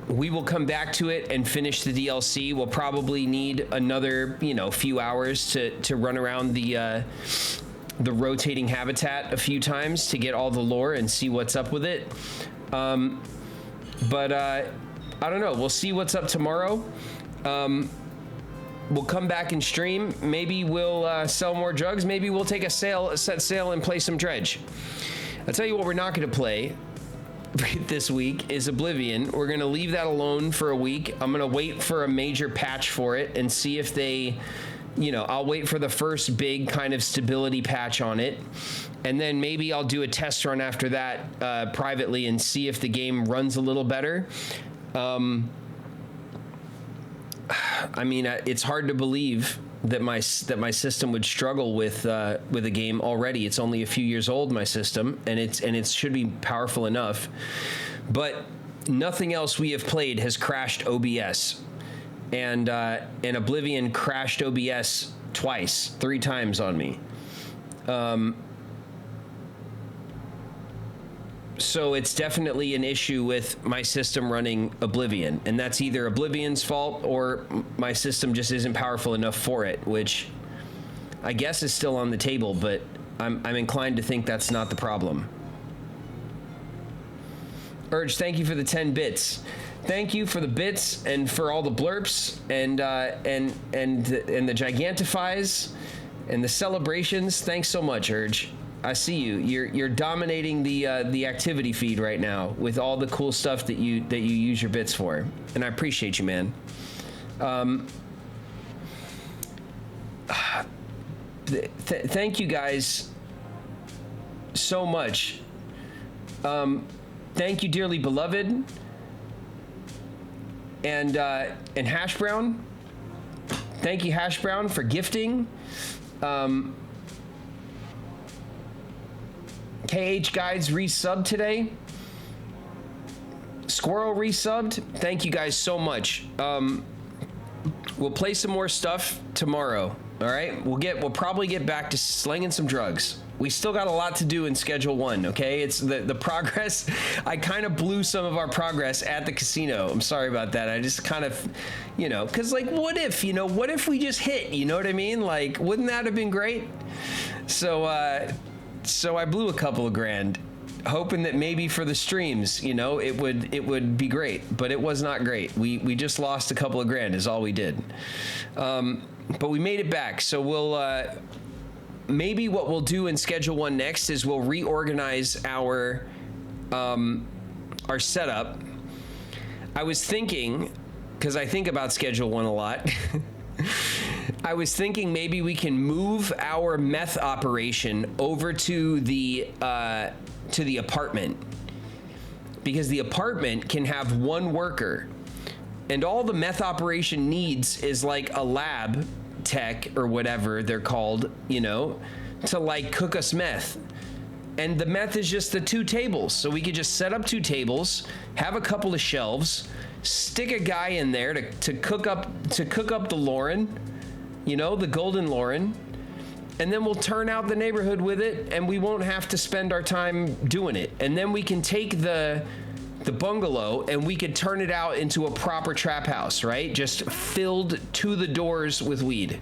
We will come back to it and finish the DLC. We'll probably need another, few hours to run around the rotating habitat a few times to get all the lore and see what's up with it. But I don't know. We'll see what's up tomorrow. We'll come back and stream. Maybe we'll sell more drugs. Maybe we'll take a set sail and play some Dredge. I'll tell you what we're not going to play this week is Oblivion. We're going to leave that alone for a week. I'm going to wait for a major patch for it and see if they, I'll wait for the first big kind of stability patch on it. And then maybe I'll do a test run after that privately and see if the game runs a little better. It's hard to believe that my system would struggle with a game already. It's only a few years old, my system, and it should be powerful enough. But nothing else we have played has crashed OBS, and Oblivion crashed OBS three times on me. So it's definitely an issue with my system running Oblivion, and that's either Oblivion's fault or my system just isn't powerful enough for it, which I guess is still on the table, but I'm inclined to think that's not the problem. Urge, thank you for the 10 bits. Thank you for the bits and for all the blurps and the gigantifies and the celebrations. Thanks so much, Urge. I see you. You're dominating the activity feed right now with all the cool stuff that you use your bits for, and I appreciate you, man. Thank you guys so much. Thank you, dearly beloved, and Hash Brown. Thank you, Hash Brown, for gifting. KH Guides resubbed today. Squirrel resubbed. Thank you guys so much. We'll play some more stuff tomorrow. All right. We'll probably get back to slinging some drugs. We still got a lot to do in Schedule 1. Okay. It's the progress. I kind of blew some of our progress at the casino. I'm sorry about that. I just kind of, because what if we just hit? You know what I mean? Like, wouldn't that have been great? So I blew a couple of grand, hoping that maybe for the streams, it would be great, but it was not great. We just lost a couple of grand is all we did. But we made it back. So we'll, maybe what we'll do in Schedule 1 next is we'll reorganize our setup. I was thinking, because I think about Schedule 1 a lot, I was thinking maybe we can move our meth operation over to the apartment, because the apartment can have one worker, and all the meth operation needs is like a lab tech or whatever they're called, to cook us meth. And the meth is just the 2 tables, so we could just set up 2 tables, have a couple of shelves, stick a guy in there to cook up the Lauren. The golden Lauren, and then we'll turn out the neighborhood with it, and we won't have to spend our time doing it. And then we can take the bungalow and we could turn it out into a proper trap house, right? Just filled to the doors with weed.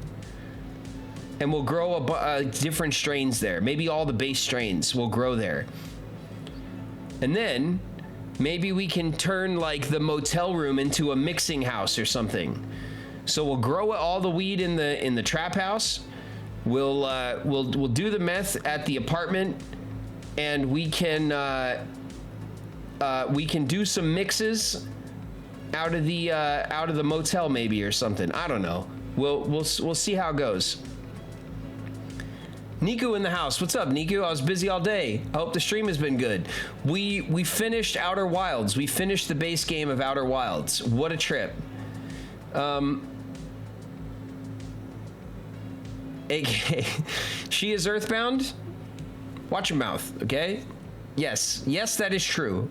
And we'll grow different strains there. Maybe all the base strains will grow there. And then maybe we can turn the motel room into a mixing house or something. So we'll grow all the weed in the trap house. We'll do the meth at the apartment, and we can do some mixes out of the motel maybe or something. I don't know. We'll see how it goes. Niku in the house. What's up, Niku? I was busy all day. I hope the stream has been good. We finished Outer Wilds. We finished the base game of Outer Wilds. What a trip. AKA, she is Earthbound. Watch your mouth, okay? Yes, that is true.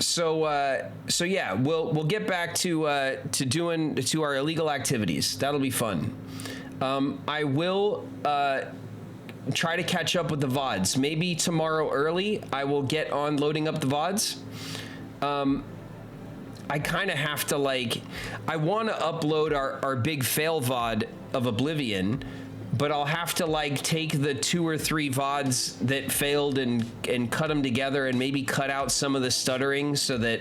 So yeah, we'll get back to our illegal activities. That'll be fun. I will try to catch up with the VODs. Maybe tomorrow early, I will get on loading up the VODs. I kind of have to I want to upload our big fail VOD of Oblivion, but I'll have to take the 2 or 3 VODs that failed and cut them together and maybe cut out some of the stuttering so that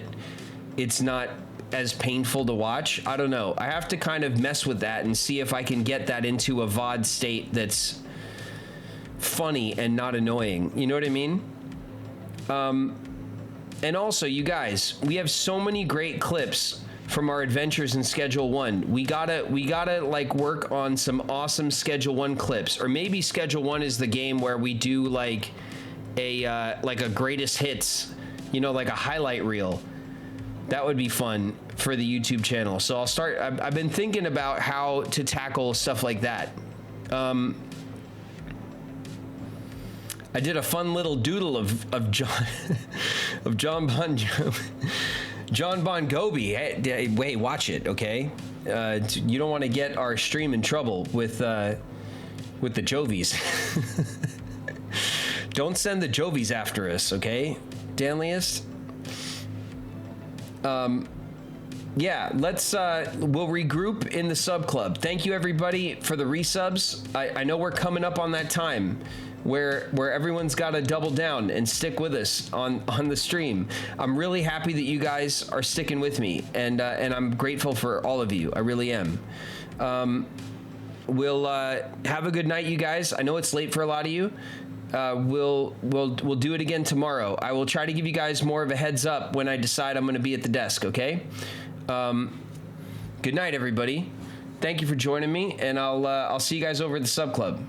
it's not as painful to watch. I don't know. I have to kind of mess with that and see if I can get that into a VOD state that's funny and not annoying. You know what I mean? And also, you guys, we have so many great clips from our adventures in Schedule 1. We gotta work on some awesome Schedule 1 clips, or maybe Schedule 1 is the game where we do a greatest hits, like a highlight reel. That would be fun for the YouTube channel. So I've been thinking about how to tackle stuff like that. I did a fun little doodle of John of John Bon Jovi. Hey, wait, watch it, okay? You don't want to get our stream in trouble with the Jovies. Don't send the Jovies after us, okay, Danliest? Yeah, we'll regroup in the sub club. Thank you everybody for the resubs. I know we're coming up on that time where everyone's got to double down and stick with us on the stream. I'm really happy that you guys are sticking with me, and I'm grateful for all of you. I really am. We'll have a good night, you guys. I know it's late for a lot of you. We'll do it again tomorrow. I will try to give you guys more of a heads up when I decide I'm going to be at the desk, okay? Good night, everybody. Thank you for joining me, and I'll see you guys over at the sub club.